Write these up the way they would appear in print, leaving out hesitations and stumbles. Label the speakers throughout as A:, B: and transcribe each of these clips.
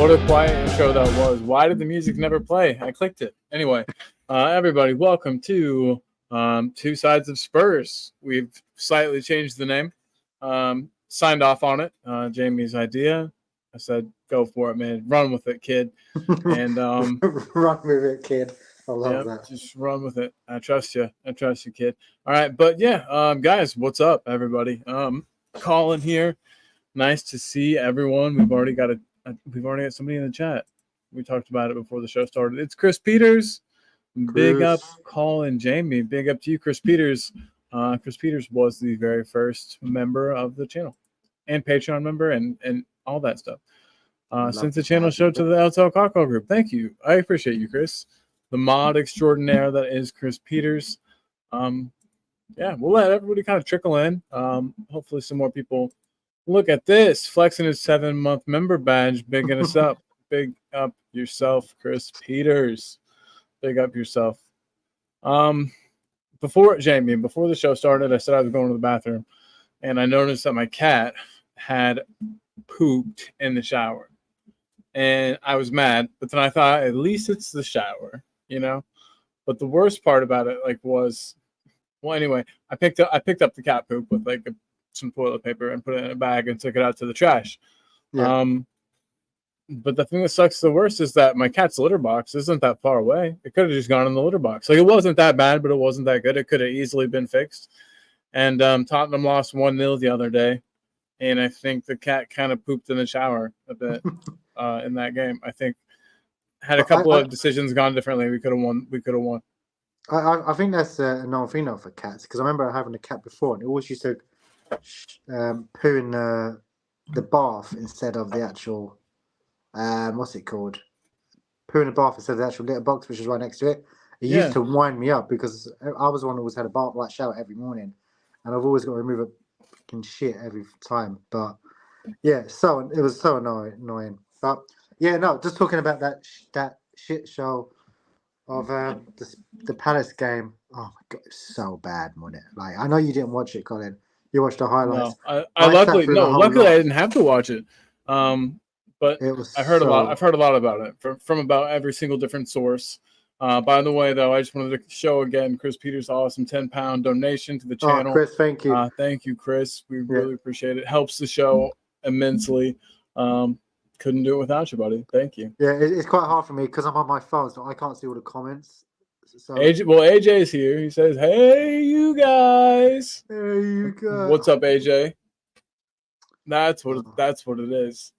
A: What a quiet intro that was. Why did the music never play? I clicked it. Anyway, everybody, welcome to Two Sides of Spurs. We've slightly changed the name. Signed off on it. Jamie's idea. I said, go for it, man. Run with it, kid. And
B: run with it, kid. I love that.
A: Just run with it. I trust you. I trust you, kid. All right, but yeah, guys, what's up, everybody? Colin here. Nice to see everyone. We've already got somebody in the chat. We talked about it before the show started. It's Chris Peters. Big up, Colin, Jamie. Big up to you, Chris Peters. Chris Peters was the very first member of the channel and Patreon member and all that stuff. Since the channel showed to the LTL Cockle group. Thank you. I appreciate you, Chris. The mod extraordinaire that is Chris Peters. Yeah, we'll let everybody kind of trickle in. Hopefully some more people. Look at this. Flexing his 7-month member badge. Bigging us up. Big up yourself, Chris Peters. Big up yourself. Before the show started, I said I was going to the bathroom, and I noticed that my cat had pooped in the shower. And I was mad, but then I thought, at least it's the shower, you know? But the worst part about it, anyway, I picked up the cat poop with some toilet paper and put it in a bag and took it out to the trash. Yeah. But the thing that sucks the worst is that my cat's litter box isn't that far away. It could have just gone in the litter box. It wasn't that bad, but it wasn't that good. It could have easily been fixed. And Tottenham lost 1-0 the other day, and I think the cat kind of pooped in the shower a bit in that game. I think had a couple of decisions gone differently, we could have won.
B: I think that's a known thing for cats, because I remember having a cat before, and it always used to poo in the bath instead of the actual what's it called? Poo in the bath instead of the actual litter box, which is right next to it. It used to wind me up because I was the one who always had a bath shower every morning, and I've always got to remove a fucking shit every time. But yeah, it was so annoying. But yeah, no, just talking about that shit show of the Palace game. Oh my god, it's so bad, wasn't it? I know you didn't watch it, Colin. You watched the highlights.
A: No, luckily I didn't have to watch it. But I've heard a lot about it from about every single different source. By the way, though, I just wanted to show again Chris Peters' awesome £10 donation to the channel.
B: Oh, Chris, thank you.
A: Thank you, Chris. We really appreciate it. Helps the show immensely. Couldn't do it without you, buddy. Thank you.
B: Yeah, it's quite hard for me because I'm on my phone, so I can't see all the comments. So
A: AJ's here. He says, "Hey, you guys."
B: Hey, you guys.
A: What's up, AJ? That's what it is.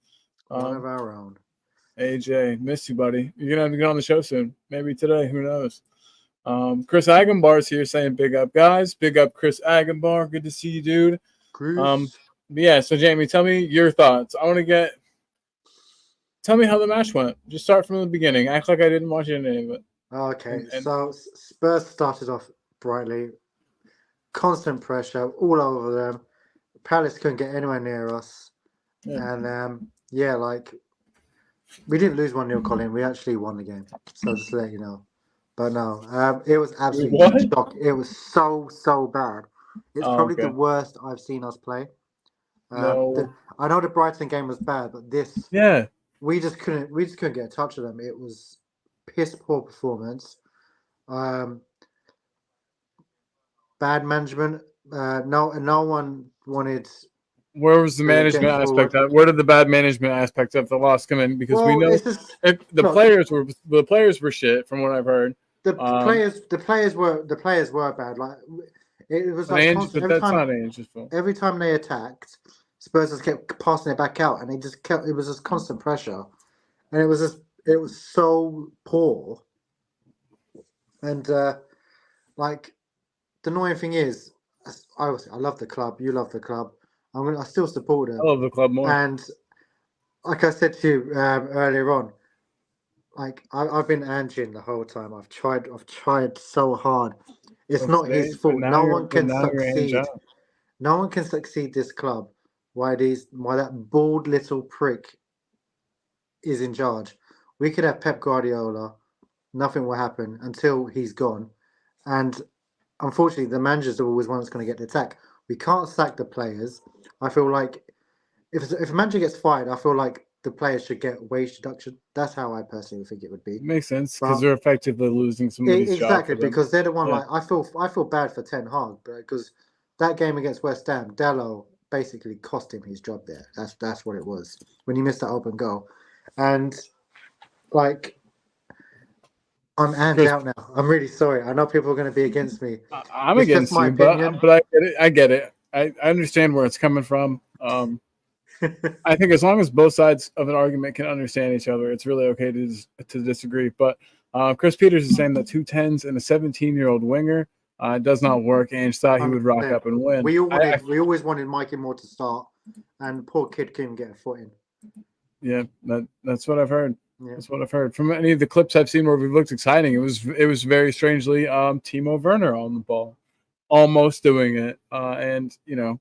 B: One of our own.
A: AJ, miss you, buddy. You're gonna have to get on the show soon. Maybe today. Who knows? Chris Agambar's here saying, "Big up, guys. Big up, Chris Agambar. Good to see you, dude."
B: Chris.
A: Yeah. So, Jamie, tell me your thoughts. Tell me how the match went. Just start from the beginning. Act like I didn't watch any of it.
B: Okay, so Spurs started off brightly. Constant pressure all over them. Palace couldn't get anywhere near us. Yeah. And, we didn't lose 1-0, Colin. We actually won the game. So just to let you know. But no, it was absolutely shocking. It was so bad. It's probably the worst I've seen us play. I know the Brighton game was bad, but this...
A: Yeah.
B: We just couldn't get a touch of them. It was piss poor performance. Bad management. No one wanted.
A: Where was the management aspect of? Where did the bad management aspect of the loss come in? Because we know if the players were shit, from what I've heard.
B: The players were bad. It was
A: not Ange's fault.
B: Every time they attacked, Spurs just kept passing it back out, and it was just constant pressure, and it was so poor. And the annoying thing is, I love the club. You love the club. I still support them.
A: I love the club more.
B: And like I said to you earlier on, I've been Ange the whole time. I've tried so hard. It's not his fault. No one can succeed. No one can succeed this club. Why that bald little prick is in charge. We could have Pep Guardiola. Nothing will happen until he's gone. And unfortunately, the manager's always one that's going to get the attack. We can't sack the players. I feel like if a manager gets fired, I feel like the players should get wage deduction. That's how I personally think it would be.
A: Makes sense because
B: But
A: they're effectively losing somebody's job
B: exactly
A: for them.
B: because they're the one.
A: Yeah.
B: Like I feel bad for Ten Hag because that game against West Ham, Dallo basically cost him his job there. That's what it was when he missed that open goal, and like. I'm Ange
A: Chris,
B: out now. I'm really sorry. I know people are going to be against me.
A: I'm
B: It's just
A: against
B: my
A: you,
B: opinion.
A: but I get it. I get it. I understand where it's coming from. I think as long as both sides of an argument can understand each other, it's really okay to disagree. But Chris Peters is saying that 2 10s and a 17-year-old winger does not work. Ange thought he would rock
B: 100%.
A: up and win.
B: We always wanted Mikey Moore to start, and poor kid couldn't get a foot in.
A: Yeah, that's what I've heard.
B: Yeah.
A: That's what I've heard from any of the clips I've seen where we've looked exciting. It was very strangely Timo Werner on the ball, almost doing it, and the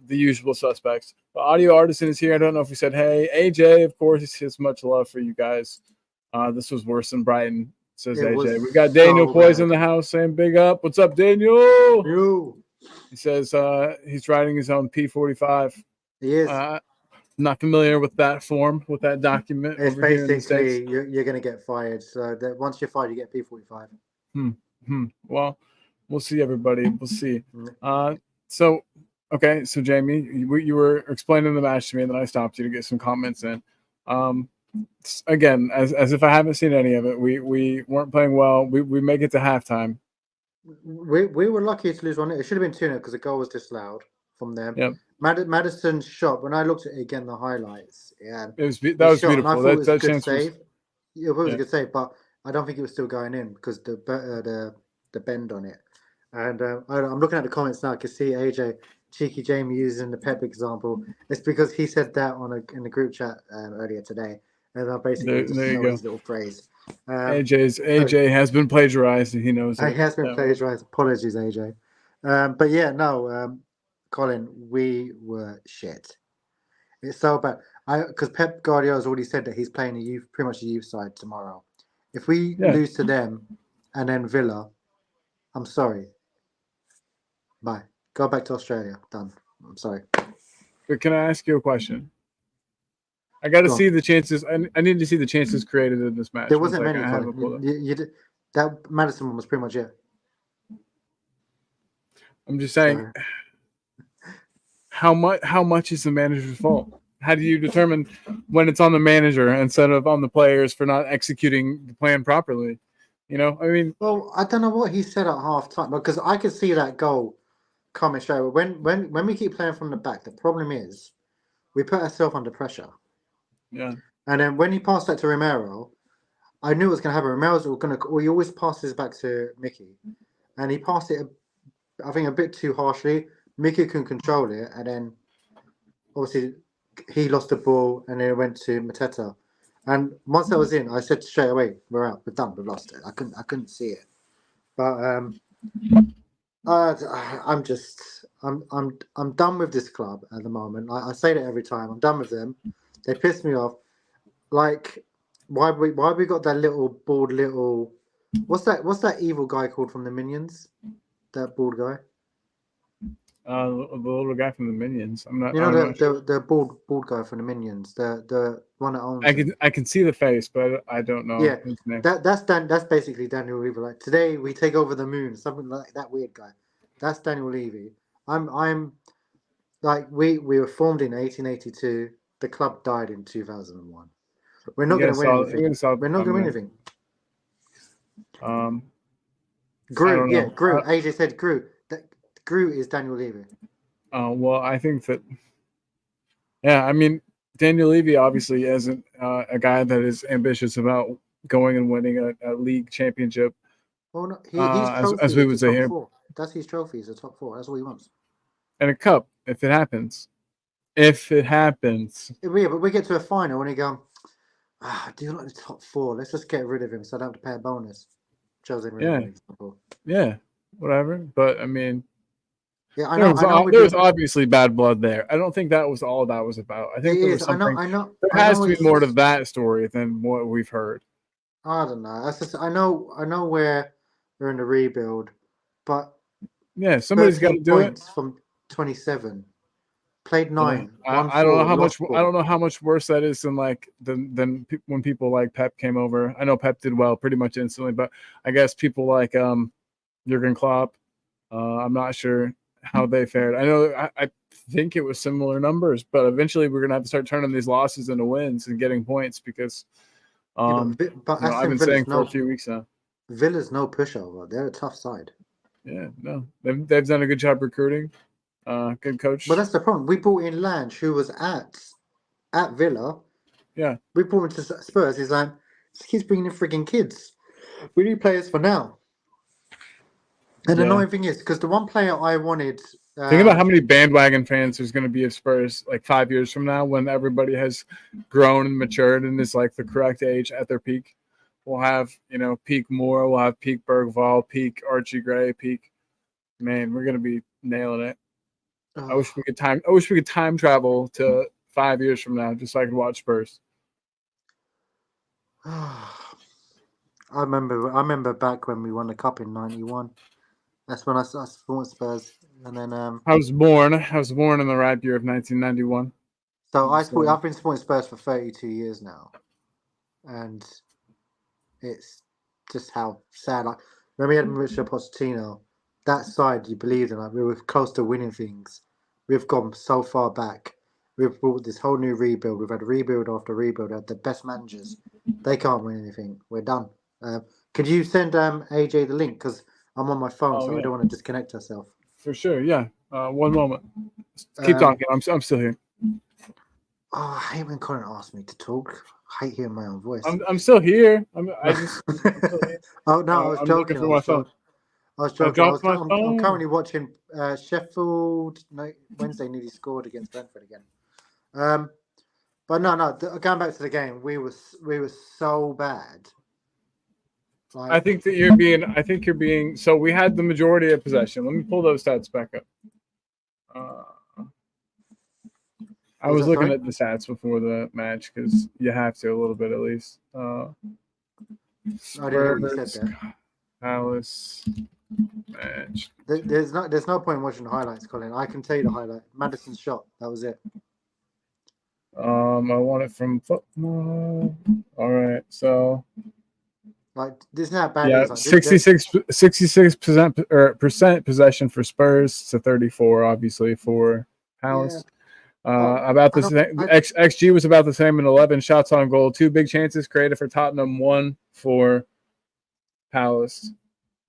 A: usual suspects. But Audio Artisan is here. I don't know if we said hey. AJ, of course, it's just much love for you guys. This was worse than Brighton, says AJ. We got Daniel Poise in the house saying big up. What's up, Daniel?
B: You.
A: He says he's riding his own P45.
B: He is.
A: Not familiar with that form, with that document.
B: It's
A: over here in the
B: basically
A: States.
B: you're going to get fired. So that once you're fired, you get P45.
A: Well, we'll see, everybody. We'll see. So Jamie, you were explaining the match to me, and then I stopped you to get some comments in. Again, as if I haven't seen any of it, we weren't playing well. We make it to halftime.
B: We were lucky to lose 1. It should have been 2-0 because the goal was disallowed from them.
A: Yep.
B: Madison's shot. When I looked at it again, the highlights. Yeah,
A: that was beautiful.
B: I thought it was a good
A: save.
B: It was a good save, but I don't think it was still going in because the bend on it. And I'm looking at the comments now. I can see AJ Cheeky Jamie using the Pep example. It's because he said that in the group chat earlier today, and I basically just know his little phrase.
A: AJ has been plagiarized, and he knows it.
B: He has been plagiarized. Apologies, AJ. But yeah, no, Colin, we were shit. It's so bad. Because Pep Guardiola's already said that he's playing pretty much a youth side tomorrow. If we lose to them and then Villa, I'm sorry. Bye. Go back to Australia. Done. I'm sorry.
A: But can I ask you a question? I got to see the chances. I need to see the chances created in this match.
B: There wasn't many. That Madison one was pretty much it.
A: I'm just saying, how much is the manager's fault? How do you determine when it's on the manager instead of on the players for not executing the plan properly? I mean,
B: well, I don't know what he said at halftime because I could see that goal coming straight. When we keep playing from the back, the problem is we put ourselves under pressure.
A: Yeah.
B: And then when he passed that to Romero, I knew it was going to happen. Romero's going to. Well, he always passes back to Mickey, and he passed it, I think, a bit too harshly. Mickey can control it, and then obviously he lost the ball, and then it went to Mateta. And once that was in, I said straight away, "We're out. We're done. We've lost it." I couldn't see it, but I'm done with this club at the moment. I say that every time. I'm done with them. They piss me off. Like, why we got that little bald little? What's that evil guy called from the Minions? That bald guy.
A: The little guy from the Minions. I'm not.
B: The bald guy from the Minions. The one that owns.
A: I can see the face, but I don't know.
B: Yeah,
A: his name.
B: That's basically Daniel Levy. Like, today we take over the moon, something like that weird guy. That's Daniel Levy. I'm like we were formed in 1882. The club died in 2001. We're not going to win anything. We're not going to win anything. Gru, Gru. AJ said Gru. Gru is Daniel Levy.
A: Well, I think that. Yeah, I mean, Daniel Levy obviously isn't a guy that is ambitious about going and winning a league championship.
B: Well, no,
A: as we would say here.
B: That's his trophy. Is the top 4. That's all he wants.
A: And a cup, if it happens. If it happens.
B: Yeah, but we get to a final and he go, I do like the top 4. Let's just get rid of him so I don't have to pay a bonus. Jose Mourinho, example.
A: Yeah, whatever. But I mean,
B: yeah, I know.
A: There was obviously bad blood there. I don't think that was all that was about. I think there was something.
B: I know.
A: There has to be more to that story than what we've heard.
B: I don't know. I know where we're in the rebuild, but
A: yeah, somebody's got to do it.
B: From 27. Played
A: Yeah.
B: 9, won
A: I don't know
B: 4,
A: how much
B: lost 4.
A: I don't know how much worse that is than when people like Pep came over. I know Pep did well pretty much instantly, but I guess people like Jurgen Klopp, I'm not sure how they fared. I know I think it was similar numbers, but eventually we're gonna have to start turning these losses into wins and getting points because
B: Yeah, but
A: I've
B: Aston
A: been
B: Villa's
A: saying for a few weeks now.
B: Villa's no pushover. They're a tough side.
A: Yeah, no, they've done a good job recruiting. Good coach.
B: But that's the problem. We brought in Lange, who was at Villa.
A: Yeah.
B: We brought him to Spurs. He's like, he keeps bringing in frigging kids. We need players for now. And the annoying thing is, because the one player I wanted.
A: Think about how many bandwagon fans there's going to be of Spurs like 5 years from now when everybody has grown and matured and is like the correct age at their peak. We'll have, peak Moore, we'll have peak Bergvall, peak Archie Gray, peak. Man, we're going to be nailing it. I wish we could time travel to 5 years from now just so I could watch Spurs.
B: I remember back when we won the cup in '91. That's when I supported Spurs, and then
A: I was born in the ripe year of 1991.
B: So I've been supporting Spurs for 32 years now, and it's just how sad. Like when we had Mauricio Pochettino, that side you believed in, like we were close to winning things. We've gone so far back. We've brought this whole new rebuild. We've had rebuild after rebuild. Had the best managers. They can't win anything. We're done. Could you send AJ the link? Because I'm on my phone, so I don't want to disconnect herself.
A: For sure, yeah. 1 moment. Keep talking. I'm still here.
B: Oh, I hate when Colin asks me to talk. I hate hearing my own voice.
A: I'm still here. I'm still here.
B: Oh no, I was joking.
A: I
B: was joking. I'm currently watching Sheffield. No, Wednesday nearly scored against Brentford again. But no. Going back to the game, we were so bad.
A: Like, I think you're being. So we had the majority of possession. Let me pull those stats back up. I was looking at the stats before the match because you have to a little bit at least.
B: I didn't hear what you said there.
A: Palace match.
B: There's no point in watching the highlights, Colin. I can tell you the highlight. Madison's shot. That was it.
A: I want it from football. All right, so.
B: Like this is not bad.
A: Yeah, 66% possession for Spurs to 34, obviously for Palace. Yeah. About the same. XG was about the same in 11 shots on goal. 2 big chances created for Tottenham, 1 for Palace.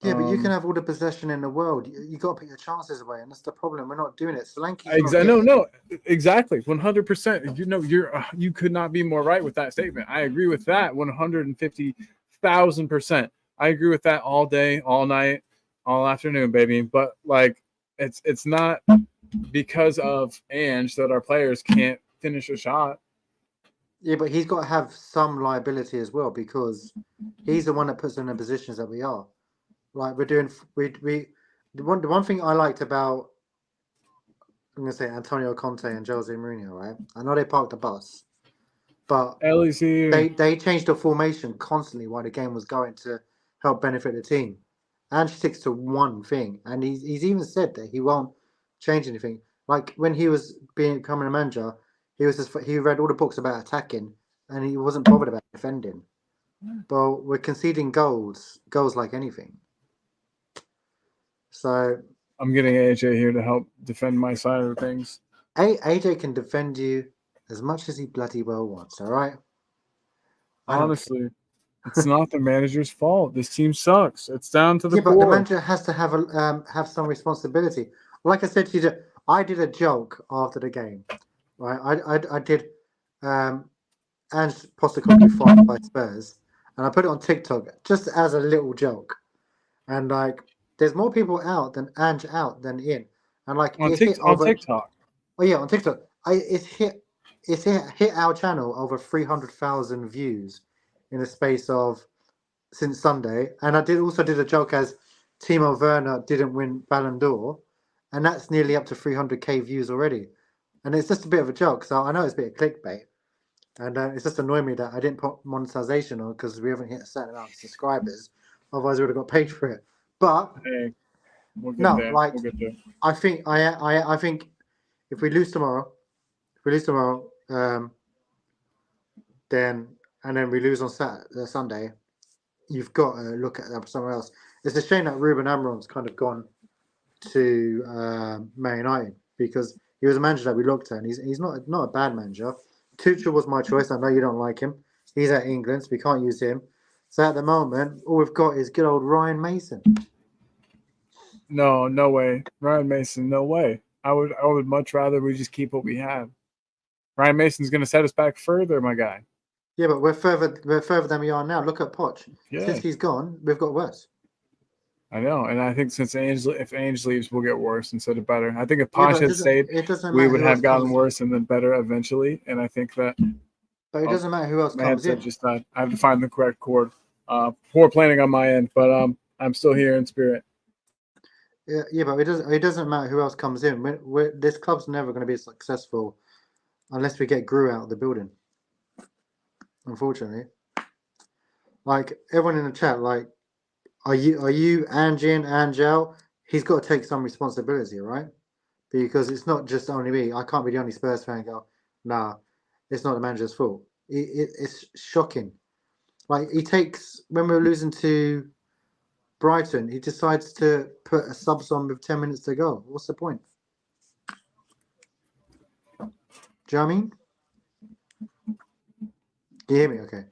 B: Yeah, but you can have all the possession in the world. You got to put your chances away, and that's the problem. We're not doing it. Solanke's
A: no, exactly, 100%. You could not be more right with that statement. I agree with that 150,000%. I agree with that all day, all night, all afternoon, baby. But like, it's not because of Ange that our players can't finish a shot.
B: Yeah, but he's got to have some liability as well because he's the one that puts us in the positions that we are. Like the one thing I liked about Antonio Conte and Jose Mourinho, right? I know they parked the bus, but they changed the formation constantly while the game was going to help benefit the team. Ange sticks to one thing, and he's even said that he won't change anything. Like when he was becoming a manager, he read all the books about attacking, and he wasn't bothered about defending. But we're conceding goals like anything. So
A: I'm getting AJ here to help defend my side of things.
B: AJ can defend you as much as he bloody well wants. All right.
A: Honestly, it's not the manager's fault. This team sucks. It's down to the core.
B: But the manager has to have some responsibility. Like I said to you, I did a joke after the game. Right. I did. Ange Postecoglou fired by Spurs, and I put it on TikTok just as a little joke, and like. There's more people out than Ange out than in, and like
A: on TikTok.
B: Oh yeah, on TikTok, it's hit our channel over 300,000 views in the space of since Sunday, and I did a joke as Timo Werner didn't win Ballon d'Or, and that's nearly up to 300k views already, and it's just a bit of a joke. So I know it's a bit of clickbait, and it's just annoying me that I didn't put monetization on because we haven't hit a certain amount of subscribers. Otherwise, we would have got paid for it. But
A: hey, we'll get there.
B: I think if we lose tomorrow, then we lose on Sunday, you've got to look at somewhere else. It's a shame that Ruben Amorim's kind of gone to Man United, because he was a manager that we looked at, and he's not a bad manager. Tuchel was my choice. I know you don't like him. He's at England, so we can't use him. So at the moment, all we've got is good old Ryan Mason.
A: No way. Ryan Mason, no way. I would much rather we just keep what we have. Ryan Mason's going to set us back further, my guy.
B: Yeah, but we're further than we are now. Look at Poch.
A: Yeah.
B: Since he's gone, we've got worse.
A: I know, and I think if Ange leaves, we'll get worse instead of better. I think if Poch had stayed, we would have gotten worse and then better eventually. And I think that.
B: But it doesn't matter who else comes in.
A: Just that I have to find the correct chord. Poor planning on my end, but I'm still here in spirit.
B: Yeah, but it doesn't matter who else comes in. This club's never going to be successful unless we get Gru out of the building. Unfortunately, like everyone in the chat, like, are you Ange in, Ange out? He's got to take some responsibility, right? Because it's not just only me. I can't be the only Spurs fan and go, nah, it's not the manager's fault. It's shocking. Like, when we're losing to Brighton, he decides to put a subs on with 10 minutes to go. What's the point? Do you know what I mean? Can you hear me okay?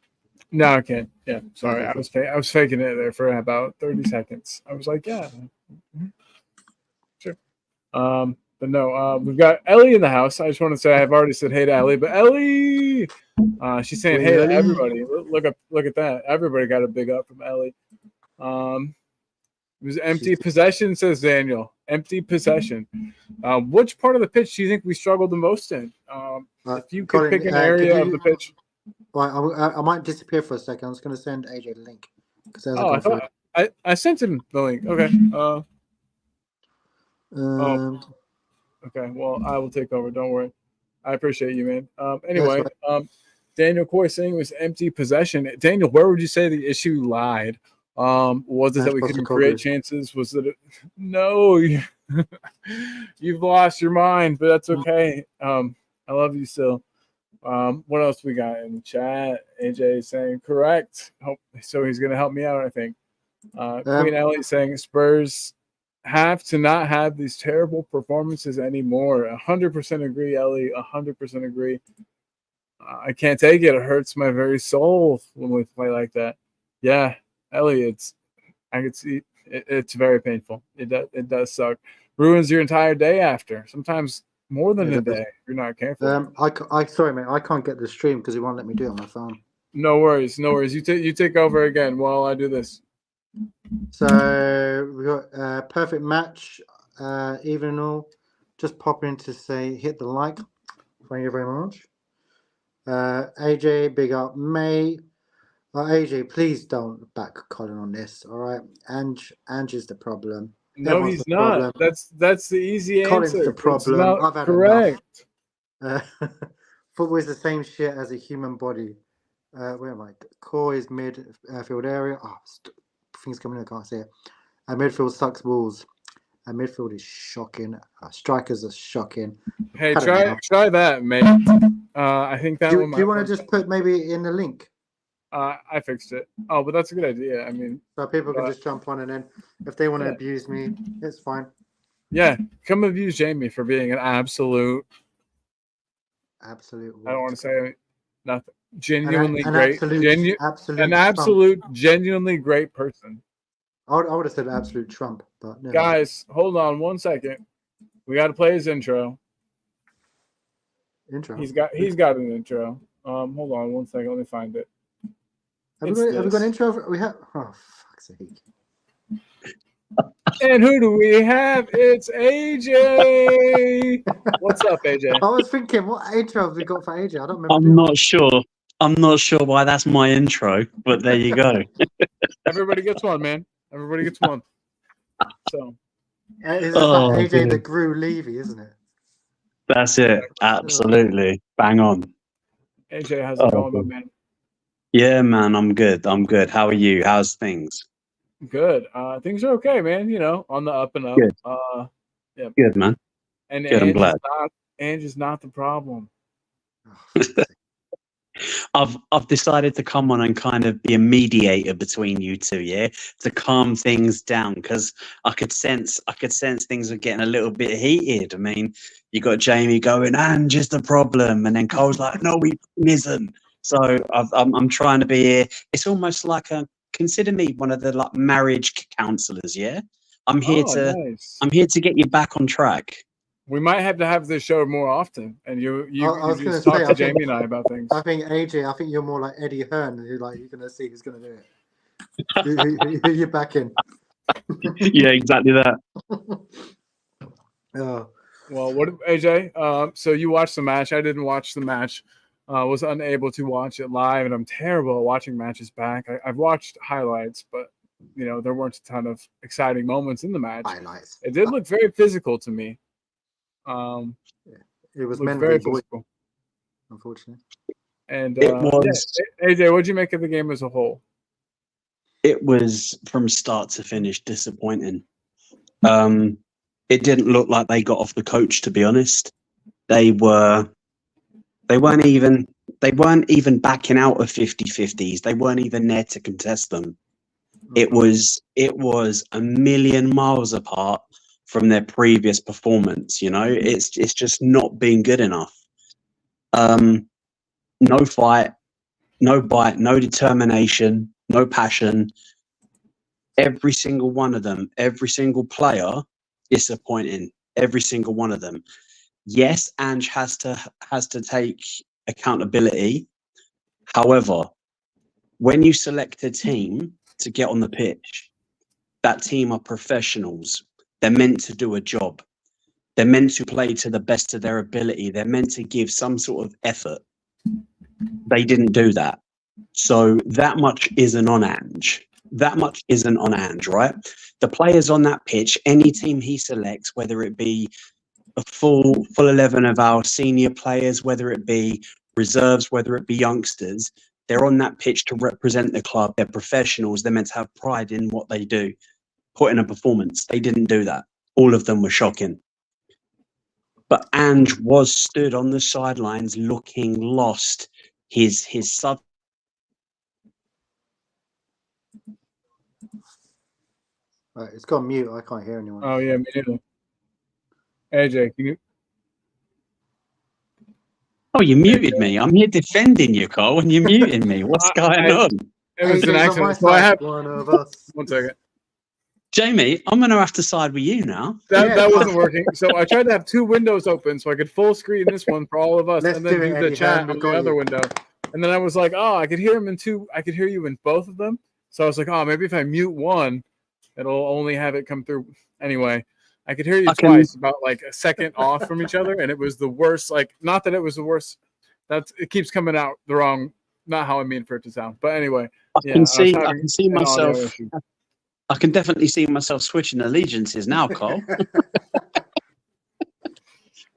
A: No, I can't. Yeah, sorry. Okay. I was faking it there for about 30 seconds. I was like, yeah. Sure. But no, we've got Ellie in the house. I just want to say I've already said hey to Ellie, but Ellie, she's saying hey to everybody. Look at that. Everybody got a big up from Ellie. It was empty possession, says Daniel. Empty possession. Which part of the pitch do you think we struggled the most in? If you could pick an area of the pitch.
B: Well, I might disappear for a second. I was going to send AJ the link.
A: I sent him the link. Okay. Okay. Well, I will take over. Don't worry. I appreciate you, man. Anyway, Daniel Coy saying it was empty possession. Daniel, where would you say the issue lied? Was it that we couldn't create chances? Was it no? You've lost your mind, but that's okay. I love you still. What else we got in the chat? AJ is saying correct. So he's going to help me out, I think. Queen Ellie saying Spurs have to not have these terrible performances anymore. 100% agree, Ellie. 100% agree. I can't take it. It hurts my very soul when we play like that. Yeah, Ellie, I could see it's very painful. It does suck. Ruins your entire day after. Sometimes more than a day. If you're not careful.
B: Sorry, mate. I can't get the stream because it won't let me do it on my phone.
A: No worries. You take over again while I do this.
B: So we got perfect match, even and all. Just pop in to say hit the like. Thank you very much. AJ, big up, mate. AJ, please don't back Colin on this. All right, Ange is the problem.
A: No, he's not. Problem. That's the easy answer.
B: Colin's the problem. I've had correct. Football is the same shit as a human body. Where am I? Core is midfield area. Things coming in. I can't see it. Midfield sucks balls. Midfield is shocking. Strikers are shocking.
A: Hey, try that, mate. I think that.
B: Do you want to just put maybe in the link?
A: I fixed it. Oh, but that's a good idea. I mean,
B: so people can just jump on, and then if they want to abuse me, it's fine.
A: Yeah, come abuse Jamie for being an absolute.
B: I don't
A: want to say nothing. Genuinely
B: an
A: great. Genuinely great person.
B: I would have said absolute Trump, but no.
A: Guys, hold on 1 second. We got to play his intro. He's got an intro. Hold on 1 second. Let me find it.
B: Have we got an intro? We have. Oh, fuck's sake.
A: And who do we have? It's AJ. What's up, AJ?
B: I was thinking, what intro have we got for AJ? I don't remember.
C: I'm not sure why that's my intro, but there you go.
A: Everybody gets one, man. Everybody gets one. So,
B: it's like AJ the Gru Levy, isn't it?
C: That's it. Absolutely. Bang on.
A: AJ, how's it going, man?
C: Yeah, man, I'm good. How are you? How's things?
A: Good. Things are okay, man. You know, on the up and up.
C: Good.
A: Yeah.
C: Good, man.
A: And
C: good. I'm glad.
A: Ange is not the problem.
C: I've decided to come on and kind of be a mediator between you two, yeah, to calm things down because I could sense things are getting a little bit heated. I mean, you got Jamie going, "And just a problem," and then Cole's like, "No, he isn't." So I'm trying to be here. It's almost like consider me one of the like marriage counselors, yeah. I'm here
A: Nice.
C: to get you back on track.
A: We might have to have this show more often, and you
B: I was
A: just
B: gonna
A: talk
B: say,
A: to Jamie and I about things.
B: I think AJ, I think you're more like Eddie Hearn, who like you're gonna see who's gonna do it. who you're backing?
C: Yeah, exactly that.
B: Oh,
A: Well, what AJ? So you watched the match. I didn't watch the match. Was unable to watch it live, and I'm terrible at watching matches back. I've watched highlights, but there weren't a ton of exciting moments in the match.
B: highlights.
A: It did look very physical to me.
B: It was
A: looked
B: meant
A: very
B: to be boys,
A: physical.
B: unfortunately.
A: And
C: It was.
A: AJ, what did you make of the game as a whole?
C: It was from start to finish disappointing. It didn't look like they got off the coach, to be honest. They weren't even backing out of 50-50s. They weren't even there to contest them. It was a million miles apart from their previous performance. It's just not been good enough. No fight, no bite, no determination, no passion. Every single one of them, every single player, disappointing. Every single one of them. Yes, Ange has to take accountability. However, when you select a team to get on the pitch, that team are professionals. They're meant to do a job. They're meant to play to the best of their ability. They're meant to give some sort of effort. They didn't do that. So that much isn't on Ange. That much isn't on Ange, right? The players on that pitch, any team he selects, whether it be a full 11 of our senior players, whether it be reserves, whether it be youngsters, they're on that pitch to represent the club. They're professionals. They're meant to have pride in what they do, put in a performance. They didn't do that. All of them were shocking. But Ange was stood on the sidelines looking lost. His sub.
B: Right, it's gone mute. I can't hear anyone.
A: Oh yeah, me neither. AJ, can you?
C: Oh, you muted me. I'm here defending you, Cole, and you're muting me. What's going on?
A: It was an
B: AJ's on my
A: accident. So I
B: side,
A: have
B: one of us.
A: 1 second.
C: Jamie, I'm going to have to side with you now.
A: That wasn't working. So I tried to have 2 windows open so I could full screen this one for all of us,
B: Let's
A: and then
B: do it,
A: do the
B: Eddie
A: chat
B: Hearn,
A: on
B: we
A: the
B: got
A: other
B: you.
A: window. And then I was like, oh, I could hear him in 2. I could hear you in both of them. So I was like, oh, maybe if I mute one, it'll only have it come through. Anyway, I could hear you twice, about like a second off from each other, and it was the worst. Like, not that it was the worst. It keeps coming out the wrong. Not how I mean for it to sound. But anyway,
C: I can see myself.
A: Issue.
C: I can definitely see myself switching allegiances now, Cole.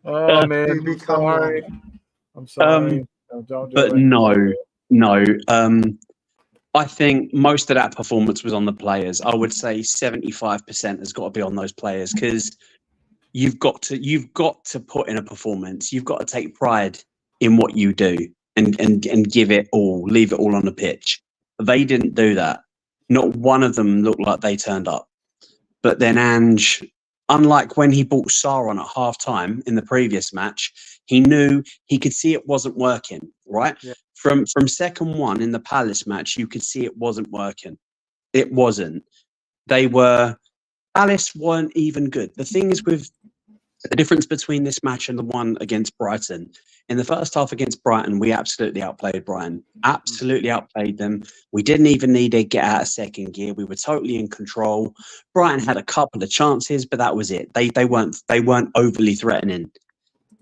A: Oh man, I'm sorry. I'm sorry. Don't do
C: but
A: it.
C: no. I think most of that performance was on the players. I would say 75% has got to be on those players because you've got to put in a performance. You've got to take pride in what you do and give it all, leave it all on the pitch. They didn't do that. Not one of them looked like they turned up. But then Ange, unlike when he brought Sarr on at half-time in the previous match, he knew he could see it wasn't working, right?
B: Yeah.
C: From second one in the Palace match, you could see it wasn't working. It wasn't. Palace weren't even good. The thing is with the difference between this match and the one against Brighton, in the first half against Brighton, we absolutely outplayed Brighton. Absolutely outplayed them. We didn't even need to get out of second gear. We were totally in control. Brighton had a couple of chances, but that was it. They weren't overly threatening.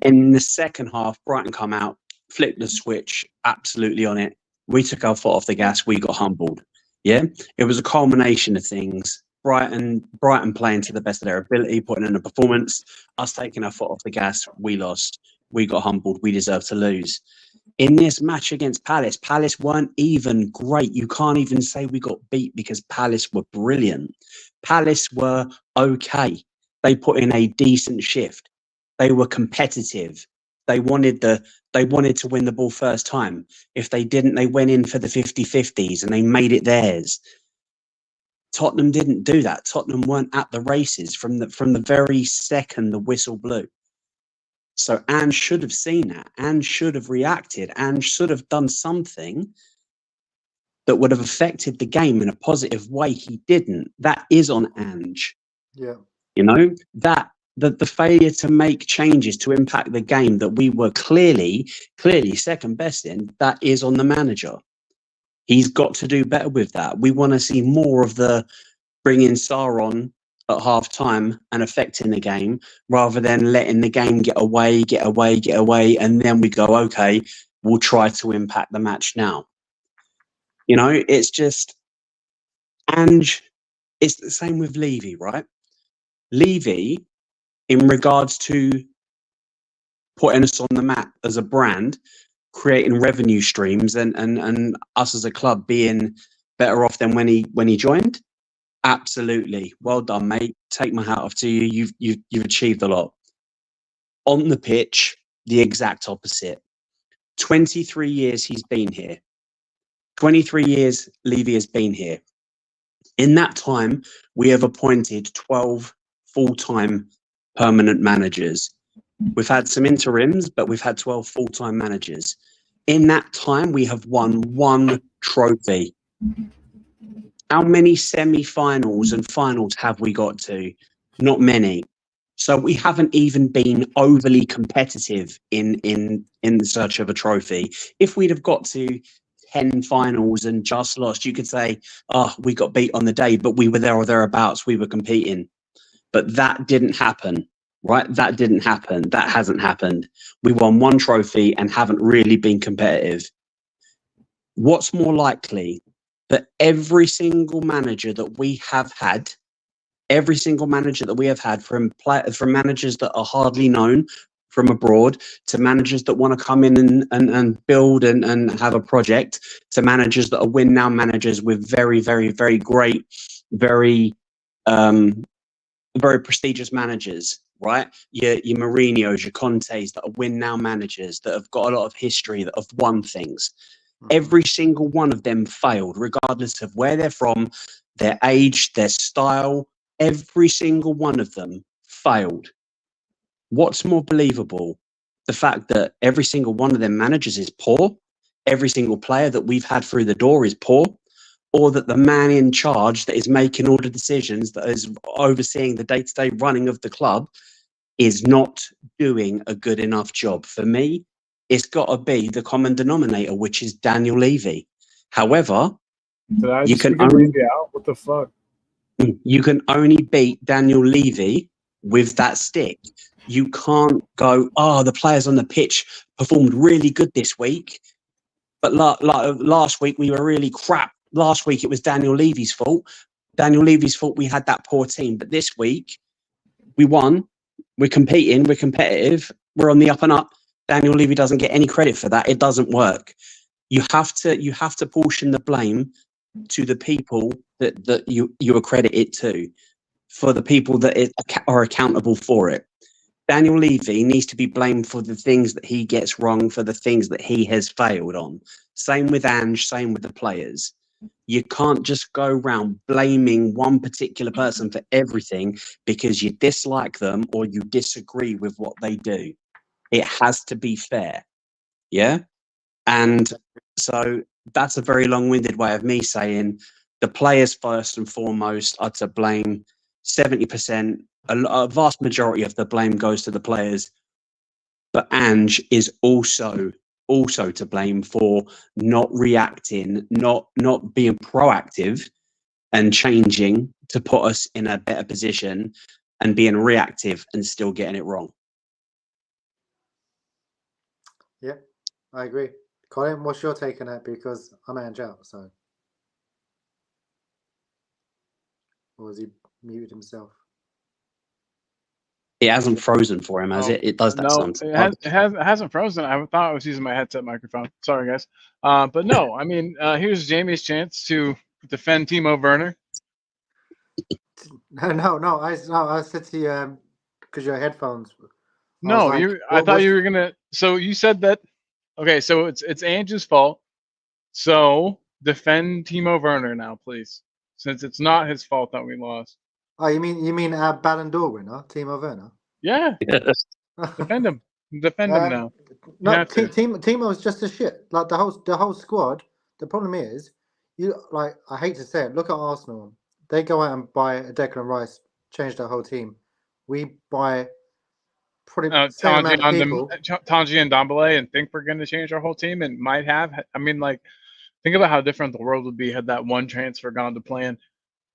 C: In the second half, Brighton come out, flipped the switch, absolutely on it. We took our foot off the gas. We got humbled. Yeah, it was a culmination of things. Brighton playing to the best of their ability, putting in a performance. Us taking our foot off the gas. We lost. We got humbled. We deserved to lose. In this match against Palace weren't even great. You can't even say we got beat because Palace were brilliant. Palace were okay. They put in a decent shift. They were competitive. They wanted to win the ball first time. If they didn't, they went in for the 50-50s and they made it theirs. Tottenham didn't do that. Tottenham weren't at the races from the very second the whistle blew. So Ange should have seen that. Ange should have reacted. Ange should have done something that would have affected the game in a positive way. He didn't. That is on Ange.
B: Yeah.
C: You know, that the failure to make changes to impact the game that we were clearly second best in, that is on the manager. He's got to do better with that. We want to see more of the bringing Sarr on at half time and affecting the game rather than letting the game get away. And then we go, okay, we'll try to impact the match now. You know, it's just Ange. It's the same with Levy, right? Levy, in regards to putting us on the map as a brand, creating revenue streams and us as a club being better off than when he joined. Absolutely. Well done, mate. Take my hat off to you. You've achieved a lot. On the pitch, the exact opposite. 23 years he's been here. 23 years Levy has been here. In that time, we have appointed 12 full-time permanent managers. We've had some interims, but we've had 12 full-time managers. In that time, we have won one trophy. How many semi-finals and finals have we got to? Not many. So we haven't even been overly competitive in the search of a trophy. If we'd have got to 10 finals and just lost, you could say, oh, we got beat on the day, but we were there or thereabouts. We were competing. But that didn't happen, right? That didn't happen. That hasn't happened. We won one trophy and haven't really been competitive. What's more likely? That every single manager that we have had, from managers that are hardly known from abroad to managers that want to come in and build and have a project, to managers that are win now managers with very, very, very great, very prestigious managers, right? Your Mourinho's, your Contes that are win now managers that have got a lot of history, that have won things. Every single one of them failed, regardless of where they're from, their age, their style. Every single one of them failed. What's more believable? The fact that every single one of them managers is poor, every single player that we've had through the door is poor, or that the man in charge that is making all the decisions, that is overseeing the day-to-day running of the club, is not doing a good enough job. For me, it's got to be the common denominator, which is Daniel Levy. However,
A: Did I just figure Levy out? What the fuck?
C: You can only beat Daniel Levy with that stick. You can't go, oh, the players on the pitch performed really good this week, but last week we were really crap. Last week it was Daniel Levy's fault. Daniel Levy's fault we had that poor team. But this week we won. We're competing. We're competitive. We're on the up and up. Daniel Levy doesn't get any credit for that. It doesn't work. You have to portion the blame to the people that you accredit it to, for the people that are accountable for it. Daniel Levy needs to be blamed for the things that he gets wrong, for the things that he has failed on. Same with Ange, same with the players. You can't just go around blaming one particular person for everything because you dislike them or you disagree with what they do. It has to be fair. Yeah? And so that's a very long-winded way of me saying the players first and foremost are to blame. 70%, a vast majority of the blame goes to the players. But Ange is also to blame for not reacting, not being proactive and changing to put us in a better position, and being reactive and still getting it wrong.
B: Yeah, I agree. Colin, what's your take on that? Because I'm Ange out, so. Or has he muted himself?
C: It hasn't frozen for him, has it? It does that
A: no,
C: sometimes.
A: It hasn't frozen. I thought I was using my headset microphone. Sorry, guys. But no, I mean, here's Jamie's chance to defend Timo Werner.
B: No. I said to you, because your headphones
A: No,
B: like,
A: I thought you were gonna. So you said that. Okay, so it's Ange's fault. So defend Timo Werner now, please, since it's not his fault that we lost.
B: Oh, you mean our Ballon d'Or winner, Timo Werner?
A: Yeah, defend him. Defend him now. You
B: No,
A: have to.
B: Timo is just a shit. Like the whole squad. The problem is, I hate to say it. Look at Arsenal. They go out and buy a Declan Rice, change their whole team. We buy probably same amount of people.
A: Tanji and Dombele, and think we're going to change our whole team, and might have. I mean, like, think about how different the world would be had that one transfer gone to plan.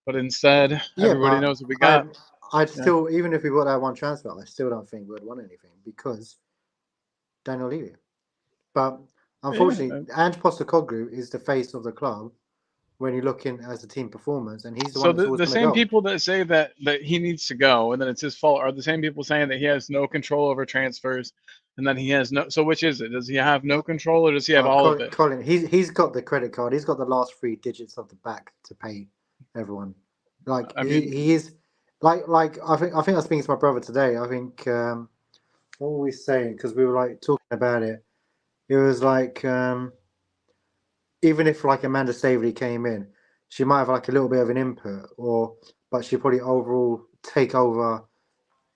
A: But instead,
B: Yeah,
A: everybody
B: but
A: knows what we got.
B: I'd still, even if we bought that one transfer, I still don't think we'd won anything because Daniel Levy. But unfortunately, Ange Postecoglou is the face of the club when you're looking as the team performance, and he's the one that's always
A: the
B: going to
A: same
B: go.
A: people that say that he needs to go and that it's his fault are the same people saying that he has no control over transfers and that he has no. So which is it? Does he have no control or does he have all of it?
B: Colin, he's got the credit card. He's got the last 3 digits of the back to pay everyone. Like
A: I mean,
B: he is like I think I was speaking to my brother today. I think what were we saying? Because we were like talking about it. It was like even if like Amanda Staveley came in, she might have like a little bit of an input, but she'd probably overall take over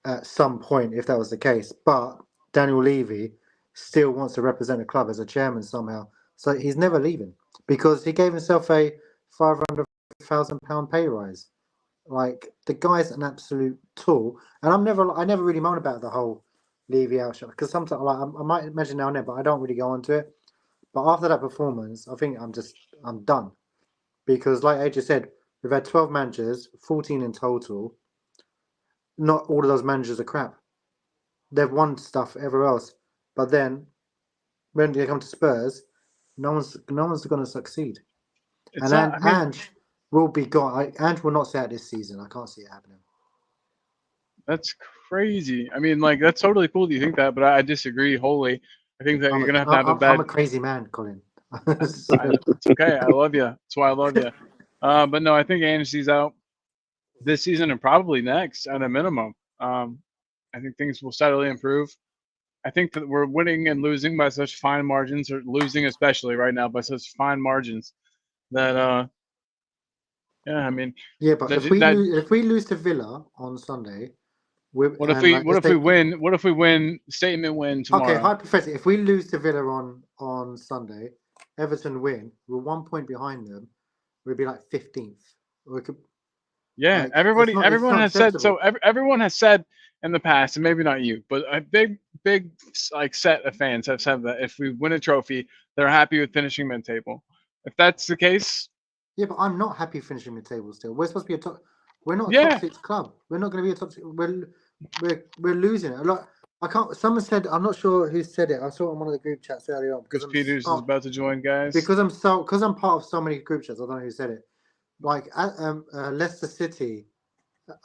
B: at some point if that was the case. But Daniel Levy still wants to represent the club as a chairman somehow, so he's never leaving because he gave himself a £500,000 pay rise. Like the guy's an absolute tool, and I never really moan about the whole Levy out shot because sometimes like I might imagine now and then, but I don't really go onto it. But after that performance, I think I'm done because, like AJ said, we've had 12 managers, 14 in total. Not all of those managers are crap. They've won stuff everywhere else, but then when they come to Spurs, no one's going to succeed.
A: it's not. I mean,
B: Ange will be gone. Ange will not stay out this season. I can't see it happening.
A: that's crazy. I mean, like that's totally cool that you think that, but I disagree wholly. I think that you're gonna have to have a bad.
B: I'm a crazy man, Colin.
A: It's okay. I love you. That's why I love you. But no, I think Ange sees out this season and probably next at a minimum. I think things will steadily improve. I think that we're winning and losing by such fine margins, or losing especially right now by such fine margins that yeah, I mean
B: yeah, but
A: that
B: if we lose to Villa on Sunday,
A: what if we win statement win tomorrow?
B: Okay, hypothetically, if we lose to Villa on Sunday, Everton win, we're 1 point behind them. We'd be like 15th. We could.
A: Yeah,
B: like,
A: everyone has said so. Everyone has said in the past, and maybe not you, but a big like set of fans have said that if we win a trophy, they're happy with finishing mid-table. If that's the case,
B: yeah, but I'm not happy finishing mid-table still. We're supposed to be a top. We're not a
A: yeah.
B: top 6 club. We're not going to be a top 6. We're losing it. Like I can't. Someone said, I'm not sure who said it. I saw it on one of the group chats earlier on
A: Chris Peters is about to join, guys.
B: Because I'm part of so many group chats. I don't know who said it. Like Leicester City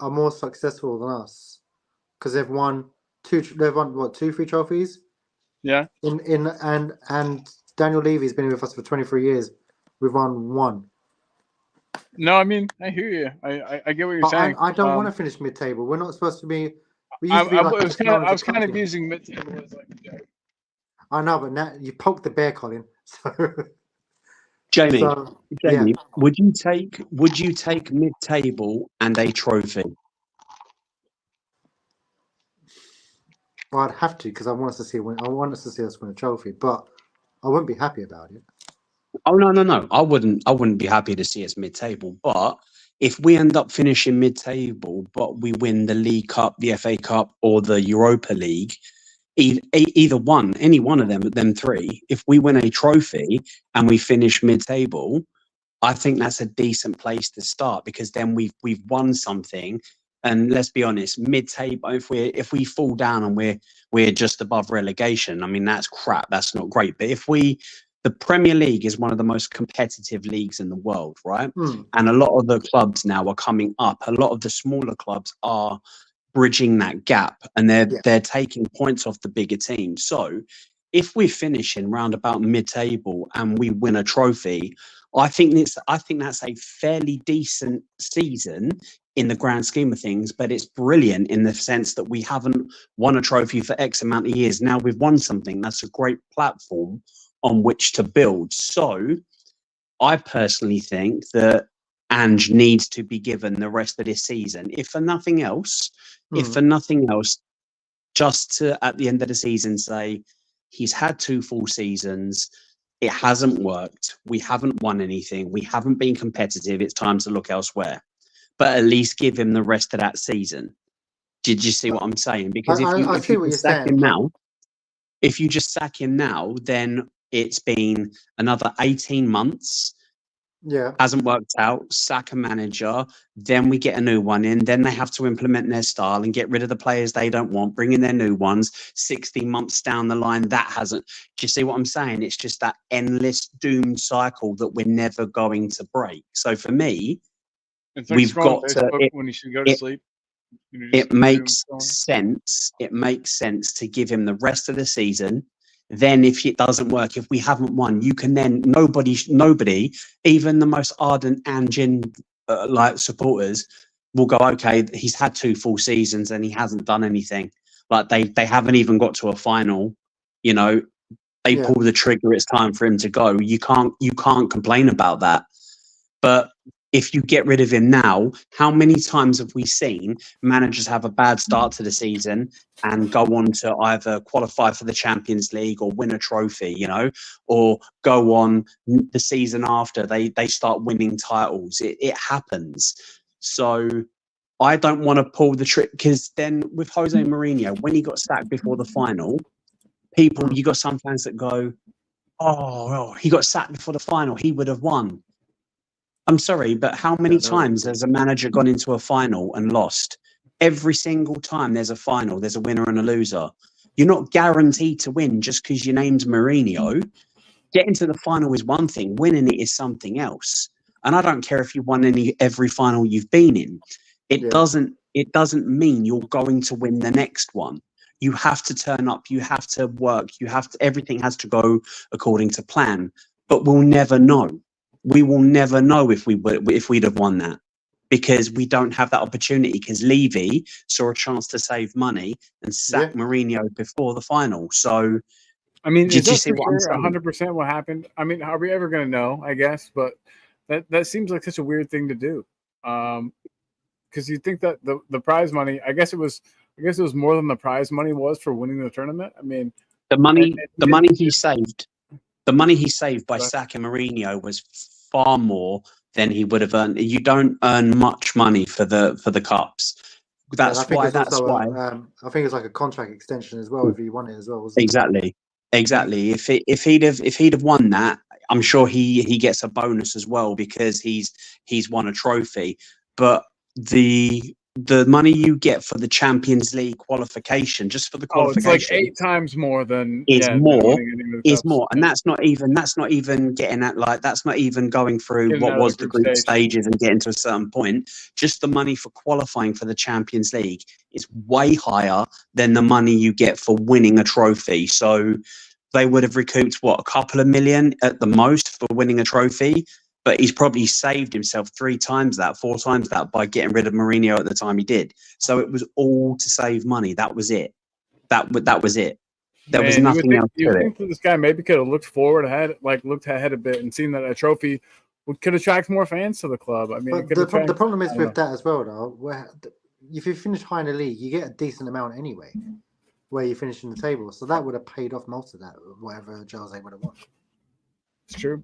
B: are more successful than us because they've won 2 3 trophies.
A: Yeah.
B: And Daniel Levy's been with us for 23 years. We've won 1.
A: No, I mean I hear you. I get what you're saying.
B: I don't want to finish mid-table. We're not supposed to be.
A: I was kind of using mid-table as like a joke.
B: I know, but now you poked the bear, Colin. So.
C: Jamie,
B: yeah.
C: would you take mid-table and a trophy?
B: Well, I'd have to because I want us to see us win a trophy, but I wouldn't be happy about it.
C: Oh no! I wouldn't be happy to see us mid-table. But if we end up finishing mid-table, but we win the League Cup, the FA Cup, or the Europa League, either one, any one of them 3, if we win a trophy and we finish mid-table, I think that's a decent place to start because then we've won something. And let's be honest, mid-table, if we fall down and we're just above relegation, I mean that's crap. That's not great. But the Premier League is one of the most competitive leagues in the world, right? And a lot of the clubs now are coming up. A lot of the smaller clubs are bridging that gap and they're taking points off the bigger teams. So if we're finishing round about mid-table and we win a trophy, I think that's a fairly decent season in the grand scheme of things, but it's brilliant in the sense that we haven't won a trophy for X amount of years. Now we've won something. That's a great platform on which to build. So I personally think that Ange needs to be given the rest of this season. If for nothing else, just to, at the end of the season, say he's had 2 full seasons. It hasn't worked. We haven't won anything. We haven't been competitive. It's time to look elsewhere. But at least give him the rest of that season. Did you see what I'm saying? Because if you just sack him now, if you just sack him now, then it's been another 18 months.
B: Yeah.
C: Hasn't worked out. Sack a manager. Then we get a new one in. Then they have to implement their style and get rid of the players they don't want, bring in their new ones. 16 months down the line, that hasn't. Do you see what I'm saying? It's just that endless doomed cycle that we're never going to break. So for me,
A: It's like
C: we've got to.
A: when you should go to sleep.
C: It makes sense. It makes sense to give him the rest of the season. Then if it doesn't work, if we haven't won, you can then nobody, even the most ardent Ange like supporters will go, okay, he's had 2 full seasons and he hasn't done anything. Like they haven't even got to a final, you know, they pull the trigger, it's time for him to go. You can't complain about that. But if you get rid of him now, how many times have we seen managers have a bad start to the season and go on to either qualify for the Champions League or win a trophy, you know, or go on the season after they start winning titles? It happens. So I don't want to pull the trick, because then with Jose Mourinho, when he got sacked before the final, you got some fans that go, oh, he got sacked before the final, he would have won. I'm sorry, but how many times has a manager gone into a final and lost? Every single time there's a final, there's a winner and a loser. You're not guaranteed to win just because your name's Mourinho. Getting to the final is one thing. Winning it is something else. And I don't care if you won every final you've been in. It doesn't mean you're going to win the next one. You have to turn up. You have to work. Everything has to go according to plan. But we'll never know. We will never know if we'd have won that, because we don't have that opportunity, because Levy saw a chance to save money and sack Mourinho before the final. So,
A: I mean,
C: did you see what I'm saying?
A: 100% what happened? I mean, are we ever going to know, I guess? But that seems like such a weird thing to do. Because you think that the prize money, I guess it was more than the prize money was for winning the tournament. I mean, the money he saved by sacking Mourinho was far more than he would have earned. You don't earn much mony for the cups. That's why.
B: I think it's like a contract extension as well. If he won it as well,
C: exactly. If he'd have won that, I'm sure he gets a bonus as well, because he's won a trophy. But the money you get for the Champions League qualification, just for the qualification,
A: it's like 8 times more than
C: is more, and that's not even getting at, like, that's not even going through what was the group stages and getting to a certain point. Just the money for qualifying for the Champions League is way higher than the money you get for winning a trophy. So they would have recouped a couple of million at the most for winning a trophy. But he's probably saved himself 3 times that, 4 times that, by getting rid of Mourinho at the time he did. So it was all to save money. That was it. That was it. There was nothing else to it.
A: You think that this guy maybe could have looked ahead a bit and seen that a trophy could attract more fans to the club. I mean,
B: the problem is with that as well, though. Where if you finish high in the league, you get a decent amount anyway, where you finish in the table. So that would have paid off most of that, whatever Jose would have won.
A: It's true.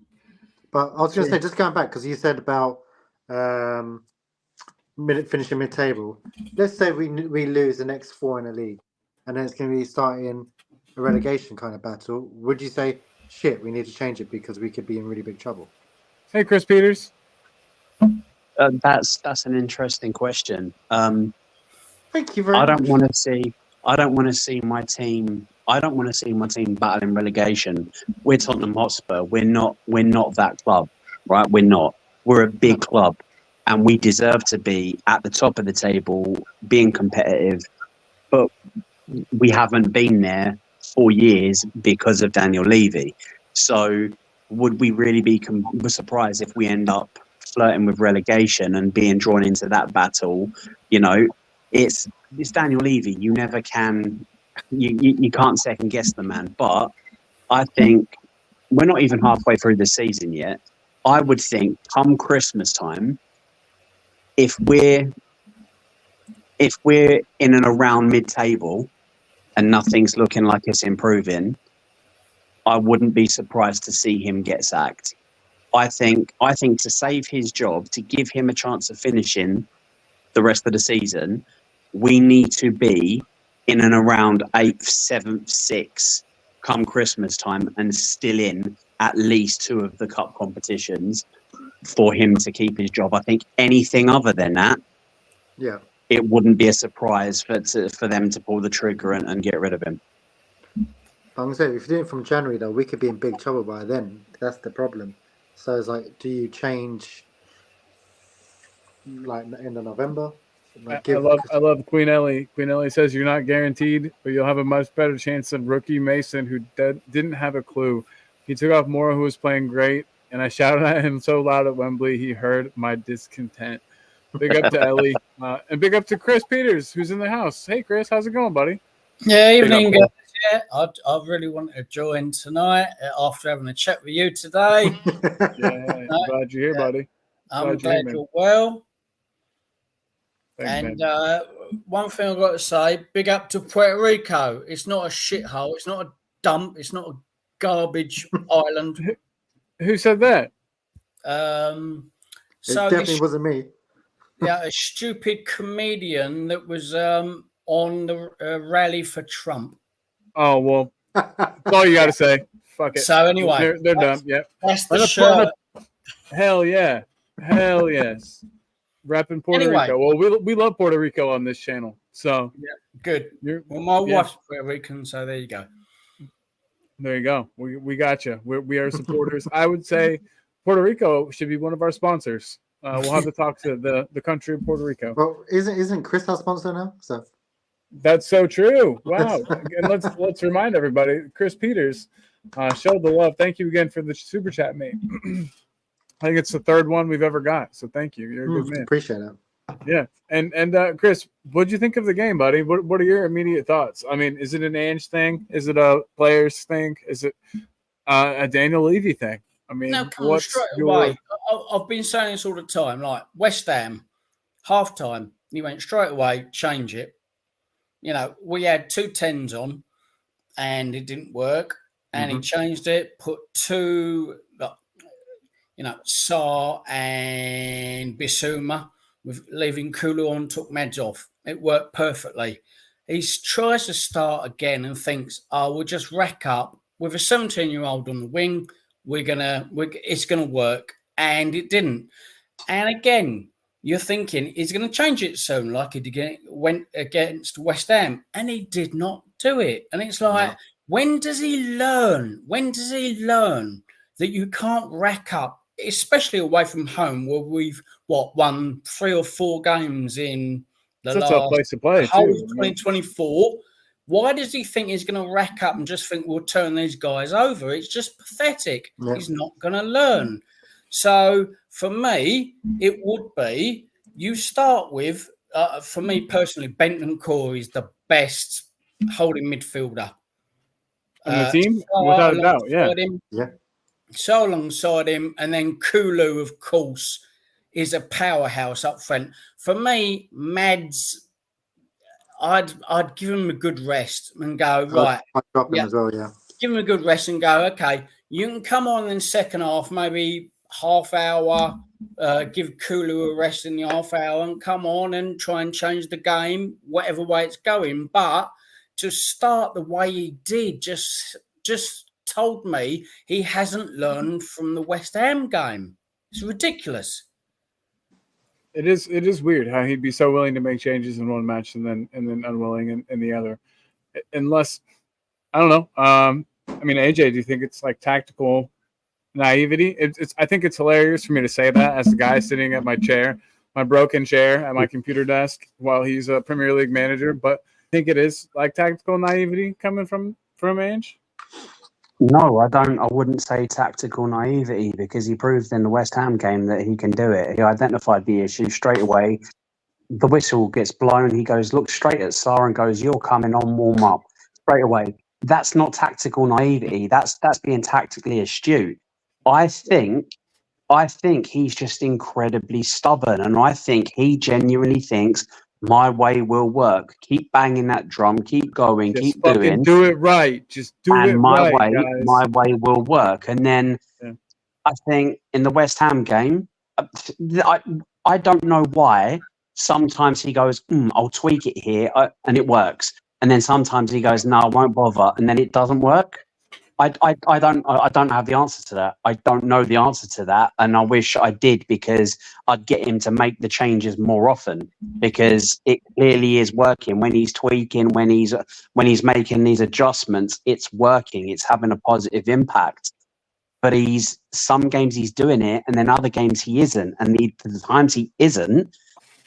B: But I was going to say, just going back, because you said about finishing mid-table. Let's say we lose the next 4 in the league, and then it's going to be starting a relegation kind of battle. Would you say, shit, we need to change it because we could be in really big trouble?
A: Hey, Chris Peters.
C: That's an interesting question.
B: Thank you very much.
C: I don't want to see my team battling relegation. We're Tottenham Hotspur. We're not that club, right? We're not. We're a big club, and we deserve to be at the top of the table, being competitive. But we haven't been there for years because of Daniel Levy. So would we really be surprised if we end up flirting with relegation and being drawn into that battle, it's Daniel Levy. You never can, you can't second guess the man. But I think we're not even halfway through the season yet. I would think come Christmas time, if we're in and around mid-table and nothing's looking like it's improving, I wouldn't be surprised to see him get sacked. I think to save his job, to give him a chance of finishing the rest of the season, we need to be in and around 8th, 7th, 6th come Christmas time and still in at least 2 of the cup competitions for him to keep his job. I think anything other than that, it wouldn't be a surprise for them to pull the trigger and get rid of him.
B: I'm going to say, if you do it from January, though, we could be in big trouble by then. That's the problem. So it's like, do you change like end of November? Like,
A: I love Queen Ellie. Queen Ellie says you're not guaranteed, but you'll have a much better chance than rookie Mason, who didn't have a clue. He took off Mora, who was playing great, and I shouted at him so loud at Wembley he heard my discontent. Big up to Ellie, and big up to Chris Peters, who's in the house. Hey, Chris, how's it going, buddy?
D: Yeah, evening, guys. Yeah, I really wanted to join tonight after having a chat with you today.
A: Yeah, glad you're here, buddy.
D: I'm glad you're well.
A: Thanks,
D: and one thing I've got to say, big up to Puerto Rico. It's not a shithole. It's not a dump. It's not a garbage island.
A: Who said that?
B: It definitely wasn't me.
D: Yeah, a stupid comedian that was on the rally for Trump.
A: Oh, well, that's all you got to say. Fuck it.
D: So anyway.
A: They're done. Yep.
D: That's the shirt.
A: Hell yeah. Hell yes. Repping Puerto Rico. Well, we love Puerto Rico on this channel. So
D: yeah, good. Well, my wife's Puerto Rican, so there you go.
A: There you go. We got you. We are supporters. I would say Puerto Rico should be one of our sponsors. We'll have to talk to the country of Puerto Rico.
B: Well, isn't Chris our sponsor now? So
A: that's so true. Wow. And let's remind everybody, Chris Peters showed the love. Thank you again for the super chat, mate. I think it's the 3rd one we've ever got. So thank you. You're a good man.
B: Appreciate it.
A: Yeah. And Chris, what'd you think of the game, buddy? What are your immediate thoughts? I mean, is it an Ange thing? Is it a players thing? Is it a Daniel Levy thing? I mean,
D: straight away. I've been saying this all the time. Like West Ham, halftime, he went straight away, change it. We had 2 10s on, and it didn't work. And he changed it, put 2, Sarr and Bissouma, with leaving Kulu on, took Mads off. It worked perfectly. He tries to start again and thinks, we'll just rack up with a 17-year-old on the wing. It's gonna work, and it didn't. And again, you're thinking he's gonna change it soon, like he went against West Ham, and he did not do it. And it's like, when does he learn? When does he learn that you can't rack up, especially away from home, where we've won 3 or 4 games in the last
A: place to play,
D: whole 2024? Why does he think he's going to rack up and just think we'll turn these guys over? It's just pathetic. Yeah. He's not going to learn. So for me, it would be you start with, for me personally, Bentancur is the best holding midfielder.
A: In the team, without a doubt,
B: yeah.
D: So alongside him, and then Kulu, of course, is a powerhouse up front. For me, Mads, I'd give him a good rest and go, right.
B: I'd drop him as well, yeah.
D: Give him a good rest and go, okay, you can come on in the second half, maybe half hour, give Kulu a rest in the half hour and come on and try and change the game, whatever way it's going. But to start the way he did just told me he hasn't learned from the West Ham game. It's ridiculous.
A: It is weird how he'd be so willing to make changes in one match and then unwilling in the other. Unless, I don't know. I mean, AJ, do you think it's like tactical naivety? I think it's hilarious for me to say that as the guy sitting at my chair, my broken chair at my computer desk while he's a Premier League manager. But I think it is like tactical naivety coming from Ange.
C: No, I don't. I wouldn't say tactical naivety because he proved in the West Ham game that he can do it. He identified the issue straight away. The whistle gets blown. He goes, looks straight at Sarr and goes, "You're coming on, warm up." Straight away. That's not tactical naivety. That's being tactically astute. I think he's just incredibly stubborn, and I think he genuinely thinks my way will work. Keep banging that drum, keep going,
A: Just
C: keep
A: fucking
C: doing,
A: do it right. Just do it
C: and
A: right, guys.
C: my way will work. And then
A: Yeah.
C: I think in the West Ham game, I I don't know why. Sometimes he goes, "I'll tweak it here," and it works. And then sometimes he goes, "No, I won't bother," and then it doesn't work. I don't have the answer to that. I don't know the answer to that, and I wish I did because I'd get him to make the changes more often because it clearly is working. When he's tweaking, when he's making these adjustments, it's working. It's having a positive impact. But some games he's doing it, and then other games he isn't. And the times he isn't,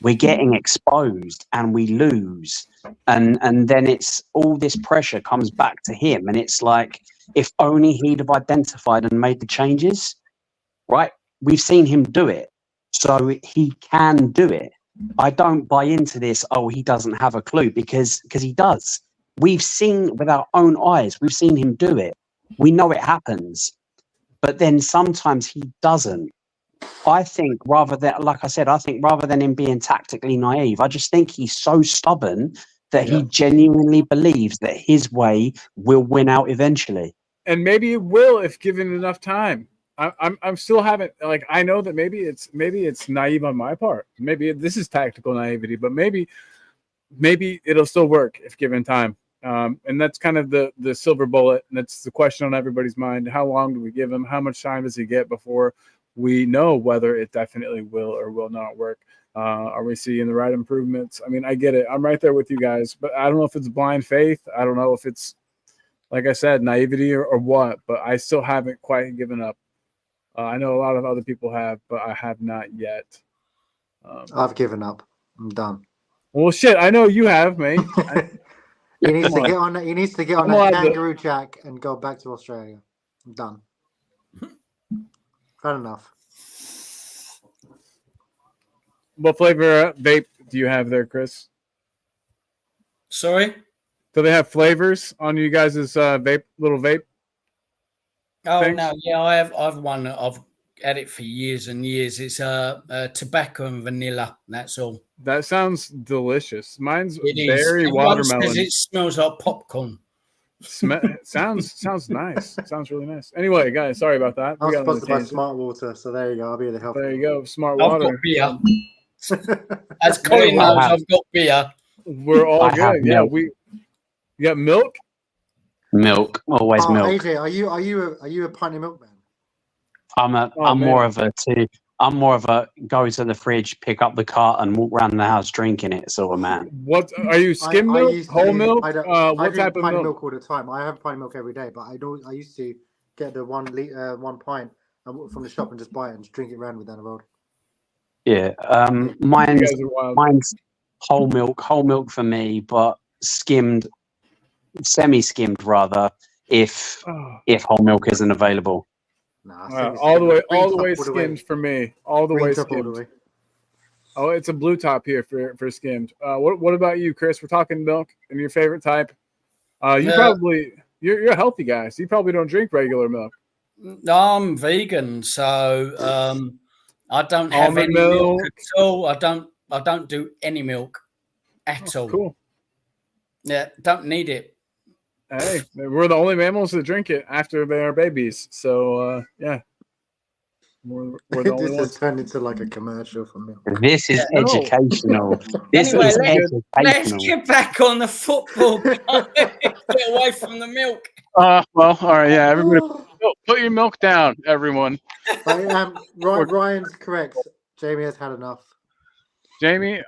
C: we're getting exposed and we lose. And then it's all this pressure comes back to him, and it's like, if only he'd have identified and made the changes, right? We've seen him do it, so he can do it. I don't buy into this, oh, he doesn't have a clue, because he does. We've seen with our own eyes, we've seen him do it. We know it happens, but then sometimes he doesn't. I think rather than him being tactically naive, I just think he's so stubborn that he genuinely believes that his way will win out eventually.
A: And maybe it will if given enough time. I'm still haven't, like, I know that maybe it's naive on my part. Maybe this is tactical naivety, but maybe it'll still work if given time. And that's kind of the silver bullet, and that's the question on everybody's mind. How long do we give him? How much time does he get before we know whether it definitely will or will not work? Are we seeing the right improvements? I mean, I get it. I'm right there with you guys, but I don't know if it's blind faith. I don't know if it's, like I said, naivety or what, but I still haven't quite given up. I know a lot of other people have, but I have not yet.
B: I've given up. I'm done.
A: Well, shit, I know you have, mate.
B: He needs to get on. He needs to get on that kangaroo jack and go back to Australia. I'm done. Had enough.
A: What flavor vape do you have there, Chris?
D: Sorry?
A: Do they have flavors on you guys' little vape?
D: Oh,
A: things?
D: no. Yeah, I've one that I've had it for years and years. It's tobacco and vanilla. That's all.
A: That sounds delicious. Mine's
D: It
A: berry
D: is.
A: watermelon.
D: It smells like popcorn.
A: Sounds nice. Sounds really nice. Anyway, guys, sorry about that.
B: I was supposed to buy smart water, so there you go. I'll be the help.
A: There you go. Smart
D: I've
A: water.
D: got beer. As Colin knows, I've got beer.
A: We're all good. Yeah, you got milk?
C: Milk, always milk.
B: AJ, are you a pint of milk man?
C: I'm more of a go to the fridge, pick up the carton, walk around the house drinking it sort of man.
A: What are you, skim milk, whole milk? What type of
B: pint
A: milk?
B: Milk all the time. I have pint of milk every day, but I used to get the 1 pint from the shop and just buy it and just drink it around with down the road.
C: Yeah, mine's whole milk for me, but semi-skimmed rather, if whole milk isn't available.
B: Nah,
A: all the way skimmed for me. All the way skimmed. Oh, it's a blue top here for skimmed. What about you, Chris? We're talking milk and your favorite type. You're a healthy guy, so you probably don't drink regular milk.
D: No, I'm vegan, so I don't have any milk at all. I don't do any milk at all.
A: Cool.
D: Yeah, don't need it.
A: Hey, we're the only mammals that drink it after they are babies. So yeah, we're the only
B: This
A: ones.
B: has turned into like a commercial for milk.
C: This is educational.
D: Let's get back on the football. Get away from the milk.
A: Well, all right, yeah. Everybody, put your milk down, everyone.
B: Ryan's correct. Jamie has had enough.
A: Jamie,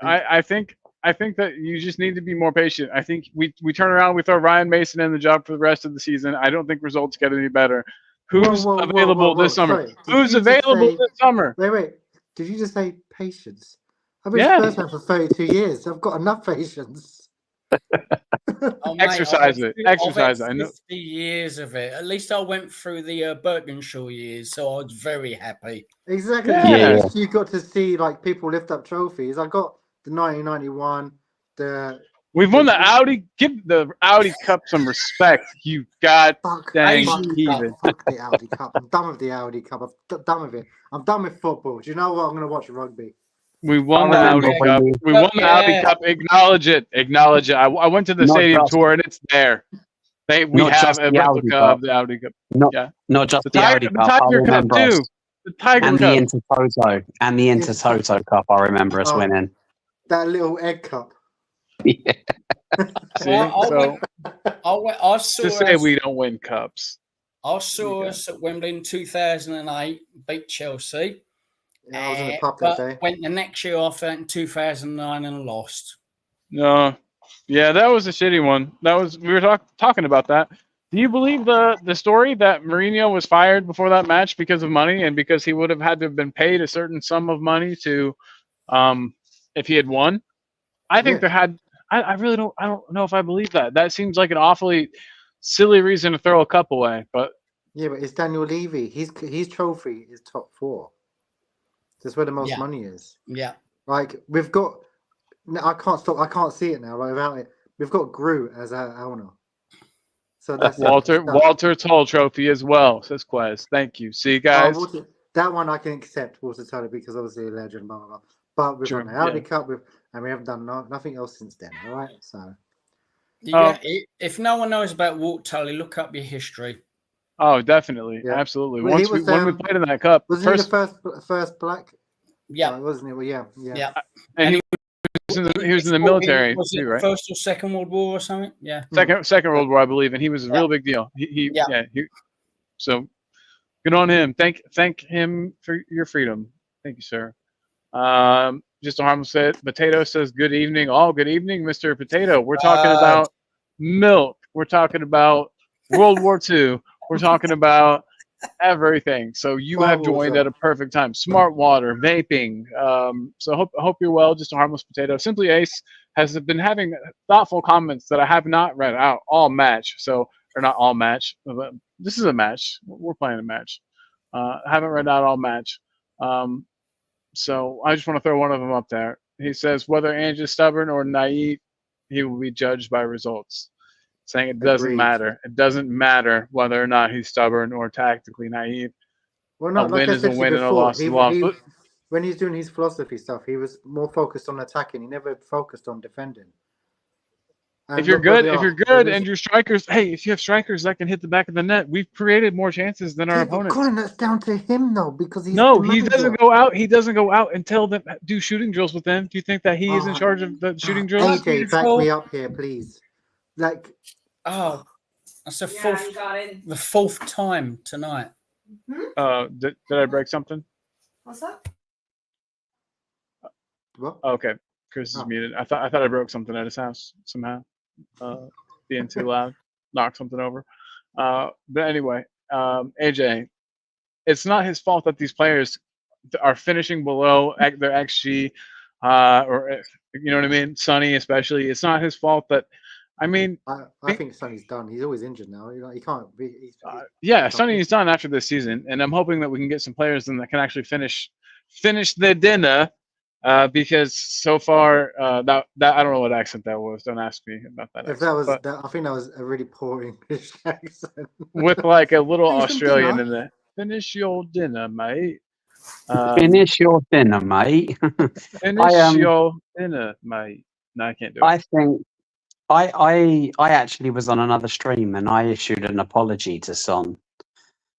A: I think that you just need to be more patient. I think we turn around, we throw Ryan Mason in the job for the rest of the season. I don't think results get any better. Who's available this summer? Who's available this summer?
B: Wait. Did you just say patience? I've been Spurs fan for 32 years. I've got enough patience.
D: Oh, mate,
A: Exercise it. Exercise it.
D: I've
A: I
D: had
A: know.
D: 50 years of it. At least I went through the Berkenshaw years, so I was very happy.
B: Exactly.
A: Yeah.
B: Yeah. You got to see like people lift up trophies. I got the 1991.
A: We've won the Audi. Give the Audi Cup some respect. You got dang
D: Asian
A: even.
B: Fuck the Audi Cup. I'm done with the Audi Cup. I'm done with it. I'm done with football. Do you know what? I'm going to watch rugby.
A: We won
C: I
A: the
C: remember
A: Audi
C: when
A: Cup.
C: you-
A: We won the Audi
D: Yeah.
A: Cup. Acknowledge it. Acknowledge it. I went to the
C: Not
A: stadium
C: just-
A: tour and it's there. We
C: Not
A: have
C: just
A: a
C: the Audi
A: replica
C: Cup.
A: of the Audi Cup.
C: Not
A: Yeah.
C: not just
A: The
C: the
A: Tiger,
C: Audi
A: the
C: Cup. I
A: Tiger Cup
C: remember us.
A: too. The Tiger
C: And the
A: Cup.
C: Intertoto and the Intertoto Cup. I remember us
B: Oh.
C: winning.
B: That little egg cup.
C: Yeah.
A: See,
D: Well,
A: so
D: I saw
A: to say
D: us,
A: we don't win cups.
D: I saw
A: Okay.
D: us at Wembley in 2008, beat Chelsea.
B: Yeah, I was in the pub that
D: But
B: day.
D: went the next year after that in 2009 and lost.
A: No, yeah, that was a shitty one. That was we were talking about that. Do you believe the story that Mourinho was fired before that match because of money and because he would have had to have been paid a certain sum of money to, if he had won? I think
B: Yeah.
A: there had. I really don't. I don't know if I believe that. That seems like an awfully silly reason to throw a cup away. But
B: Yeah, but it's Daniel Levy. His trophy is top 4. That's where the most
D: Yeah.
B: money is.
D: Yeah.
B: Like we've got. No, I can't stop. I can't see it now. Like without it, we've got Groot as our owner. So that's
A: Walter Toll trophy as well, says Quez. Thank you. See, guys.
B: That one I can accept, Walter Tully, because obviously a legend, blah blah blah. But we've
A: True,
B: won the Audi
A: yeah.
B: Cup, and we haven't done nothing else since then. All right, so
D: Yeah. If no one knows about Walt Tully, look up your history.
A: Oh, definitely,
B: Yeah.
A: absolutely.
B: Well, he
A: When
B: was,
A: we played in that cup,
B: wasn't he the first black?
D: Yeah.
B: Wasn't he? Well, yeah.
D: Yeah.
A: and he was in the military
D: Was it
A: too, right?
D: First or Second World War or something? Yeah.
A: Second World War, I believe, and he was a real big deal. So good on him. Thank him for your freedom. Thank you, sir. Just a harmless potato says good evening. All good evening, Mr. Potato. We're talking about milk. We're talking about World War II. We're talking about everything. So you have joined at a perfect time. Smart water, vaping. So hope you're well. Just a harmless potato. Simply Ace has been having thoughtful comments that I have not read out all match. So or not all match. But this is a match. We're playing a match. Haven't read out all match. So I just want to throw one of them up there. He says whether Ange is stubborn or naive, he will be judged by results. Saying it doesn't matter. It doesn't matter whether or not he's stubborn or tactically naive.
B: Well, no,
A: A
B: like
A: win
B: I
A: is a
B: said to you
A: win and a
B: before,
A: loss is a loss. But
B: when he's doing his philosophy stuff, he was more focused on attacking. He never focused on defending. And
A: if you're good and your strikers, hey, if you have strikers that can hit the back of the net, we've created more chances than our opponents.
B: Colin, that's down to him though, because he's
A: he doesn't go out. He doesn't go out and tell them do shooting drills with them. Do you think that he is in charge of the shooting drills?
B: AJ, back me up here, please. Like,
D: that's the fourth time tonight.
A: Did I break something?
E: What's that?
B: What?
A: Okay, Chris is muted. I thought I broke something at his house somehow. Being too loud, knocked something over. But anyway, AJ, it's not his fault that these players are finishing below their XG, or you know what I mean. Sonny, especially, it's not his fault that. I mean,
B: I think Sonny's done. He's always injured now. He can't be.
A: Sonny's done after this season, and I'm hoping that we can get some players in that can actually finish the dinner. Because so far, that I don't know what accent that was. Don't ask me about that.
B: If that was, I think that was a really poor English accent
A: with like a little Australian in there. Finish your dinner, mate.
C: Finish your dinner, mate.
A: Finish your dinner, mate. No, I can't do it.
C: I think I actually was on another stream and I issued an apology to Son.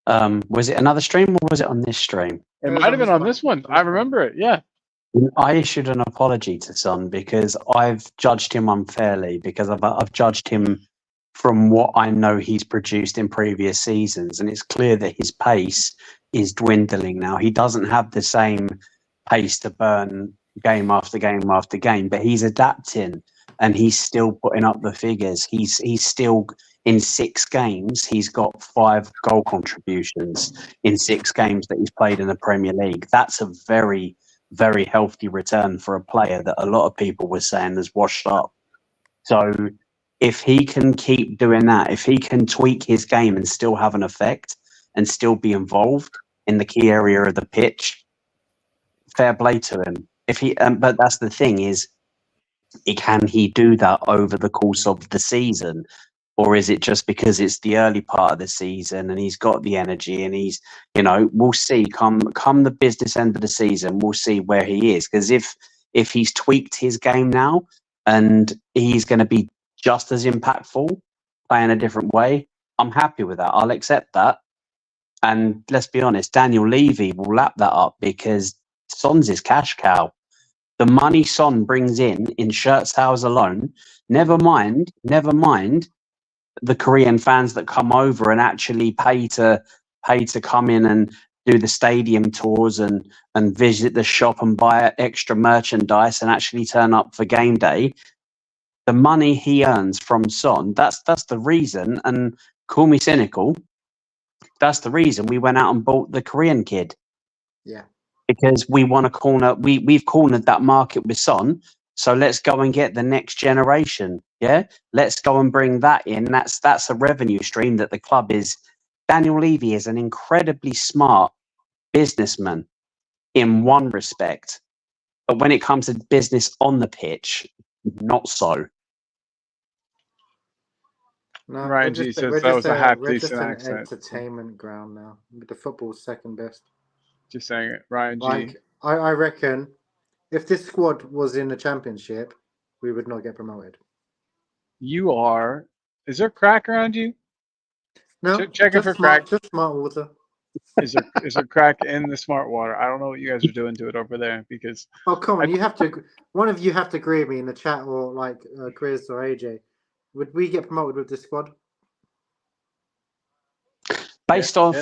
C: Was it another stream or was it on this stream?
A: It might have been on this one. I remember it. Yeah.
C: I issued an apology to Son because I've judged him unfairly because I've judged him from what I know he's produced in previous seasons, and it's clear that his pace is dwindling now. He doesn't have the same pace to burn game after game after game, but he's adapting and he's still putting up the figures. He's still in 6 games. He's got 5 goal contributions in 6 games that he's played in the Premier League. That's a very, very healthy return for a player that a lot of people were saying has washed up. So if he can keep doing that, if he can tweak his game and still have an effect and still be involved in the key area of the pitch, fair play to him. If he, but that's the thing is, can he do that over the course of the season? Or is it just because it's the early part of the season and he's got the energy and he's, we'll see come the business end of the season, we'll see where he is. Because if he's tweaked his game now and he's going to be just as impactful, playing a different way, I'm happy with that. I'll accept that. And let's be honest, Daniel Levy will lap that up because Son's his cash cow. The money Son brings in shirt sales alone, never mind the Korean fans that come over and actually pay to come in and do the stadium tours and visit the shop and buy extra merchandise and actually turn up for game day. The money he earns from Son, that's the reason. And call me cynical, that's the reason we went out and bought the Korean kid.
B: Yeah.
C: Because we want to corner, we've cornered that market with Son. So let's go and get the next generation. Yeah, let's go and bring that in. That's a revenue stream that the club is. Daniel Levy is an incredibly smart businessman in one respect, but when it comes to business on the pitch, not so.
B: No,
A: Ryan G says that was a half
B: we're just
A: decent
B: an
A: accent.
B: entertainment ground now. The football's second best.
A: Just saying it, Ryan G.
B: Like I reckon, if this squad was in the championship, we would not get promoted.
A: You are. Is there crack around you?
B: No,
A: Checking for crack.
B: Just smart water.
A: Is there crack in the smart water? I don't know what you guys are doing to it over there because.
B: Oh come on, you have to. One of you have to agree with me in the chat, or like Chris or AJ. Would we get promoted with this squad?
C: Based off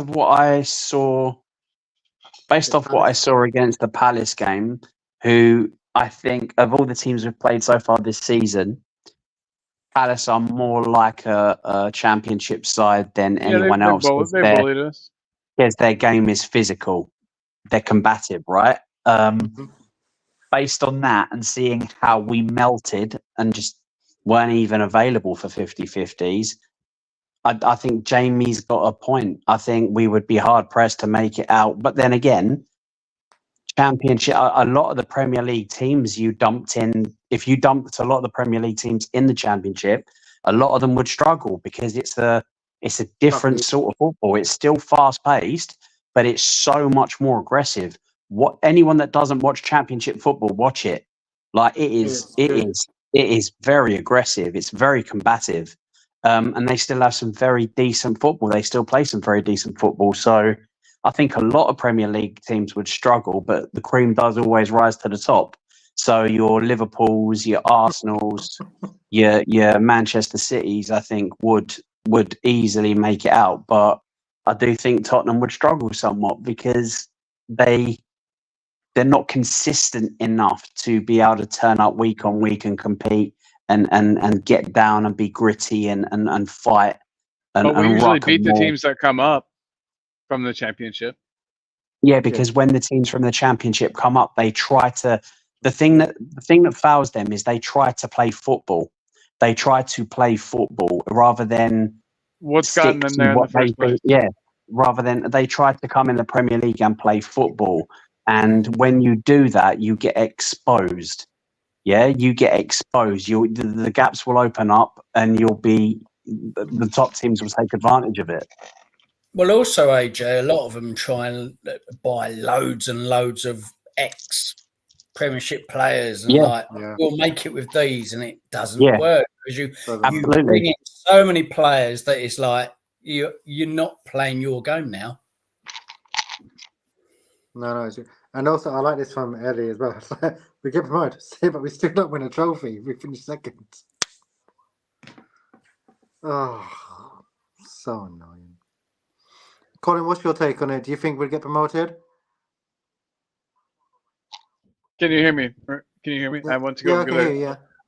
C: what I saw against the Palace game, who I think of all the teams we've played so far this season, Palace are more like a championship side than anyone else.
A: They bullied us.
C: Because their game is physical. They're combative, right? Based on that and seeing how we melted and just weren't even available for 50-50s, I think Jamie's got a point. I think we would be hard-pressed to make it out. But then again, championship, a lot of the Premier League teams you dumped in, if you dumped a lot of the Premier League teams in the championship, a lot of them would struggle because it's a different sort of football. It's still fast-paced, but it's so much more aggressive. Anyone that doesn't watch championship football, watch it. Like it is very aggressive. It's very combative. And they still have some very decent football. They still play some very decent football. So I think a lot of Premier League teams would struggle, but the cream does always rise to the top. So your Liverpools, your Arsenals, your Manchester Cities, I think would easily make it out. But I do think Tottenham would struggle somewhat because they're not consistent enough to be able to turn up week on week and compete and get down and be gritty and fight.
A: But we usually beat the teams that come up from the championship.
C: Yeah, because when the teams from the championship come up, they try to. The thing that fouls them is they try to play football. They try to play football rather than
A: what's gotten them there in the first place.
C: Yeah, rather than they try to come in the Premier League and play football. And when you do that, you get exposed. Yeah, you get exposed. The gaps will open up, and the top teams will take advantage of it.
D: Well, also, AJ, a lot of them try and buy loads and loads of ex-Premiership players, and we'll make it with these, and it doesn't work because you bring in so many players that it's like you're not playing your game now.
B: No. And also, I like this from Eddie as well. We get promoted, but we still don't win a trophy. We finish second. Oh, so annoying. Colin, what's your take on it? Do you think we'll get promoted?
A: Can you hear me? I want to go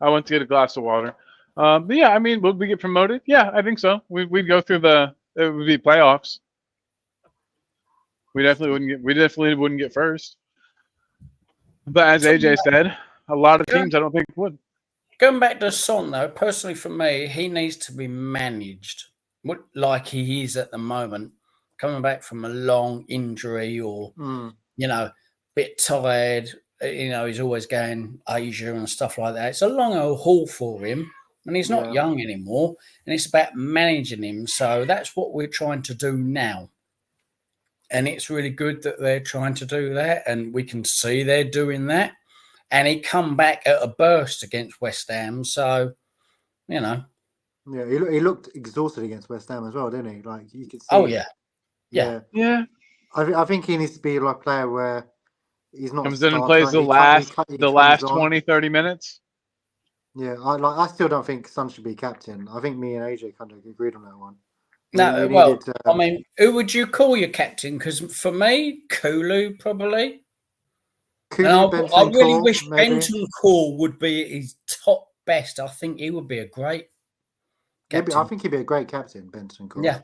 A: I want to get a glass of water. But yeah, I mean, would we get promoted? Yeah, I think so. We'd go through it would be playoffs. We definitely wouldn't get first. But as AJ said, a lot of teams I don't think would.
D: going back to Son, though, personally for me, he needs to be managed like he is at the moment, coming back from a long injury or, bit tired. He's always going Asia and stuff like that. It's a long old haul for him, and he's not young anymore, and it's about managing him. So that's what we're trying to do now. And it's really good that they're trying to do that, and we can see they're doing that. And he come back at a burst against West Ham, so,
B: Yeah, he looked exhausted against West Ham as well, didn't he? Like, you could see.
D: Oh, yeah.
B: I think he needs to be like a player where he's not
A: comes in and plays the last 20, 30 minutes.
B: Yeah, I still don't think Son should be captain. I think me and AJ kind of agreed on that one.
D: No, I mean, who would you call your captain? Because for me, Kulu probably. I really wish Benton Core would be at his top best. I think he would be a great captain.
B: I think he'd be a great captain, Benton Core.
D: Yeah.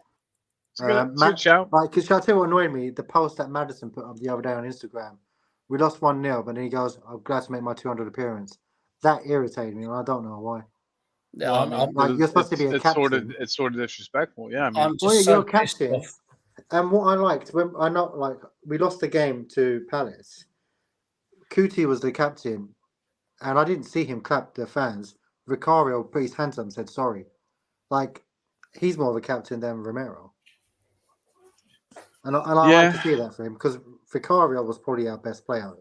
B: Matt, shall I tell you what annoyed me? The post that Maddison put up the other day on Instagram. We lost 1-0, but then he goes, "I'm glad to make my 200 appearance." That irritated me, and I don't know why. You're supposed to be a captain.
A: It's sort of disrespectful. Yeah,
B: you're a captain. And what I liked when we lost the game to Palace. Kuti was the captain, and I didn't see him clap the fans. Vicario put his hands up and said sorry. Like, he's more of a captain than Romero. And I like to see that for him, because Vicario was probably our best player.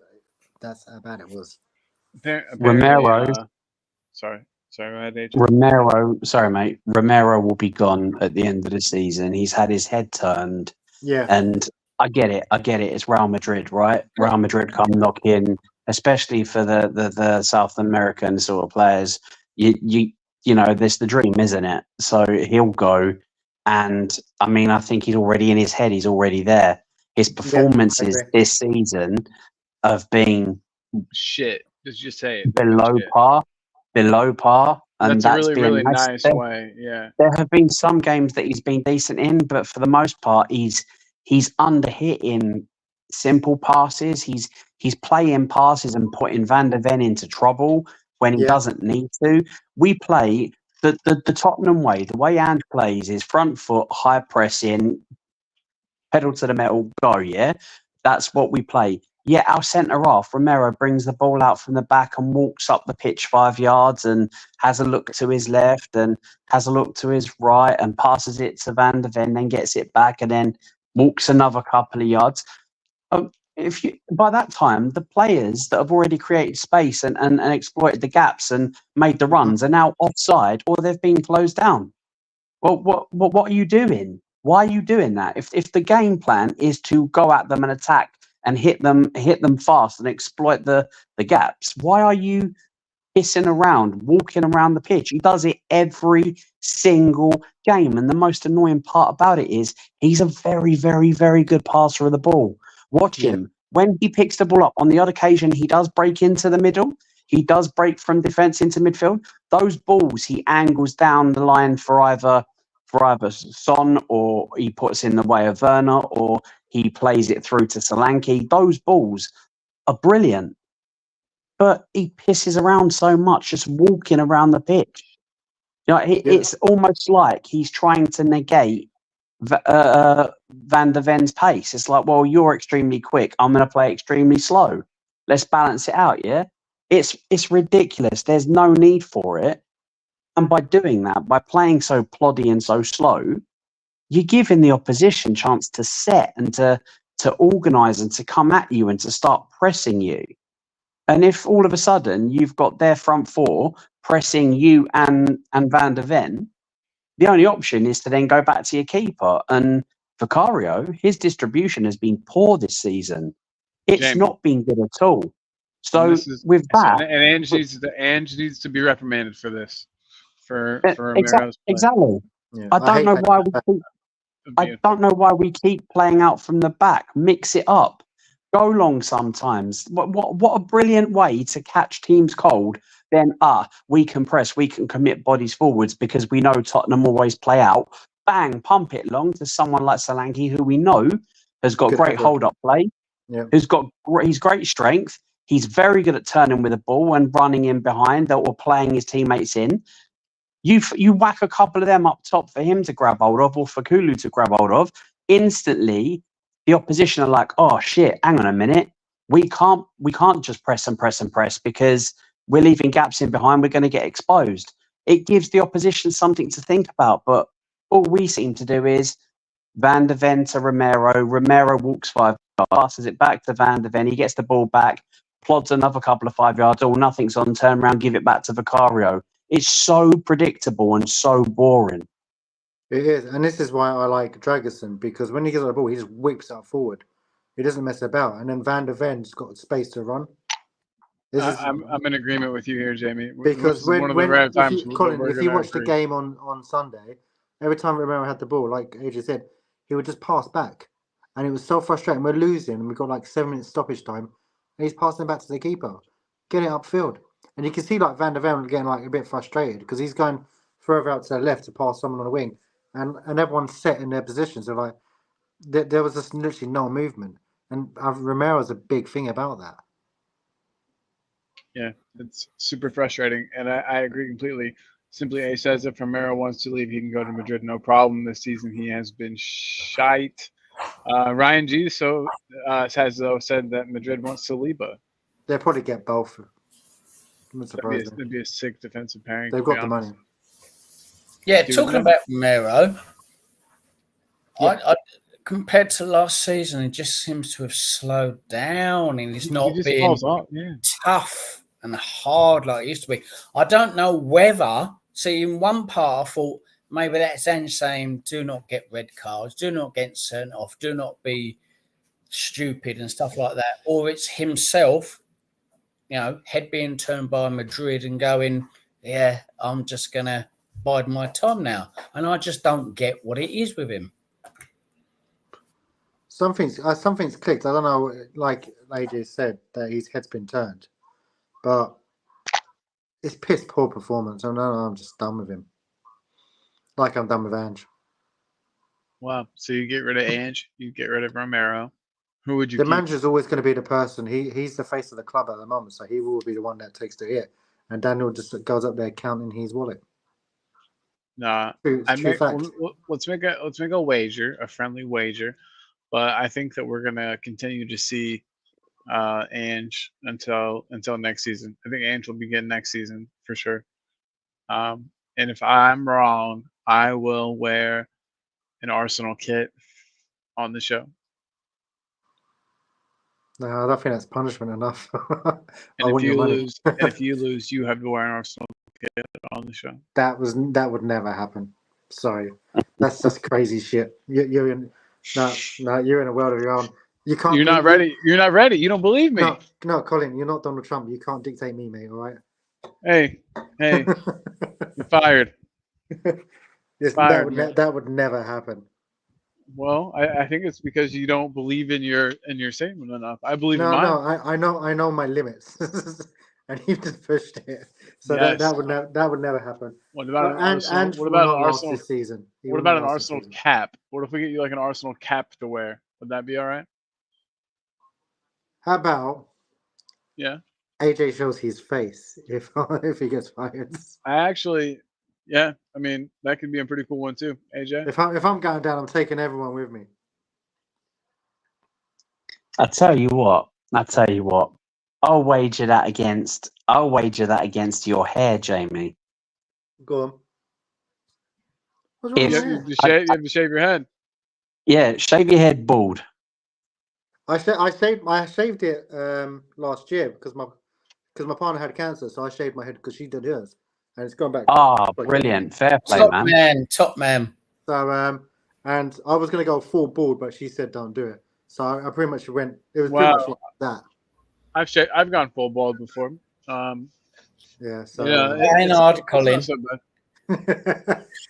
B: That's how bad it was.
C: Romero.
A: Sorry, go ahead, AJ.
C: Romero, sorry, mate. Romero will be gone at the end of the season. He's had his head turned.
B: Yeah.
C: And I get it. It's Real Madrid, right? Real Madrid come knock in, especially for the South American sort of players. You know, there's the dream, isn't it? So he'll go. And I mean, I think he's already in his head. He's already there. His performances this season have been
A: shit. Just say it.
C: Below par. And
A: that's a really, really nice way. Yeah.
C: There have been some games that he's been decent in, but for the most part, he's underhitting simple passes. He's playing passes and putting Van der Ven into trouble when he doesn't need to. We play the Tottenham way. The way Ange plays is front foot, high pressing, pedal to the metal, go. Yeah, that's what we play. Yeah, our centre half, Romero, brings the ball out from the back and walks up the pitch 5 yards and has a look to his left and has a look to his right and passes it to Van der Ven, then gets it back and then walks another couple of yards. By that time, the players that have already created space and exploited the gaps and made the runs are now offside or they've been closed down. Well, what are you doing? Why are you doing that? If the game plan is to go at them and attack and hit them fast and exploit the gaps, why are you pissing around, walking around the pitch? He does it every single game. And the most annoying part about it is he's a very, very, very good passer of the ball. Watch him. When he picks the ball up, on the odd occasion, he does break into the middle. He does break from defence into midfield. Those balls he angles down the line for either Son, or he puts in the way of Werner, or he plays it through to Solanke. Those balls are brilliant. But he pisses around so much just walking around the pitch. You know, it's almost like he's trying to negate Van der Ven's pace. It's like, well, you're extremely quick. I'm going to play extremely slow. Let's balance it out, yeah? It's ridiculous. There's no need for it. And by doing that, by playing so ploddy and so slow, you're giving the opposition chance to set and to organise and to come at you and to start pressing you. And if all of a sudden you've got their front four pressing you and Van der Ven, the only option is to then go back to your keeper. And Vicario, his distribution has been poor this season. It's not been good at all. So
A: and Ange needs to be reprimanded for this. For
C: exactly. Yeah, I don't know why we keep playing out from the back. Mix it up. Go long sometimes. What a brilliant way to catch teams cold. Then we can press, we can commit bodies forwards because we know Tottenham always play out. Bang, pump it long to someone like Solanke, who we know has got great hold-up play, who's got great strength. He's very good at turning with the ball and running in behind or playing his teammates in. You whack a couple of them up top for him to grab hold of or for Kulu to grab hold of. Instantly, the opposition are like, oh shit, hang on a minute. We can't just press and press and press because we're leaving gaps in behind. We're going to get exposed. It gives the opposition something to think about. But all we seem to do is Van der Ven to Romero. Romero walks 5 yards, passes it back to Van der Ven. He gets the ball back, plods another couple of 5 yards. Oh, nothing's on. Turn around, give it back to Vicario. It's so predictable and so boring.
B: It is, and this is why I like Dragerson, because when he gets on the ball, he just whips out forward. He doesn't mess about, and then Van der Ven's got space to run.
A: I'm in agreement with you here, Jamie.
B: Because
A: this is one of the rare times,
B: Colin, if you watched the game on Sunday, every time Romero had the ball, like AJ said, he would just pass back, and it was so frustrating. We're losing, and we've got like 7 minutes stoppage time, and he's passing it back to the keeper, get it upfield, and you can see like Van der Ven getting like a bit frustrated because he's going further out to the left to pass someone on the wing, and everyone's set in their positions. So like there was just literally no movement, and Romero's a big thing about that.
A: Yeah, it's super frustrating, and I agree completely. Simply A says if Romero wants to leave, he can go to Madrid, no problem. This season he has been shite. Ryan G has said that Madrid wants Saliba.
B: They'll probably get both.
A: That'd be a sick defensive pairing.
B: They've got the money.
D: Yeah, talking about Romero, yeah. I compared to last season, it just seems to have slowed down, and he's not being tough and hard like it used to be. I don't know whether, see, in one part I thought maybe that's Ange saying, do not get red cards, do not get sent off, do not be stupid and stuff like that. Or it's himself, head being turned by Madrid and going, yeah, I'm just going to bide my time now. And I just don't get what it is with him.
B: Something's clicked. I don't know, like AJ said, that his head's been turned. But it's piss poor performance. I'm just done with him. Like I'm done with Ange.
A: Wow. So you get rid of Ange, you get rid of Romero. Who would you
B: keep?
A: The
B: manager's always going to be the person. He's the face of the club at the moment, so he will be the one that takes the hit. And Daniel just goes up there counting his wallet.
A: Nah. Let's make a wager, a friendly wager. But I think that we're gonna continue to see Ange until next season. I think Ange will begin next season for sure. And if I'm wrong, I will wear an Arsenal kit on the show.
B: No, I don't think that's punishment enough.
A: And if you lose, you have to wear an Arsenal kit on the show.
B: That would never happen. Sorry, that's just crazy shit. You're in you're in a world of your own. You can't.
A: You're not ready. You're not ready. You don't believe me.
B: No, Colin, you're not Donald Trump. You can't dictate me, mate. All right.
A: Hey, you're fired.
B: That would never happen.
A: Well, I think it's because you don't believe in your statement enough. I believe in mine.
B: No, I know my limits, and you've just pushed it. So yes. that would never happen.
A: What about an Arsenal? What about an Arsenal
B: this season?
A: What about an Arsenal cap? What if we get you like an Arsenal cap to wear? Would that be all right?
B: How about?
A: Yeah.
B: AJ shows his face if he gets fired.
A: Yeah, I mean that could be a pretty cool one too, AJ.
B: If I'm going down, I'm taking everyone with me.
C: I tell you what. I'll wager that against your hair, Jamie.
B: Go on.
A: You have to shave your head.
C: Yeah, shave your head bald.
B: I shaved it last year because my partner had cancer, so I shaved my head because she did hers, and it's gone back.
C: Oh, brilliant! Fair play,
D: Top man.
B: So and I was gonna go full bald, but she said don't do it. So I pretty much went. It was pretty much like that.
A: I've gone full bald before.
B: Yeah. So
D: I know, Colin.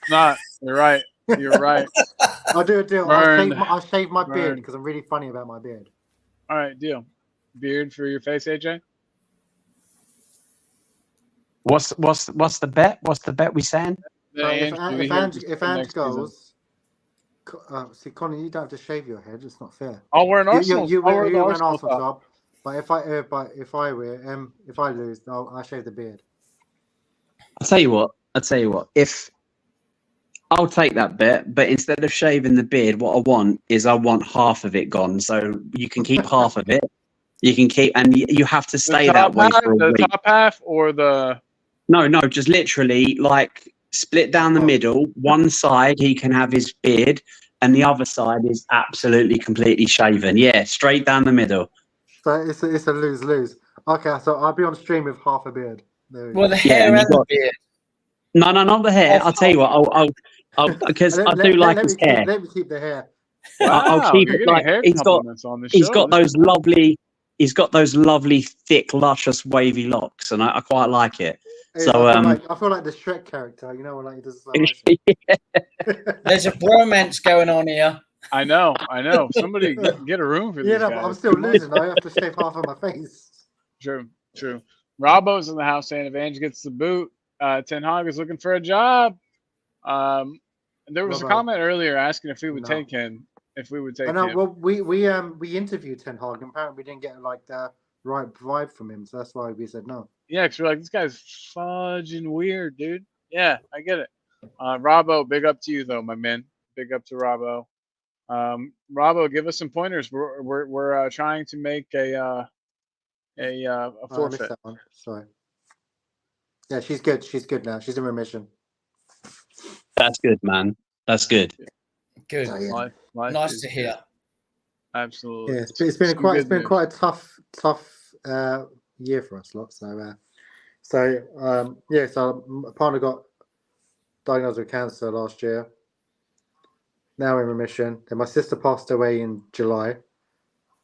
A: Not. You're right. You're right.
B: I'll do a deal. I'll shave my beard because I'm really funny about my beard.
A: All right, deal. Beard for your face, AJ.
C: What's the bet? What's the bet we saying?
B: If Ange goes, see, Colin, you don't have to shave your head. It's not fair.
A: I'll wear an Arsenal.
B: You wear an Arsenal top, But if I lose, I'll shave the beard.
C: I'll tell you what. If I'll take that bit, but instead of shaving the beard, what I want half of it gone. So you can keep half of it. You can keep, and you have to stay that way for a week.
A: The top half or the
C: No, just literally like split down the middle. One side he can have his beard, and the other side is absolutely completely shaven. Yeah, straight down the middle.
B: So it's a lose-lose. Okay, so I'll be on stream with half a beard. There we go.
D: Well, the hair and the beard.
C: No, not the hair. I'll tell you what. I'll because I do like his hair.
B: Let me keep the hair.
A: wow,
C: I'll keep it like he's got those lovely. He's got those lovely, thick, luscious, wavy locks, and I quite like it. So
B: I feel like the Shrek character, you know, like he does.
D: There's a bromance going on here.
A: I know. Somebody get a room for these guys.
B: But I'm still losing. I have to shave half of my face.
A: True. Robbo's in the house saying if Ange gets the boot, Ten Hag is looking for a job. There was a comment earlier asking if we would take him. If we would take him.
B: Well, we interviewed Ten Hag, and apparently we didn't get like the right vibe from him, so that's why we said no.
A: Yeah, because we're like, this guy's fudging weird, dude. Yeah, I get it. Robbo, big up to you though, my man. Big up to Robbo. Robbo, give us some pointers. We're trying to make a forfeit.
B: I missed that one. Sorry. Yeah, she's good. She's good now. She's in remission.
C: That's good, man. That's good.
D: Good.
B: Oh, yeah.
D: Nice to hear.
A: Absolutely.
B: Yeah, it's been quite a tough year for us lot. So my partner got diagnosed with cancer last year. Now in remission. Then my sister passed away in July,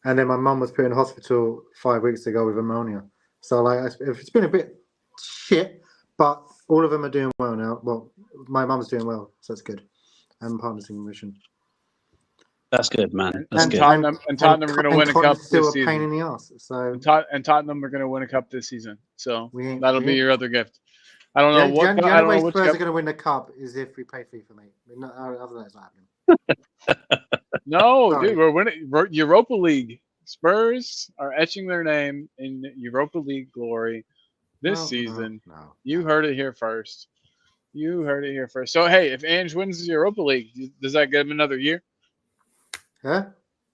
B: and then my mum was put in hospital 5 weeks ago with pneumonia. So it's been a bit shit, but all of them are doing well now. Well, my mum's doing well, so that's good. And my partner's in remission.
C: That's good, man. That's good.
A: Tottenham are going to win a cup
B: still
A: this
B: a pain
A: season.
B: in the ass. So
A: And Tottenham are going to win a cup this season. So that'll be your other gift. I don't know
B: what. The only way Spurs
A: cup.
B: are going to win the cup is if we play FIFA, mate. I mean, other than that, it's not happening.
A: No,
B: Sorry.
A: dude, we're winning Europa League. Spurs are etching their name in Europa League glory this season. You heard it here first. So, hey, if Ange wins the Europa League, does that give him another year?
B: Huh?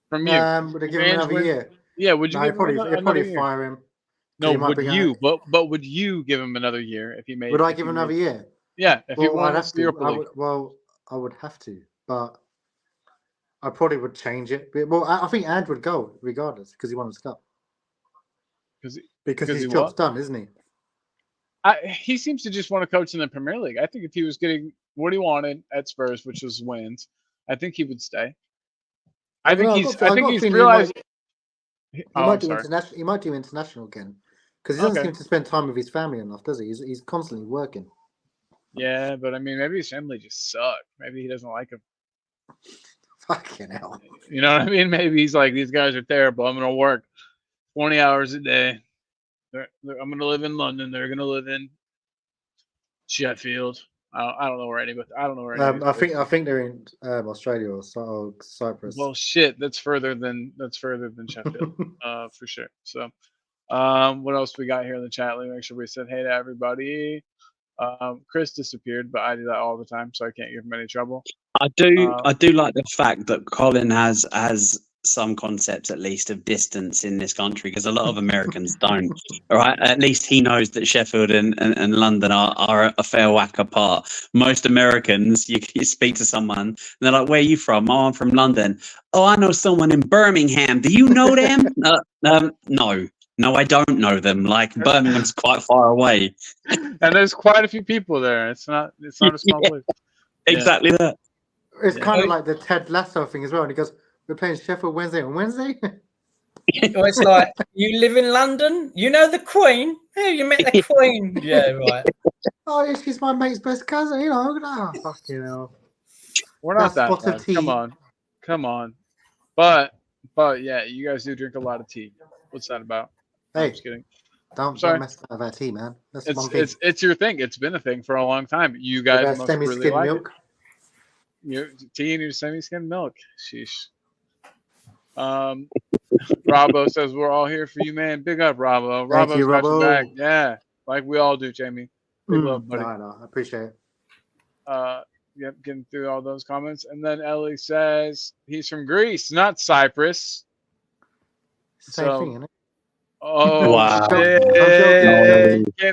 A: From you?
B: Would it give him another year?
A: Yeah, would you give him another year?
B: Fire him.
A: No, would you? But would you give him another year if he made?
B: Would I give him another year?
A: Yeah, if he won the Europa League.
B: I would have to, but I probably would change it. Well, I think Ange would go regardless because he won the cup. Because his job's done, isn't he?
A: He seems to just want to coach in the Premier League. I think if he was getting what he wanted at Spurs, which was wins, I think he would stay. I think he's realized. He might
B: do international again because he doesn't seem to spend time with his family enough, does he? He's constantly working.
A: Yeah, but I mean, maybe his family just suck. Maybe he doesn't like him.
B: Fucking hell.
A: You know what I mean? Maybe he's like, these guys are terrible. I'm gonna work 20 hours a day. I'm gonna live in London. They're gonna live in Sheffield. I don't know where any, but I don't know where any.
B: I think they're in Australia or Cyprus.
A: Well, shit, that's further than Sheffield, for sure. So, what else we got here in the chat? Let me make sure we said hey to everybody. Chris disappeared, but I do that all the time, so I can't give him any trouble.
C: I do like the fact that Colin has some concepts, at least, of distance in this country, because a lot of Americans don't. All right, at least he knows that Sheffield and London are a fair whack apart. Most Americans, you speak to someone, and they're like, "Where are you from?" "Oh, I'm from London." "Oh, I know someone in Birmingham. Do you know them?" No, I don't know them. Like, Birmingham's quite far away,
A: and there's quite a few people there. It's not a small place.
C: Exactly that.
B: It's kind of like the Ted Lasso thing as well. And he goes, "We're playing Sheffield Wednesday on Wednesday."
D: It's like, you live in London? You know the Queen? Oh, you met the Queen? Yeah, right.
B: Oh, yeah, she's my mate's best cousin. You know, fucking hell.
A: We're not that bad. Come on. But yeah, you guys do drink a lot of tea. What's that about?
B: Hey,
A: I'm just kidding.
B: Don't mess up our tea, man.
A: It's your thing. It's been a thing for a long time. You guys must really like milk. Tea and your semi-skimmed milk. Sheesh. Robbo says we're all here for you, man. Big up, Robbo.
B: Thank you,
A: Robbo's got your back.
B: Robbo.
A: Yeah, like we all do, Jamie. Big love, buddy.
B: No, I appreciate it.
A: Yep, getting through all those comments. And then Ellie says he's from Greece, not Cyprus.
B: Same thing, isn't it?
A: Oh,
C: Wow.
A: shit.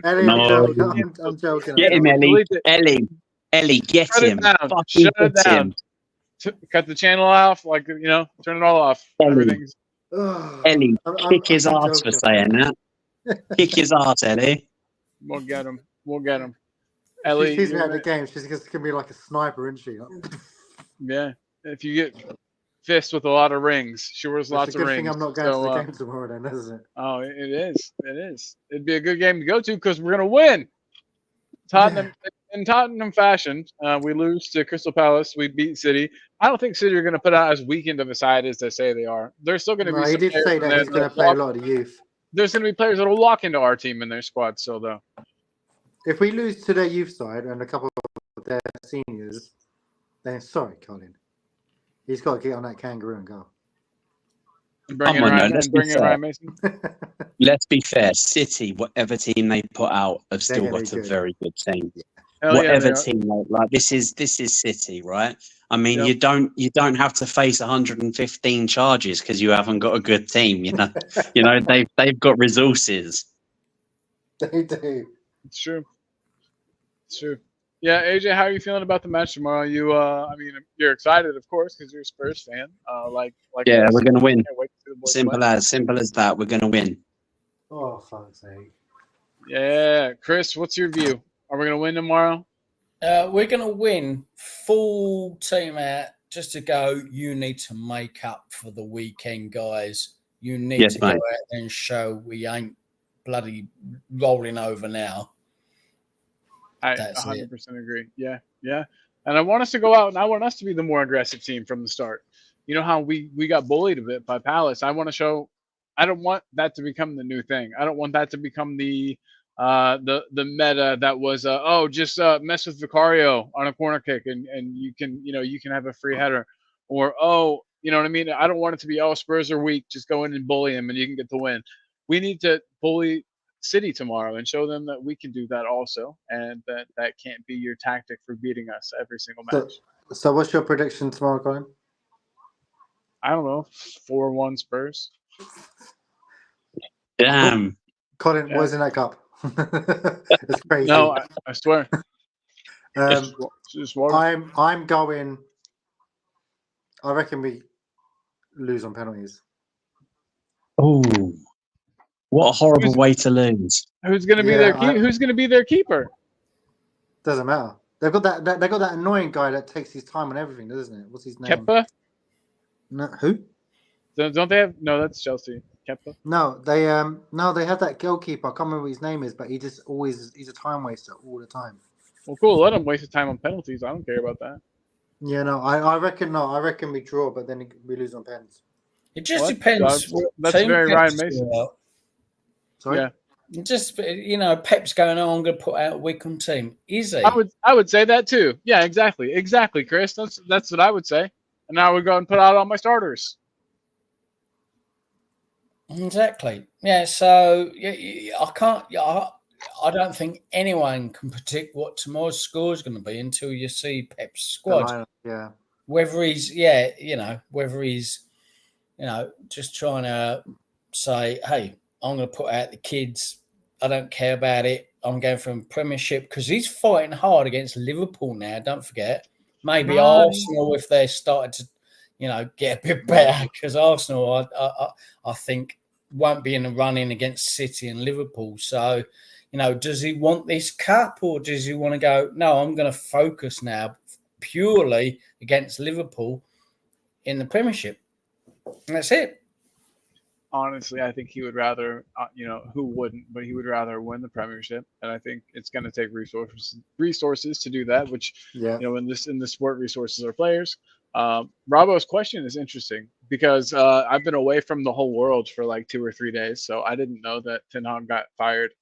B: I'm joking.
C: No.
B: Ellie, I'm joking.
C: Get him, Ellie. Ellie, get
A: Shut
C: him.
A: it down.
C: Fucking
A: Shut it
C: get
A: down.
C: him.
A: Cut the channel off, like, turn it all off.
C: Ellie.
A: Everything's.
C: Ellie, kick his ass for saying that. Kick his ass, Ellie.
A: We'll get him.
B: Ellie,
A: Ellie,
B: she's me at the game. She's going to be like a sniper, isn't she?
A: yeah. If you get fists with a lot of rings, she wears lots of rings.
B: It's a good thing I'm not going to the game tomorrow, then, isn't it?
A: Oh, it is. It is. It'd be a good game to go to because we're gonna win. Tottenham, in Tottenham fashion, we lose to Crystal Palace. We beat City. I don't think City are going to put out as weakened of a side as they say they are. They're still going to be.
B: No, he did say that he's going to play a lot of the youth.
A: There's going to be players that will walk into our team in their squad still, though.
B: If we lose to their youth side and a couple of their seniors, then sorry, Colin. He's got to get on that kangaroo and go.
A: Bring in Ryan Mason.
C: Let's be fair. City, whatever team they put out, have still got a very good team. Whatever team, like this is City, right? I mean, you don't have to face 115 charges because you haven't got a good team. They've got resources.
B: They do.
A: It's true. Yeah, AJ, how are you feeling about the match tomorrow? You're excited, of course, because you're a Spurs fan.
C: Yeah, we're gonna win. Simple as that. We're gonna win.
B: Oh, fuck's sake!
A: Yeah, Chris, what's your view? Are we gonna win tomorrow?
D: We're gonna win. Full team out. Just to go. You need to make up for the weekend, guys. You need to go out and show we ain't bloody rolling over now.
A: I 100% agree. Yeah. And I want us to go out, and I want us to be the more aggressive team from the start. You know how we got bullied a bit by Palace. I want to show. I don't want that to become the new thing. I don't want that to become the meta that was just mess with Vicario on a corner kick and you can have a free header, or you know what I mean. I don't want it to be Spurs are weak, just go in and bully him and you can get the win. We need to bully City tomorrow and show them that we can do that also, and that can't be your tactic for beating us every single match.
B: So what's your prediction tomorrow, Colin?
A: I don't know, 4-1 Spurs.
C: Damn,
B: Colin, what's in that cup? It's crazy.
A: No, I swear. Just
B: I'm going. I reckon we lose on penalties.
C: Oh. What a horrible way to lose!
A: Who's going to be Who's going to be their keeper?
B: Doesn't matter. They've got that annoying guy that takes his time on everything, doesn't it? What's his name?
A: Kepa?
B: No, who?
A: Don't they have? No, that's Chelsea. Kepa?
B: No, they have that goalkeeper. I can't remember what his name is, but he's a time waster all the time.
A: Well, cool. Let him waste his time on penalties. I don't care about that.
B: Yeah, no, I reckon we draw, but then we lose on pens.
D: It just depends.
A: That's very Ryan Mason.
B: Sorry?
A: Yeah.
D: Just Pep's going, I'm going to put out a Wickham team. Is he?
A: I would say that too. Yeah, exactly, Chris. That's what I would say. And now we go and put out all my starters.
D: Exactly. Yeah. So I can't. I don't think anyone can predict what tomorrow's score is going to be until you see Pep's squad.
B: Yeah.
D: Whether he's just trying to say, hey, I'm going to put out the kids. I don't care about it. I'm going for a Premiership because he's fighting hard against Liverpool now. Don't forget. Maybe Arsenal, if they started to, get a bit better, because Arsenal, I think, won't be in the running against City and Liverpool. So, does he want this cup, or does he want to go, no, I'm going to focus now purely against Liverpool in the Premiership? And that's it.
A: Honestly, I think he would rather, who wouldn't, but he would rather win the Premiership. And I think it's going to take resources to do that, which, in the sport, resources are players. Bravo's question is interesting because I've been away from the whole world for like 2 or 3 days. So I didn't know that Ten Hag got fired.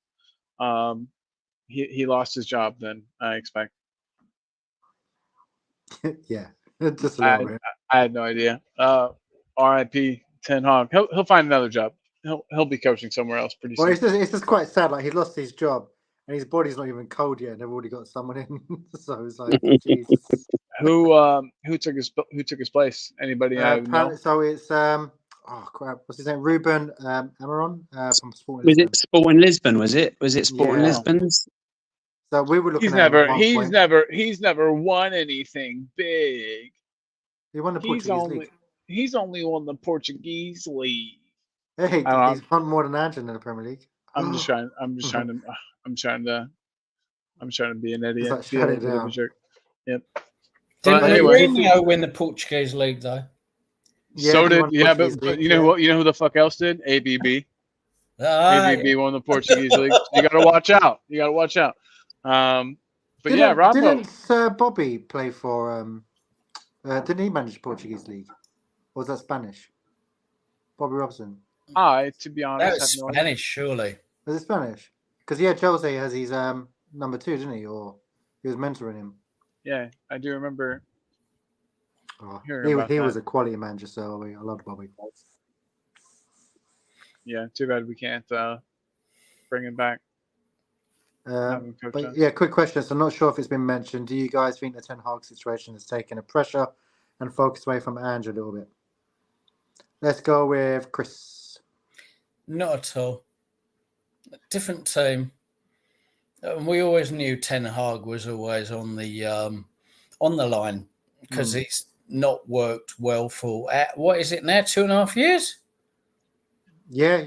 A: He lost his job then, I expect.
B: Yeah, just a little bit.
A: I had no idea. RIP Ten Hag. He'll find another job. He'll be coaching somewhere else pretty
B: Well,
A: soon.
B: it's just quite sad. Like, he lost his job, and his body's not even cold yet, and they've already got someone in. So it's like, Jesus.
A: Who took his place? Anybody I know?
B: So it's oh crap, what's his name? Ruben Amaron from Sporting
C: Was
B: Lisbon.
C: it Sporting Lisbon? Was it Sporting
B: Yeah.
C: Lisbon's?
B: So we were looking
A: He's
B: at him at one
A: he's
B: point.
A: never won anything big.
B: He won the Portuguese league.
A: He's only won the Portuguese league.
B: Hey,
A: I don't
B: he's won more than Ange in the Premier League.
A: I'm just trying to be an idiot.
B: like,
A: Be a
B: shut
A: little
B: it
A: bit of a
B: down.
A: jerk. Yep.
D: Didn't
A: But anyway,
D: Mourinho win the Portuguese league though?
B: Yeah,
A: so
B: he
A: did
B: won the Portuguese
A: but
B: league,
A: you know
B: yeah.
A: what? You know who the fuck else did? ABB.
D: Ah,
A: ABB won the Portuguese league. You got to watch out. But yeah, Robbo.
B: Didn't Sir Bobby play for? Didn't he manage the Portuguese league? Or was that Spanish? Bobby Robson.
A: To be
D: that
A: honest,
D: was
A: have no idea.
D: Spanish, surely.
B: Was it Spanish? Because Jose has his number 2, didn't he? Or he was mentoring him.
A: Yeah, I do remember.
B: He was a quality manager, so I loved Bobby.
A: Yeah, too bad we can't bring him back.
B: But yeah, quick question. So I'm not sure if it's been mentioned. Do you guys think the Ten Hag situation has taken the pressure and focus away from Ange a little bit? Let's go with Chris.
D: Not at all. Different team. We always knew Ten Hag was always on the line because he's not worked well for what is it now? 2.5 years.
B: Yeah.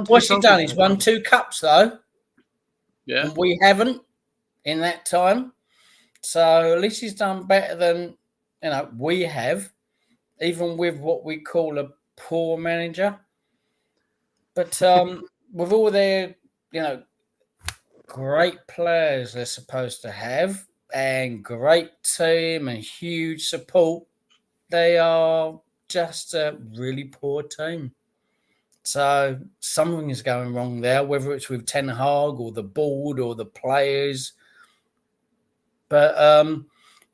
D: What's he done? He's won 2 cups though.
A: Yeah,
D: and we haven't in that time. So at least he's done better than we have, even with what we call a poor manager. But with all their great players they're supposed to have and great team and huge support, they are just a really poor team. So something is going wrong there, whether it's with Ten Hag or the board or the players. But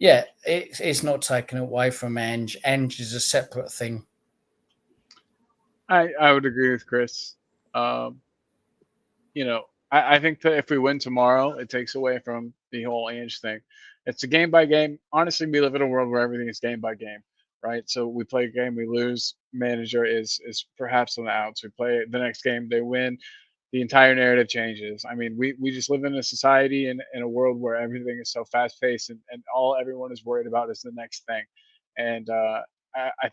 D: it's not taken away from Ange. Ange is a separate thing.
A: I would agree with Chris. I think that if we win tomorrow, it takes away from the whole Ange thing. It's a game by game. Honestly, we live in a world where everything is game by game, right? So we play a game, we lose. Manager is perhaps on the outs. We play the next game, they win. The entire narrative changes. I mean, we just live in a society and in a world where everything is so fast paced and all everyone is worried about is the next thing. And I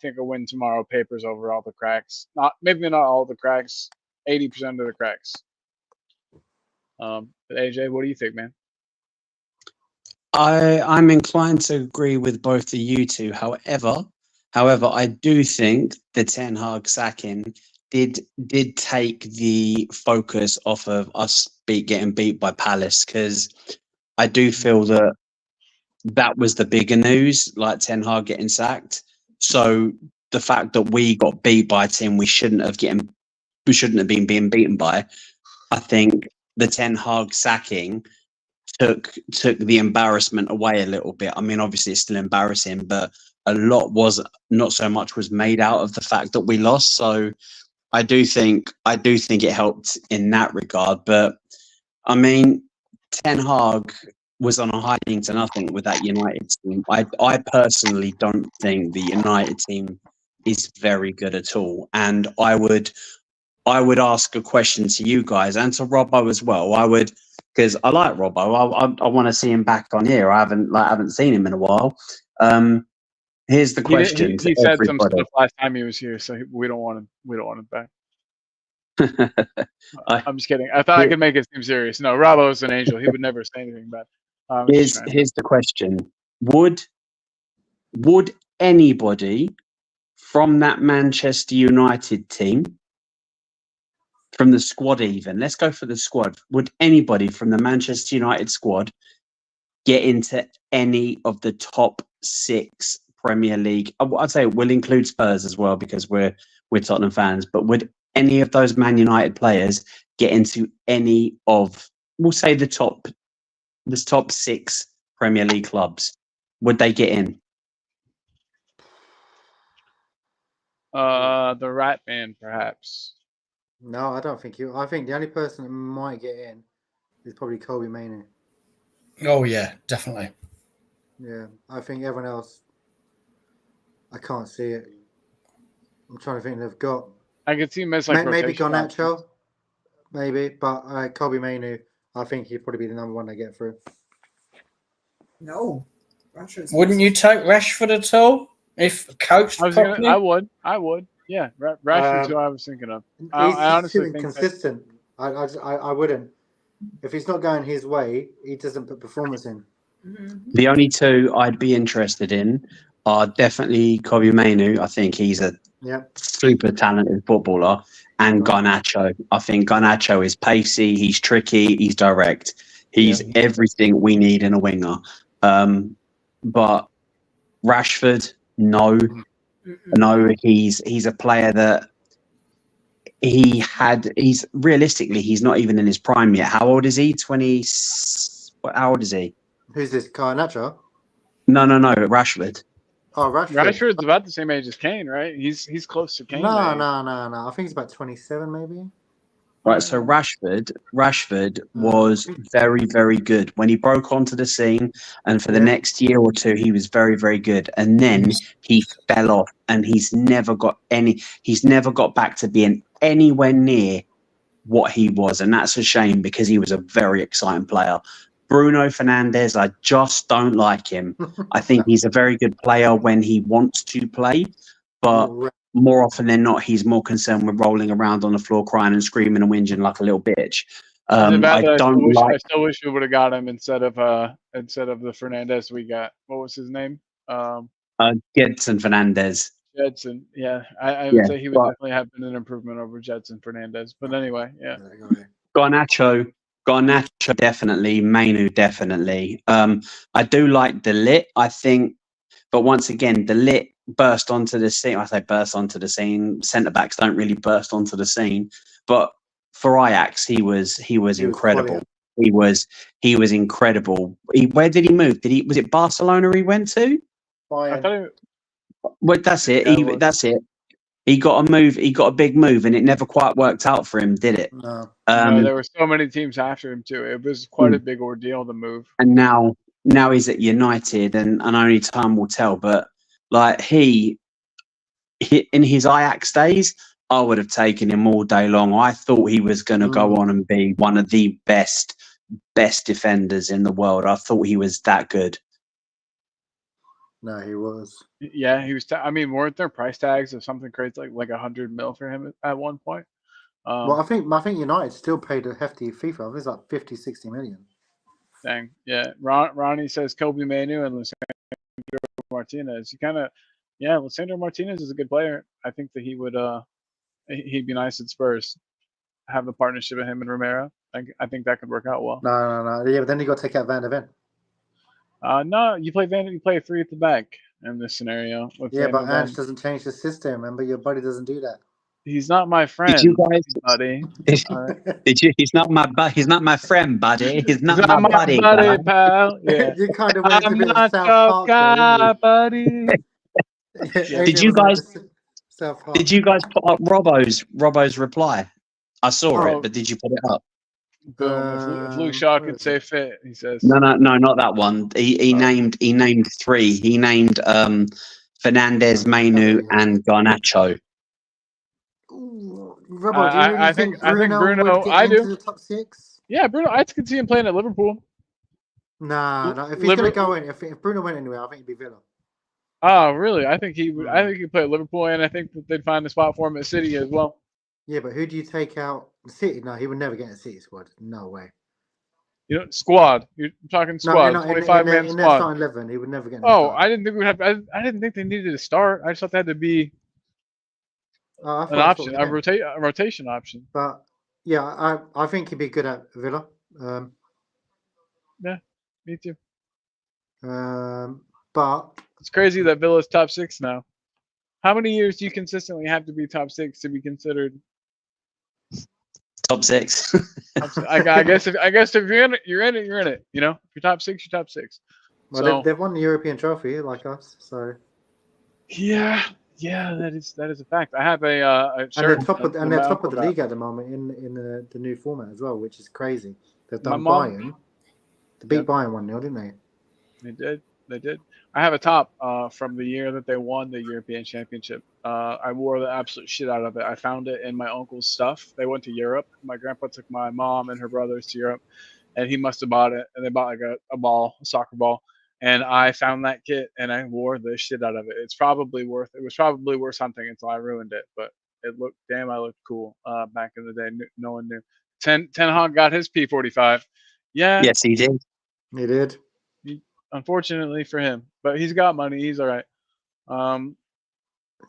A: think a win tomorrow papers over all the cracks. Maybe not all the cracks, 80% of the cracks. But AJ, what do you think, man?
C: I'm inclined to agree with both of you two. However, I do think the Ten Hag sacking did take the focus off of us getting beat by Palace, because I do feel that was the bigger news, like Ten Hag getting sacked. So the fact that we got beat by a team we shouldn't have been being beaten by, I think the Ten Hag sacking took the embarrassment away a little bit. I mean, obviously it's still embarrassing, but a lot was not so much was made out of the fact that we lost. So I do think it helped in that regard. But I mean, Ten Hag was on a hiding to nothing with that United team. I personally don't think the United team is very good at all. And I would ask a question to you guys and to Robbo as well. Because I like Robbo. I want to see him back on here. I haven't seen him in a while. Here's the question.
A: He said some stuff last time he was here, so we don't want him. We don't want him back. I'm just kidding. I thought I could make it seem serious. No, Robbo is an angel. He would never say anything bad.
C: Here's the question: Would anybody from that Manchester United team, from the squad even, let's go for the squad, would anybody from the Manchester United squad get into any of the top 6 Premier League? I'd say we'll include Spurs as well because we're Tottenham fans, but would any of those Man United players get into any of, we'll say the top 6 Premier League clubs? Would they get in?
A: The Rat Man, perhaps.
B: No, I don't think you. I think the only person that might get in is probably Kobe Mainoo.
D: Oh yeah, definitely.
B: Yeah, I think everyone else, I can't see it. I'm trying to think they've got
A: I could see him as like
B: maybe
A: rotation options.
B: Garnacho, maybe, but Kobe Mainoo, I think he'd probably be the number one they get through.
E: No. Rashford's
D: Wouldn't you take Rashford at all if coached properly?
A: I would. Yeah, Rashford's who I was thinking of. I
B: He's
A: honestly
B: too
A: think
B: inconsistent. I wouldn't. If he's not going his way, he doesn't put performance in.
C: The only two I'd be interested in are definitely Kobe Mainoo. I think he's a super talented footballer. And Garnacho. I think Garnacho is pacey, he's tricky, he's direct. He's everything we need in a winger. But Rashford, no, he's a player that he's realistically, he's not even in his prime yet. How old is he? 20. How old is he?
B: Who's this? Garnacho?
C: No, Rashford.
B: Oh, Rashford.
A: Rashford's about the same age as Kane, right? He's close to Kane.
B: No. I think he's about 27, maybe.
C: Right, so Rashford was very, very good when he broke onto the scene, and for the next year or two, he was very, very good. And then he fell off, and he's never got back to being anywhere near what he was, and that's a shame because he was a very exciting player. Bruno Fernandes, I just don't like him. I think he's a very good player when he wants to play, but more often than not, he's more concerned with rolling around on the floor, crying and screaming and whinging like a little bitch. I
A: still wish we would have got him instead of the Fernandes we got. What was his name?
C: Gedson Fernandes.
A: Jedson, yeah. I would say he would definitely have been an improvement over Jedson Fernandes. But anyway, yeah.
C: Garnacho definitely. Mainoo definitely. I do like De Ligt, I think. But once again, De Ligt burst onto the scene. I say burst onto the scene. Centre-backs don't really burst onto the scene. But for Ajax, he was incredible. He was incredible. Where did he move? Was it Barcelona he went to?
B: Bayern.
C: Well, that's it. That's it. He got a move. He got a big move, and it never quite worked out for him, did it?
B: No.
A: No, there were so many teams after him too. It was quite a big ordeal to move.
C: And now he's at United, and only time will tell. But like he in his Ajax days, I would have taken him all day long. I thought he was going to go on and be one of the best defenders in the world. I thought he was that good.
B: No, he was.
A: Yeah, he was. Weren't there price tags of something crazy like 100 mil for him at one point?
B: Well, I think United still paid a hefty fee for him. It was like 50, 60 million.
A: Dang, yeah. Ronnie says Kobe Mainoo and Lisandro Martinez. Lisandro Martinez is a good player. I think that he'd be nice at Spurs. Have the partnership of him and Romero. I think that could work out well.
B: No. Yeah, but then you got to take out Van de Ven.
A: No, you play a three at the back in this scenario.
B: But Ange doesn't change the system. Remember, your buddy doesn't do that.
A: He's not my friend.
C: Did you guys,
A: buddy?
C: He's not my friend, buddy. He's not my buddy,
A: pal. Yeah.
B: You kind of went
A: I'm
B: a bit
A: not
B: of
A: your guy, buddy.
C: Did you guys put up Robbo's reply? I saw it, but did you put it up?
A: Boom. If Luke Shaw could say fit, he says.
C: No, not that one. He named three. He named Fernandes, Mainoo, and Garnacho.
B: Robbo, do you really think Bruno would get into the top six?
A: Yeah, Bruno. I could see him playing at Liverpool.
B: No. If he's going to go in, if Bruno went anywhere, I think he'd be Villa.
A: Oh, really? I think he would. I think he'd play at Liverpool, and I think that they'd find a spot for him at City as well.
B: Yeah, but who do you take out? City? No, he would never get in a City squad. No way.
A: Squad. You're talking squad. 25-man squad.
B: In their starting 11, he would never get in.
A: I didn't think we'd have. I didn't think they needed to start. I just thought they had to be an option, a rotation option.
B: But yeah, I think he'd be good at Villa.
A: Yeah, me too.
B: But
A: it's crazy that Villa's top 6 now. How many years do you consistently have to be top 6 to be considered
C: top 6?
A: I guess if you're in it, you're in it. If you're top 6, you're top 6.
B: Well, they've won the European trophy like us, so
A: yeah. Yeah, that is a fact. I have a
B: And
A: shirt.
B: they're top of
A: that
B: and
A: my
B: they're top
A: uncle
B: of the
A: got.
B: league at the moment in the new format as well, which is crazy. They've
A: My
B: done
A: mom-
B: Bayern. They beat
A: Yep.
B: Bayern 1-0, didn't they?
A: They did. I have a top from the year that they won the European Championship. I wore the absolute shit out of it. I found it in my uncle's stuff. They went to Europe. My grandpa took my mom and her brothers to Europe, and he must have bought it. And they bought like a soccer ball. And I found that kit, and I wore the shit out of it. It was probably worth something until I ruined it. But I looked cool back in the day. No one knew. Ten Hag got his P45. Yeah,
C: Yes, he did.
B: He did.
A: unfortunately for him, but he's got money. He's all right.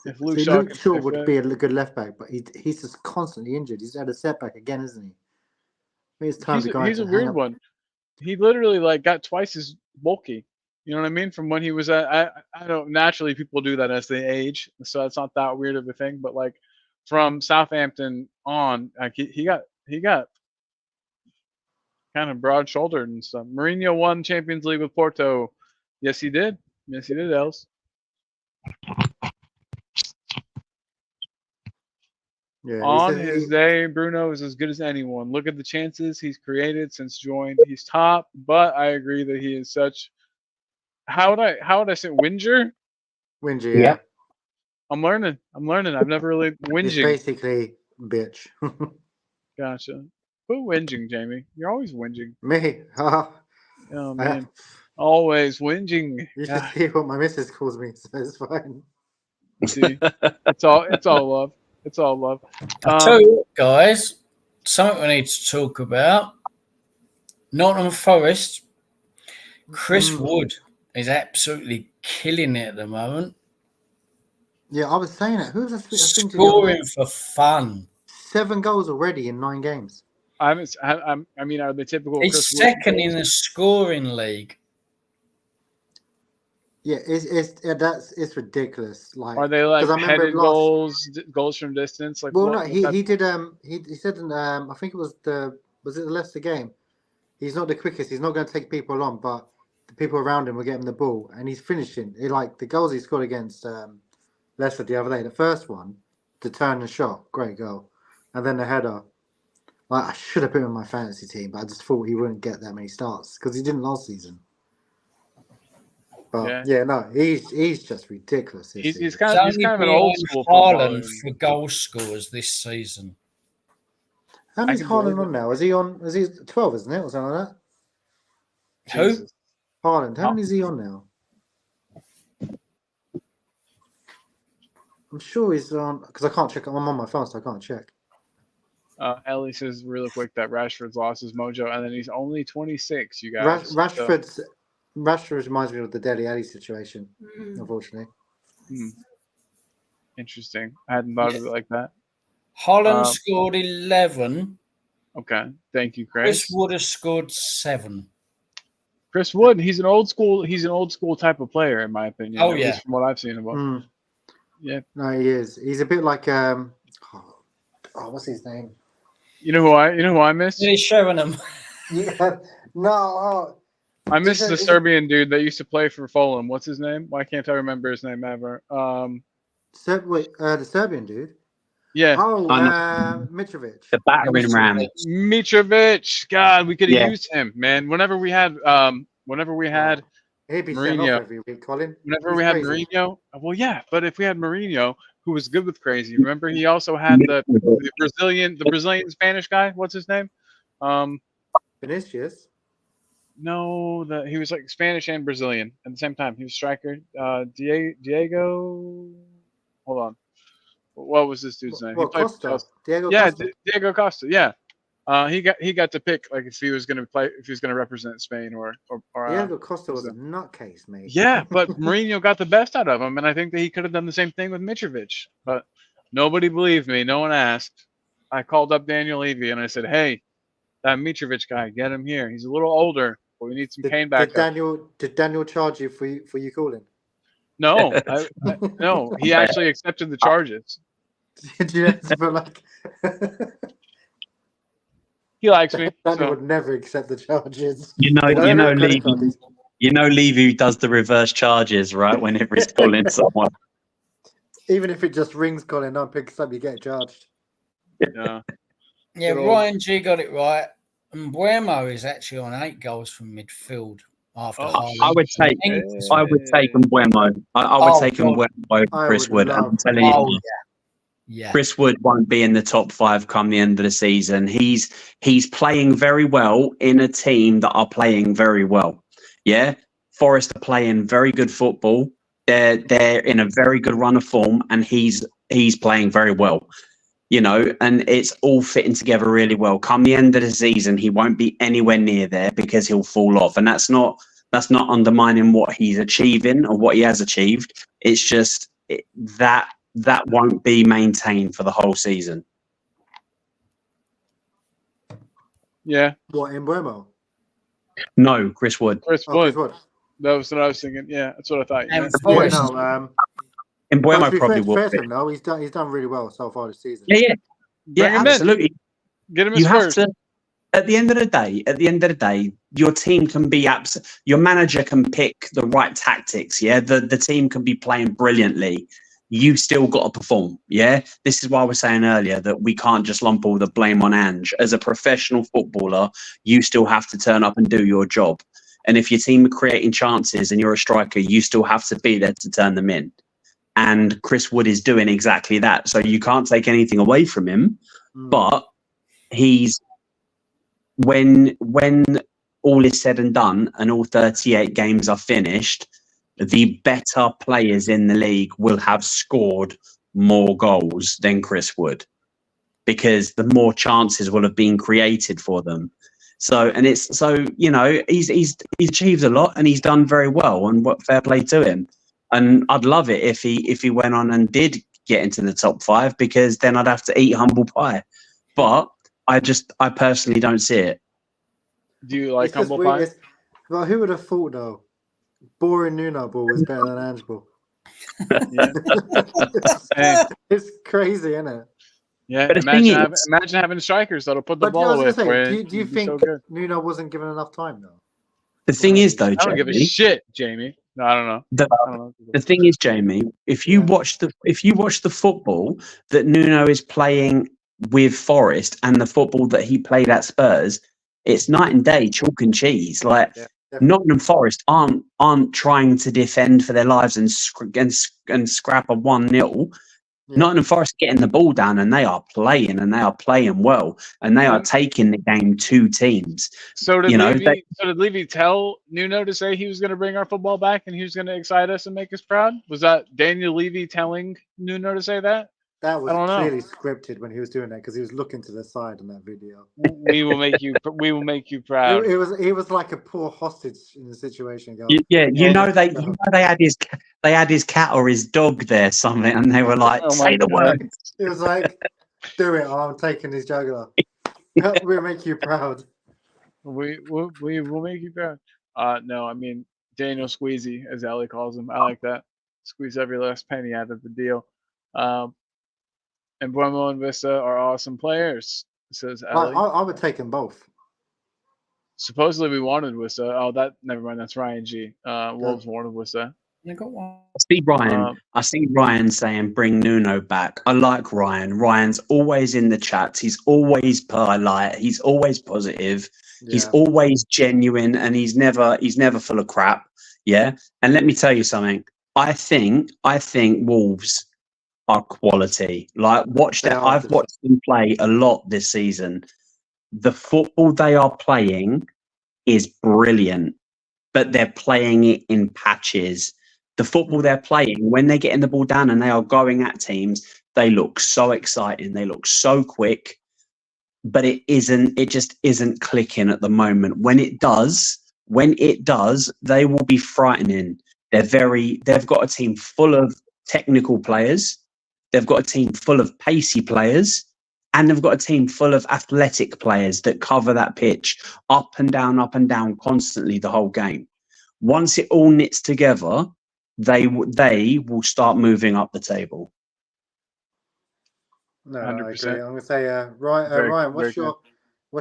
A: If Luke
B: See,
A: Shaw,
B: Luke Shaw would be a good left back, but he's just constantly injured. He's had a setback again, isn't he? I think it's time the guy
A: he's
B: to
A: a
B: hang
A: weird
B: up.
A: one. He literally like got twice as bulky. You know what I mean? From when he was at, I don't naturally people do that as they age, so it's not that weird of a thing. But like from Southampton on, like he got kind of broad shouldered and stuff. Mourinho won Champions League with Porto. Yes, he did. Yes, he did. Els.
B: Yeah,
A: On his day, Bruno is as good as anyone. Look at the chances he's created since joined. He's top, but I agree that he is such. How would I say whinger?
B: Wingy,
C: Yeah.
B: yeah.
A: I'm learning. I've never really
B: It's
A: whinging.
B: basically bitch.
A: Gotcha. Quit whinging, Jamie. You're always whinging.
B: Me?
A: Oh man, always whinging.
B: You should see what my missus calls me, so it's fine.
A: See, it's all love. It's all love.
D: I tell you what, guys, something we need to talk about. Nottingham Forest. Chris Wood is absolutely killing it at the moment.
B: Yeah, I was saying it. Who was I thinking?
D: Scoring for fun.
B: 7 goals already in 9 games.
A: I mean, are the typical?
D: He's
A: Chris
D: second
A: Wood
D: in the scoring league.
B: Yeah, it's ridiculous. Like,
A: Are they like
B: 'cause I remember
A: headed goals from distance? Like,
B: well, no, he did. He said in I think it was the Leicester game. He's not the quickest. He's not going to take people on, but the people around him will get him the ball, and he's finishing. Like the goals he scored against Leicester the other day. The first one, the turn and shot, great goal, and then the header. Like, I should have put him in my fantasy team, but I just thought he wouldn't get that many starts because he didn't last season. But yeah, no, he's just ridiculous.
A: He's kind of an old school
D: Haaland for goal scorers this season.
B: How many's Haaland on now? Is he 12, isn't it? Or something like that?
D: Who?
B: Haaland. How many is he on now? I'm sure he's on, because I can't check. I'm on my phone, so I can't check.
A: Ellie says really quick that Rashford's lost his mojo, and then he's only 26. You guys,
B: Rashford reminds me of the Dele Alli situation, unfortunately.
A: Interesting. I hadn't thought of it like that.
D: Haaland scored 11.
A: Okay, thank you, Chris.
D: Chris Wood has scored 7.
A: Chris Wood, he's an old school type of player, in my opinion.
D: Oh,
A: at
D: yeah.
A: least from what I've seen of him. Yeah.
B: No, he is. He's a bit like what's his name?
A: You know who I miss?
D: He's showing him.
B: Yeah. No.
A: I miss the Serbian dude that used to play for Fulham. What's his name? Why can't I remember his name ever?
B: The Serbian dude.
A: Yeah.
B: Oh, Mitrovic.
C: The battering ram.
A: Mitrovic. God, we could have used him, man. Whenever we had
B: He'd be sent off
A: Mourinho
B: every week, Colin.
A: Whenever we had Mourinho, well, yeah, but if we had Mourinho, who was good with crazy, remember he also had the Brazilian Spanish guy. What's his name?
B: Vinicius.
A: No, he was like Spanish and Brazilian at the same time. He was striker. Diego. Hold on. What was this dude's name?
B: Costa.
A: Diego Costa. Yeah. He got to pick like if he was going to represent Spain or
B: Diego Costa was a nutcase, mate.
A: Yeah, but Mourinho got the best out of him, and I think that he could have done the same thing with Mitrovic. But nobody believed me. No one asked. I called up Daniel Levy and I said, "Hey, that Mitrovic guy, get him here. He's a little older, but we need some Kane back."
B: Did Daniel charge you for you calling?
A: No, no. He actually accepted the charges.
B: Did you but like?
A: He likes me.
B: Daniel would never accept the charges.
C: You know, Levy does the reverse charges, right? Whenever he's calling someone.
B: Even if it just rings, Colin, don't pick us up, you get charged.
A: Yeah.
D: Yeah,
A: Good old-
D: Ryan G got it right. And Buemo is actually on 8 goals from midfield after
A: Oh,
D: Haaland.
C: I would take Mbeumo. I would take Mbeumo over
B: I
C: Chris
B: would
C: Wood. And I'm
B: love
C: telling you,
D: Oh, yeah.
C: Chris Wood won't be in the top 5 come the end of the season. He's playing very well in a team that are playing very well. Yeah, Forest are playing very good football. They're in a very good run of form, and he's playing very well. You know, and it's all fitting together really well. Come the end of the season, he won't be anywhere near there because he'll fall off, and that's not undermining what he's achieving or what he has achieved. It's just that won't be maintained for the whole season.
A: Yeah.
B: What, in Buemo?
C: No, Chris Wood.
A: Chris
B: Oh, Chris
A: Wood.
B: Wood.
A: That was what I was thinking. Yeah, that's what I thought.
D: And
A: Yeah.
D: Forest.
B: No,
C: And
B: but
C: Mbeumo
B: to be
C: probably will.
B: fair to him, though, he's done really well so far this season.
C: Yeah,
A: Bring him
C: absolutely.
A: in. Get him his
C: You have
A: first.
C: to. At the end of the day, your team can be your manager can pick the right tactics. Yeah, the team can be playing brilliantly. You still got to perform. Yeah, this is why I was saying earlier that we can't just lump all the blame on Ange. As a professional footballer, you still have to turn up and do your job. And if your team are creating chances and you're a striker, you still have to be there to turn them in. And Chris Wood is doing exactly that. So you can't take anything away from him, but he's when all is said and done and all 38 games are finished, the better players in the league will have scored more goals than Chris Wood because the more chances will have been created for them. So, and it's so, you know, he's achieved a lot and he's done very well, and what fair play to him. And I'd love it if he went on and did get into the top 5, because then I'd have to eat humble pie. But I personally don't see it.
A: Do you like
B: It's just
A: humble
B: weird.
A: pie?
B: Well, who would have thought, though? Boring Nuno ball was better than Ange ball.
A: Yeah. Hey.
B: It's crazy, isn't it?
A: Yeah.
C: But the thing
A: Imagine having strikers that'll put the
B: But I
A: ball away
B: was
A: for
B: going to
A: you.
B: say, do you
A: It'd be so
B: think
A: good.
B: Nuno wasn't given enough time, though?
C: The thing is, though,
A: I don't give a
C: Jamie,
A: shit, Jamie. No, I don't know. I don't know.
C: the thing is, Jamie, if you watch the football that Nuno is playing with Forest and the football that he played at Spurs, it's night and day, chalk and cheese. Like Nottingham Forest aren't trying to defend for their lives and scrap a 1-0.
B: Yeah.
A: Mm.
C: Nottingham Forest getting the ball down, and they are playing well, and they are taking the game to teams.
A: So did
C: You know,
A: Levy tell Nuno to say he was going to bring our football back and he was going to excite us and make us proud? Was that Daniel Levy telling Nuno to say that?
B: That was
A: I don't know.
B: clearly scripted when he was doing that, because he was looking to the side in that video.
A: We will make you. We will make you proud.
B: It was like a poor hostage in the situation. Going,
C: they had his cat or his dog there, something, and they were like,
A: Oh my
C: say the
A: God.
C: word.
B: it was like, do it, or I'm taking his jugular. We'll make you proud.
A: We will make you proud. No, I mean Daniel Squeezy, as Ali calls him. I like that. Squeeze every last penny out of the deal. And Buemo and Vista are awesome players, says Ali.
B: I would take them both.
A: Supposedly we wanted Vista. Oh, never mind. That's Ryan G. Wolves wanted Vista.
D: You got one.
C: I see Ryan saying bring Nuno back. I like Ryan. Ryan's always in the chats. He's always polite. He's always positive.
B: Yeah.
C: He's always genuine, and he's never full of crap. Yeah. And let me tell you something. I think Wolves are quality. Like I've watched them play a lot this season. The football they are playing is brilliant, but they're playing it in patches. The football they're playing, when they're getting the ball down and they are going at teams, they look so exciting. They look so quick, but it just isn't clicking at the moment. When it does, they will be frightening. They've got a team full of technical players. They've got a team full of pacey players, and they've got a team full of athletic players that cover that pitch up and down constantly the whole game. Once it all knits together, they will start moving up the table.
B: No,
A: 100%.
B: I agree. I'm going to say, Ryan, what's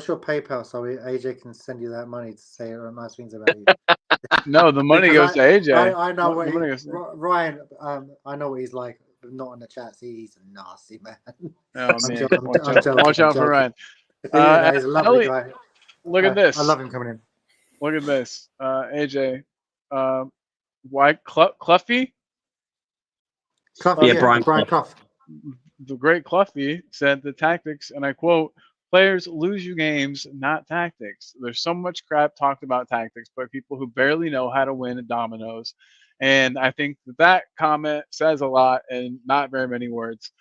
B: your PayPal so AJ can send you that money to say nice things about you?
A: No, the money goes to AJ.
B: I know
A: The money
B: what
A: goes to-
B: Ryan. I know what he's like not in the chat. He's a nasty man.
A: Oh,
B: I'm
A: man.
B: joking, I'm joking,
A: Watch
B: I'm
A: out for
B: joking.
A: Ryan.
B: Yeah, no, he's a lovely
A: Ellie,
B: guy.
A: look at this.
B: I love him coming in.
A: Look at this. AJ. Why Cluffy?
B: Clough,
C: Yeah,
B: yeah,
C: Brian
B: Brian Clough.
A: The great Cluffy said the tactics, and I quote, players lose you games, not tactics. There's so much crap talked about tactics, but people who barely know how to win at dominoes. And I think that comment says a lot in not very many words.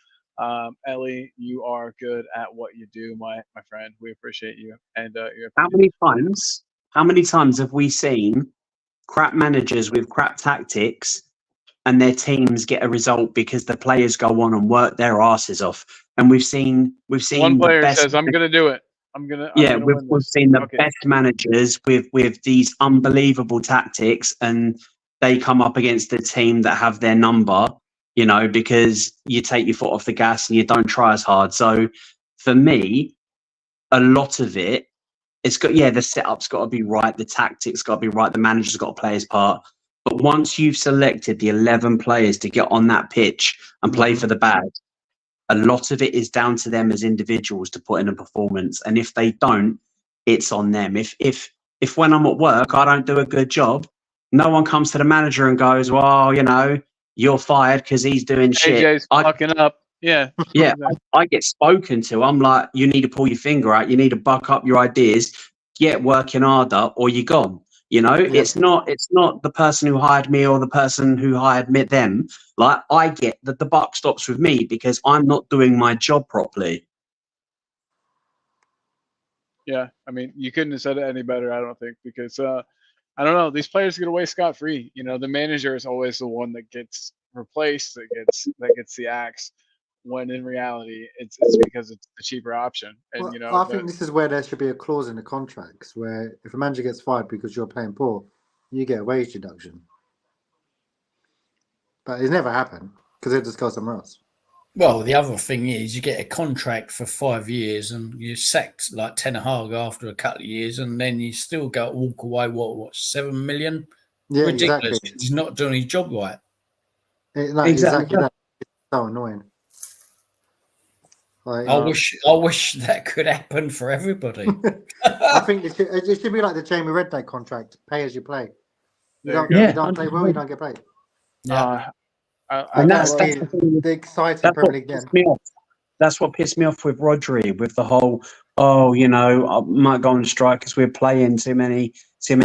A: Ellie, you are good at what you do, my friend. We appreciate you. And your
C: How many times have we seen crap managers with crap tactics and their teams get a result because the players go on and work their asses off? And we've seen
A: one
C: the
A: player
C: best.
A: says, "I'm going to do it. I'm gonna
C: We've
A: win this."
C: seen the
A: Okay.
C: best managers with these unbelievable tactics, and they come up against a team that have their number, because you take your foot off the gas and you don't try as hard. So for me, a lot of it, the setup's got to be right, the tactics got to be right, the manager's got to play his part. But once you've selected the 11 players to get on that pitch and play for the bag, a lot of it is down to them as individuals to put in a performance. And if they don't, it's on them. If when I'm at work, I don't do a good job, no one comes to the manager and goes, well, you're fired because he's doing shit.
A: AJ's fucking up. Yeah.
C: Yeah, I get spoken to. I'm like, you need to pull your finger out. You need to buck up your ideas, get working harder, or you're gone. It's not the person who hired me or the person who hired them. Like, I get that the buck stops with me because I'm not doing my job properly.
A: Yeah, I mean, you couldn't have said it any better, I don't think, because I don't know, these players get away scot-free. The manager is always the one that gets replaced, that gets the axe, when in reality it's because it's the cheaper option. And
B: Well, I think this is where there should be a clause in the contracts where if a manager gets fired because you're playing poor, you get a wage deduction. But it's never happened because they just go somewhere else.
D: Well, the other thing is you get a contract for 5 years and you're sacked like Ten Hag after a couple of years, and then you still walk away, what, 7 million?
B: Yeah,
D: Ridiculous.
B: exactly.
D: He's not doing his job right.
B: Exactly that. It's so annoying. Like,
D: I wish that could happen for everybody.
B: I think it should be like the Jamie Redknapp contract: pay as you play. You don't play well, you don't get paid.
D: Yeah.
C: And that's
B: the exciting Premier League again.
C: That's what pissed me off with Rodri, with the whole, I might go on strike because we're playing too many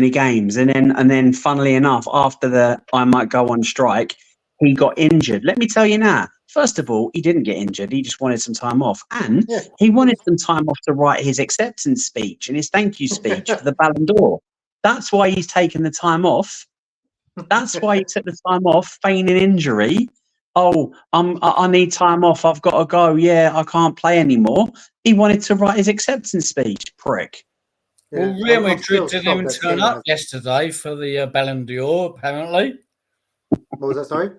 C: games, and then funnily enough, after the I might go on strike, he got injured. Let me tell you now. First of all, he didn't get injured. He just wanted some time off, and he wanted some time off to write his acceptance speech and his thank you speech for the Ballon d'Or. That's why he's taken the time off. That's why he took the time off, feigning injury. Oh, I need time off. I've got to go. Yeah, I can't play anymore. He wanted to write his acceptance speech, prick.
D: Well, Real Madrid didn't even turn up yesterday for the Ballon d'Or, apparently.
B: What was that, sorry?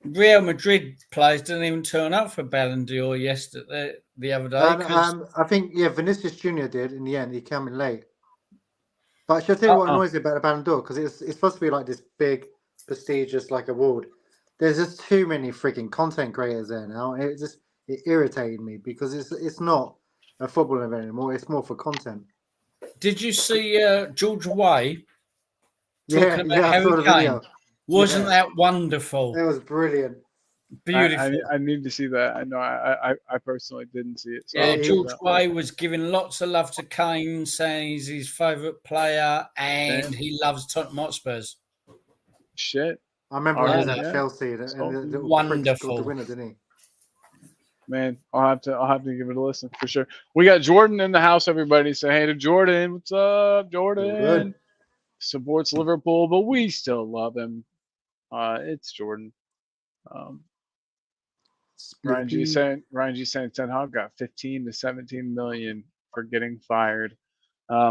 D: Real Madrid players didn't even turn up for Ballon d'Or yesterday, the other day.
B: I think, Vinicius Jr. did in the end. He came in late. But I should tell you what annoys me about the Ballon d'Or, because it's supposed to be like this big, prestigious award. There's just too many freaking content creators there now. It irritated me because it's not a football event anymore. It's more for content.
D: Did you see George Way talking about
B: I saw the
D: Harry
B: video.
D: Kane? Wasn't that wonderful?
B: It was brilliant.
D: Beautiful.
A: I need to see that. I know I personally didn't see it. So
D: George Way was giving lots of love to Kane, saying he's his favourite player and he loves Tottenham Hotspurs.
A: Shit.
B: I remember when he was at Chelsea and the
D: wonderful.
B: the winner, didn't he?
A: Man, I'll have to give it a listen for sure. We got Jordan in the house, everybody. Say hey to Jordan. What's up, Jordan? Supports Liverpool, but we still love him. It's Jordan. Ryan G saying Ten Hag got 15 to 17 million for getting fired. I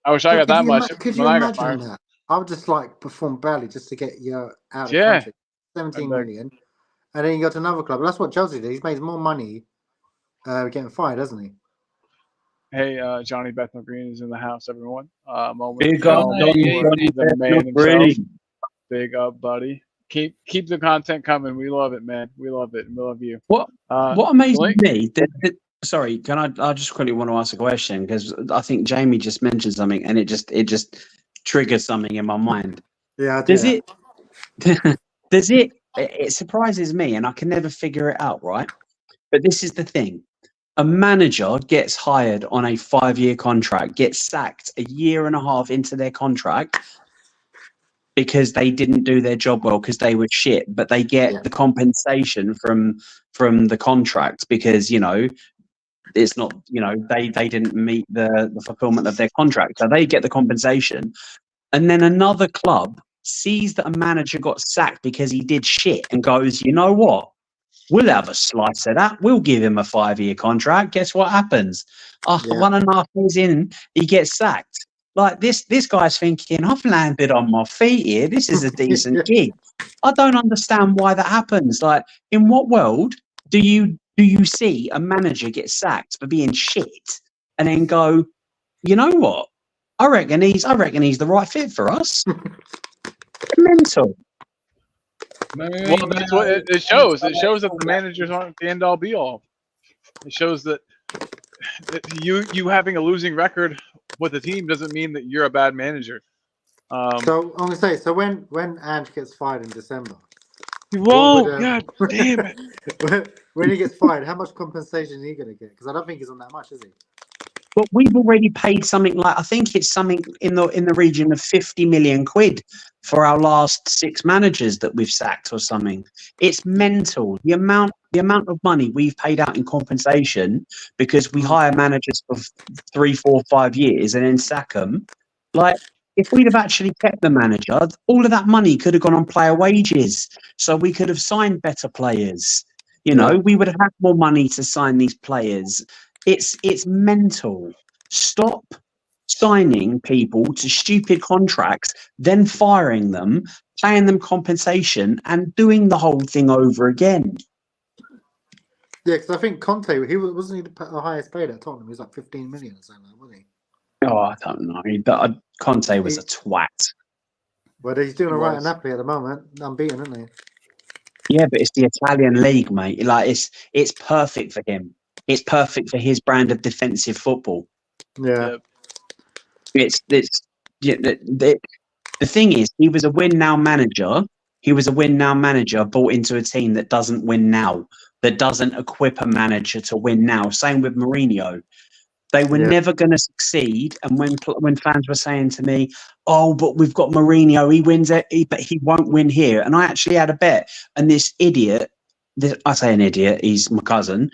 A: wish I got that much.
B: Could you imagine that? I would just perform badly just to get you out of the country. 17 million. And then you go to another club. That's what Chelsea did. He's made more money getting fired, hasn't he?
A: Hey, Johnny Bethnal Green is in the house, everyone.
C: Big up,
A: the man himself. Big up, buddy. Keep the content coming. We love it, man. We love it, and we love you.
C: What
A: Uh,
C: what amazes
A: Blink?
C: me? Sorry, can I just quickly want to ask a question because I think Jamie just mentioned something and it just triggered something in my mind.
B: Yeah, I do.
C: Does it? Does it? It surprises me, and I can never figure it out. Right, but this is the thing: a manager gets hired on a 5-year contract, gets sacked a year and a half into their contract because they didn't do their job well because they were shit, but they get the compensation from the contract because it's not they didn't meet the fulfillment of their contract, so they get the compensation. And then another club sees that a manager got sacked because he did shit and goes, you know what? We'll have a slice of that. We'll give him a 5-year contract. Guess what happens? After 1.5 years in, he gets sacked. Like this guy's thinking, I've landed on my feet here. This is a decent gig. I don't understand why that happens. Like, in what world do you see a manager get sacked for being shit and then go, you know what? I reckon he's the right fit for us. Mental.
A: Well, that's what it shows. It shows that the managers aren't the end all be all. It shows that you having a losing record with a team doesn't mean that you're a bad manager.
B: So I'm gonna say, so when Ange gets fired in December,
A: whoa, God damn it!
B: when he gets fired, how much compensation is he gonna get? Because I don't think he's on that much, is he?
C: But we've already paid something like, I think it's something in the region of 50 million quid for our last 6 managers that we've sacked or something. It's mental. The amount of money we've paid out in compensation because we hire managers for 3, 4, 5 years and then sack them. Like, if we'd have actually kept the manager, all of that money could have gone on player wages. So we could have signed better players. We would have had more money to sign these players. It's mental. Stop signing people to stupid contracts, then firing them, paying them compensation, and doing the whole thing over again.
B: Yeah, because I think Conte, wasn't he the highest paid at Tottenham? He was like 15 million or something, wasn't he?
C: Oh, I don't know. But Conte was a twat.
B: Well, he's doing all right at Napoli at the moment. Unbeaten, isn't he?
C: Yeah, but it's the Italian league, mate. Like it's perfect for him. It's perfect for his brand of defensive football.
B: Yeah.
C: The thing is, he was a win now manager. He was a win now manager brought into a team that doesn't win now, that doesn't equip a manager to win now. Same with Mourinho. They were never going to succeed. And when fans were saying to me, "Oh, but we've got Mourinho, he wins it, but he won't win here," and I actually had a bet, and this idiot, I say an idiot, he's my cousin.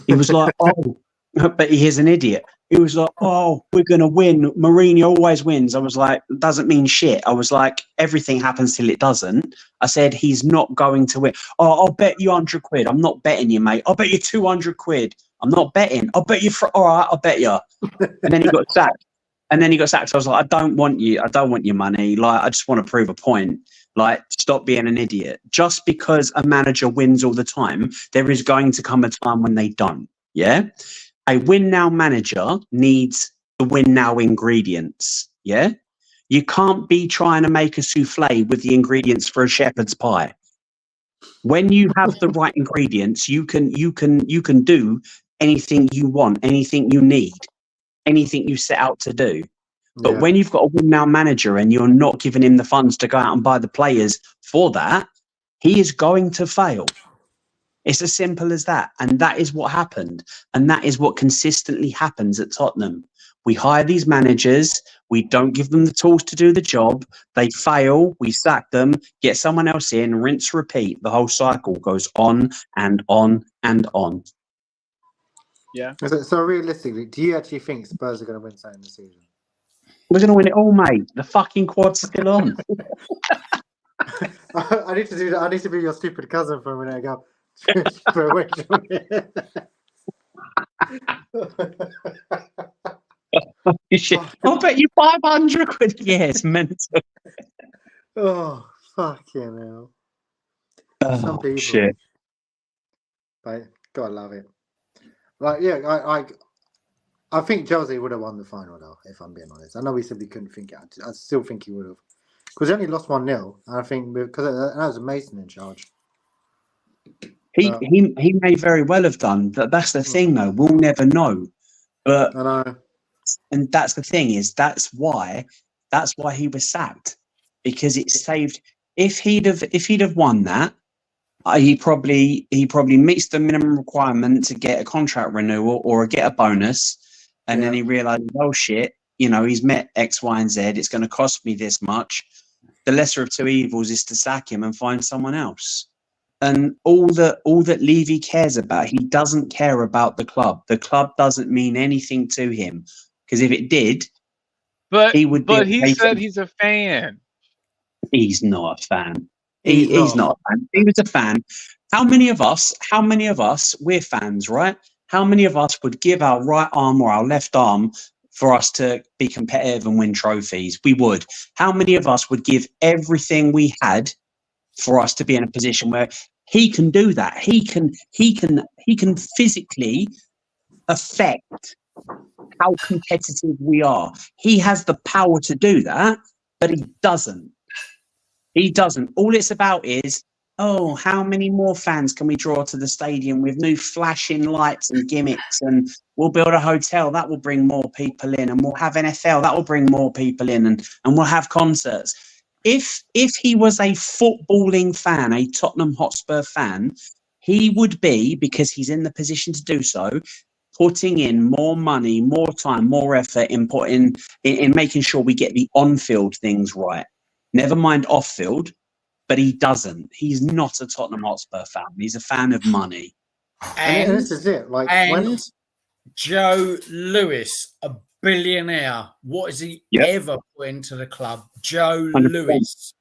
C: He was like, "Oh, but he is an idiot." He was like, "Oh, we're going to win. Mourinho always wins." I was like, "Doesn't mean shit." I was like, "Everything happens till it doesn't." I said, "He's not going to win." "Oh, I'll bet you 100 quid. I'm not betting you, mate. I'll bet you 200 quid. I'm not betting. I'll bet you all right, I'll bet you." And then he got sacked. So I was like, I don't want your money. Like, I just want to prove a point. Like, stop being an idiot. Just because a manager wins all the time, there is going to come a time when they don't. Yeah? A win now manager needs the win now ingredients. Yeah? You can't be trying to make a souffle with the ingredients for a shepherd's pie. When you have the right ingredients, you can do anything you want, anything you need, anything you set out to do. But when you've got a win now manager and you're not giving him the funds to go out and buy the players for that, he is going to fail. It's as simple as that. And that is what happened. And that is what consistently happens at Tottenham. We hire these managers. We don't give them the tools to do the job. They fail. We sack them, get someone else in, rinse, repeat. The whole cycle goes on and on and on.
A: Yeah.
B: So realistically, do you actually think Spurs are going to win something this season?
C: We're going to win it all, mate. The fucking quad's still on.
B: I need to do that. I need to be your stupid cousin for a minute ago.
C: I'll bet you 500 quid. Yes, mental.
B: Oh, fucking hell. Some people.
C: Shit.
B: But gotta love it. Like, yeah, I think Chelsea would have won the final, though, if I'm being honest. I know we said we couldn't think it. I still think he would have. Because they only lost 1-0. I think because that was Mason in charge.
C: He may very well have done. That's the thing, though. We'll never know. But
B: I know.
C: and that's the thing is that's why he was sacked, because it saved. If he'd have won that, he probably meets the minimum requirement to get a contract renewal or get a bonus, and then he realized, oh shit, he's met X, Y, and Z. It's going to cost me this much. The lesser of two evils is to sack him and find someone else. And all that Levy cares about, he doesn't care about the club. The club doesn't mean anything to him, because if it did, he would.
F: But he said he's a fan.
C: He's not a fan. He's not a fan. He was a fan. How many of us? We're fans, right? How many of us would give our right arm or our left arm for us to be competitive and win trophies? We would. How many of us would give everything we had for us to be in a position where he can do that? He can physically affect how competitive we are. He has the power to do that, but he doesn't. All it's about is, how many more fans can we draw to the stadium with new flashing lights and gimmicks, and we'll build a hotel that will bring more people in, and we'll have NFL that will bring more people in, and we'll have concerts. If he was a footballing fan, a Tottenham Hotspur fan, he would be, because he's in the position to do so, putting in more money, more time, more effort in making sure we get the on-field things right. Never mind off-field, but he doesn't. He's not a Tottenham Hotspur fan. He's a fan of money.
B: And this is it.
D: Joe Lewis, a billionaire. What has he ever put into the club? Joe
C: 100%.
D: Lewis.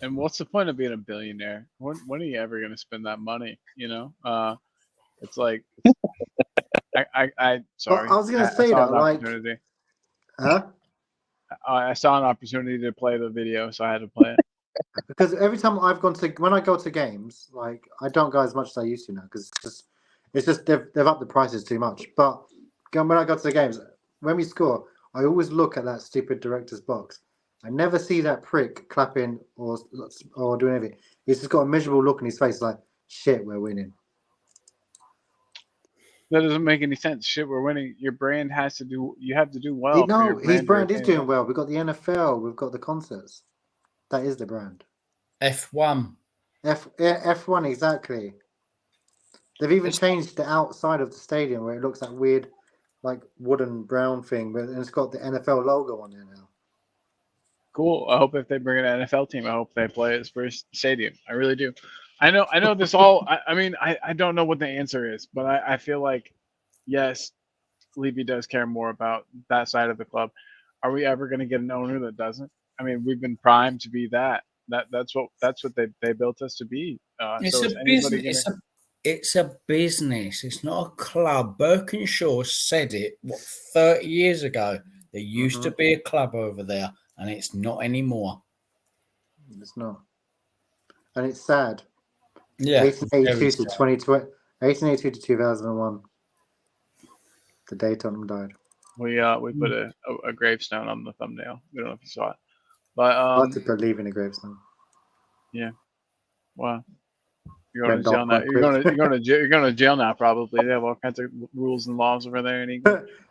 F: And what's the point of being a billionaire? When are you ever going to spend that money? It's like sorry.
B: I was going to say that,
F: I saw an opportunity to play the video, so I had to play it.
B: Because every time when I go to games, I don't go as much as I used to now, because it's just they've upped the prices too much. But when I go to the games, when we score, I always look at that stupid director's box. I never see that prick clapping or doing anything. He's just got a miserable look in his face, like, shit, we're winning.
F: That doesn't make any sense. Shit, we're winning. Your brand you have to do well.
B: No, his brand is doing well. We've got the NFL, we've got the concerts. That is the brand.
D: F1.
B: F1, exactly. They've even changed the outside of the stadium where it looks that weird, wooden brown thing, but it's got the NFL logo on there now.
F: Cool. I hope if they bring an NFL team, I hope they play at Spurs Stadium. I really do. I know this all. I don't know what the answer is, but I feel like, yes, Levy does care more about that side of the club. Are we ever going to get an owner that doesn't? I mean, we've been primed to be that. That's what they built us to be.
D: It's a business. It's a business. It's not a club. Birkinshaw said it 30 years ago. There used to be a club over there, and it's not anymore.
B: It's not, and it's sad.
D: Yeah,
B: 1882 to 2020, 1882 to 2001. The day Tottenham died.
F: We put a gravestone on the thumbnail. We don't know if you saw it, but
B: I like to believe in a gravestone.
F: Yeah. Wow. You're going to jail now. You're going to jail now. Probably. They have all kinds of rules and laws over there.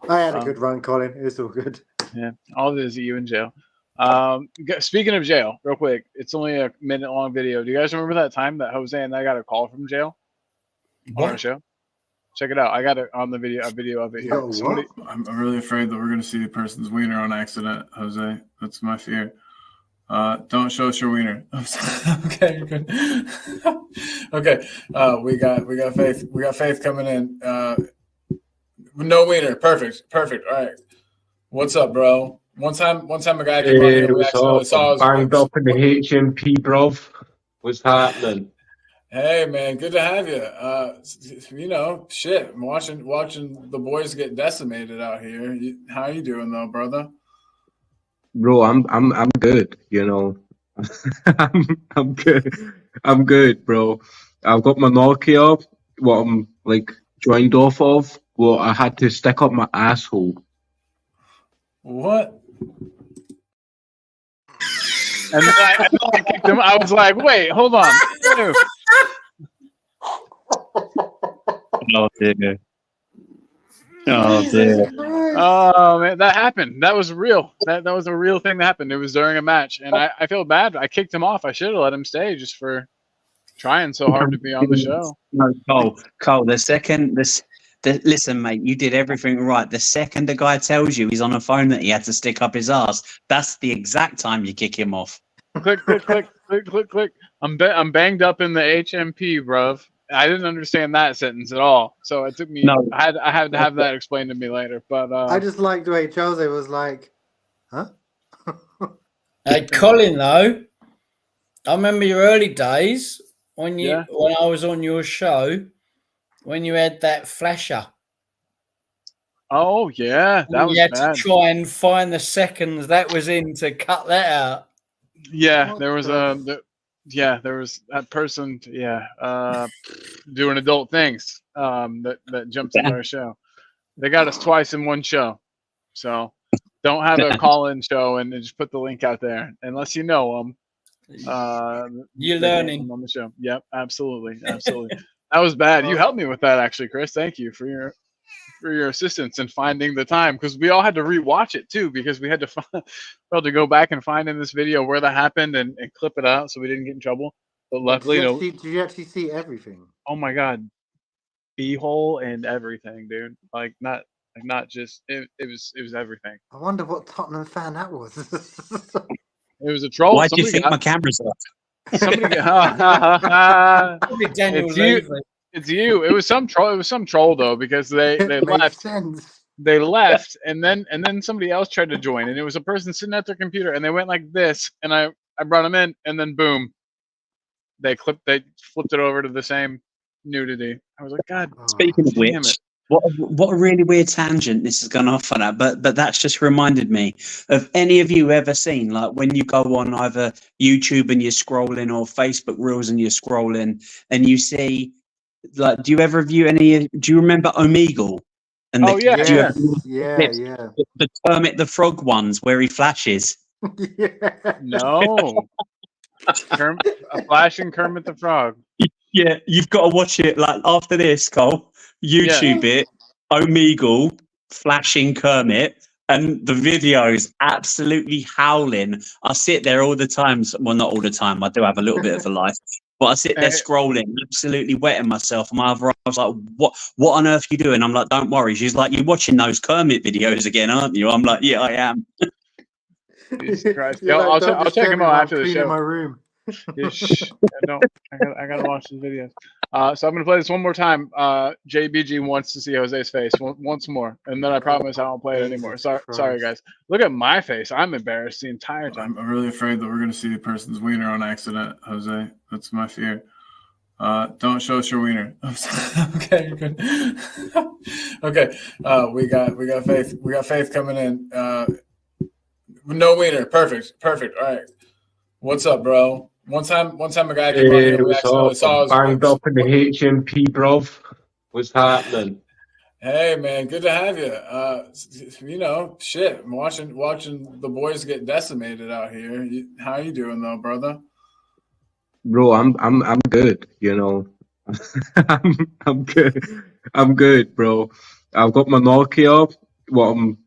B: I had a good run, Colin. It's all good.
F: Yeah. All it is you in jail. Speaking of jail, real quick, it's only a minute-long video. Do you guys remember that time that Jose and I got a call from jail on our show? Check it out. I got it on the video. A video of it here.
A: I'm really afraid that we're going to see the person's wiener on accident, Jose. That's my fear. Don't show us your wiener. Okay, you're good. Okay, we got Faith. We got Faith coming in. No wiener. Perfect. All right. What's up, bro? One time a guy came on here. We accidentally saw his
G: banged up in the HMP, bruv. What's happening?
A: Hey, man, good to have you. Shit, I'm watching the boys get decimated out here. How you doing, though, brother?
G: Bro, I'm good. I'm good. I'm good, bro. I've got my Nokia. What I'm joined off of. Well, I had to stick up my asshole.
A: What?
F: And then I kicked him. I was like, wait, hold on.
C: Oh dear. Oh dear.
F: Oh man, that happened. That was real. That was a real thing that happened. It was during a match, and I feel bad. I kicked him off. I should have let him stay just for trying so hard to be on the show.
C: No, Cole. Listen, mate. You did everything right. The second the guy tells you he's on a phone that he had to stick up his ass, that's the exact time you kick him off.
F: Click, click, click, click, click, click. I'm banged up in the HMP, bruv. I didn't understand that sentence at all, so it took me.
C: No.
F: I had to have that explained to me later. But
B: I just liked the way Jose was like, huh?
D: Hey, Colin, though, I remember your early days when I was on your show when you had that flasher.
F: Oh yeah, that was
D: you had
F: bad.
D: to try and find the seconds that was in to cut that out.
F: Yeah, there was there was that person, doing adult things that jumped into our show. They got us twice in one show, so don't have a call-in show and just put the link out there unless you know them.
D: You're learning
F: on the show. Yep, absolutely. That was bad. You helped me with that, actually, Chris. Thank you for your assistance in finding the time, because we all had to rewatch it too, because we had to go back and find in this video where that happened and clip it out so we didn't get in trouble. But luckily,
B: did you actually see everything?
F: Oh my god, B-hole and everything, dude. Not just it was everything.
B: I wonder what Tottenham fan that was.
F: It was a troll.
C: Why do you think my camera's off?
F: Somebody It's you. It was some troll. It was some troll though, because they left.
B: Sense.
F: They left, and then somebody else tried to join, and it was a person sitting at their computer, and they went like this, and I brought them in, and then boom, they flipped it over to the same nudity. I was like, God.
C: Speaking of which, what a really weird tangent this has gone off on that, but that's just reminded me of any of you ever seen, like when you go on either YouTube and you're scrolling or Facebook Reels and you're scrolling and you see, like, do you remember Omegle? And
F: do you ever,
C: the Kermit the Frog ones where he flashes?
F: No. A flashing Kermit the Frog.
C: Yeah, you've got to watch it like after this, Cole. YouTube it, Omegle, flashing Kermit, and the videos absolutely howling. I sit there all the time. Well, not all the time. I do have a little bit of a life. But I sit there scrolling, absolutely wetting myself. And my other I was like, what on earth are you doing? I'm like, don't worry. She's like, you're watching those Kermit videos again, aren't you? I'm like, yeah, I am.
F: Jesus Christ. I'll check them out after the show.
B: My room.
F: I gotta watch the videos. So I'm gonna play this one more time. JBG wants to see Jose's face once more, and then I promise I won't play it anymore. Sorry guys. Look at my face. I'm embarrassed the entire time.
A: I'm really afraid that we're gonna see the person's wiener on accident, Jose. That's my fear. Don't show us your wiener. Okay, you're good. Okay. We got Faith. We got Faith coming in. No wiener. Perfect. All right. What's up, bro? One time a guy came on here. We accidentally saw his
G: banged up in the HMP, bruv. What's happening?
A: Hey, man, good to have you. Shit, I'm watching the boys get decimated out here. How are you doing, though, brother?
G: Bro, I'm good. I'm good. I'm good, bro. I've got my Nokia. What I'm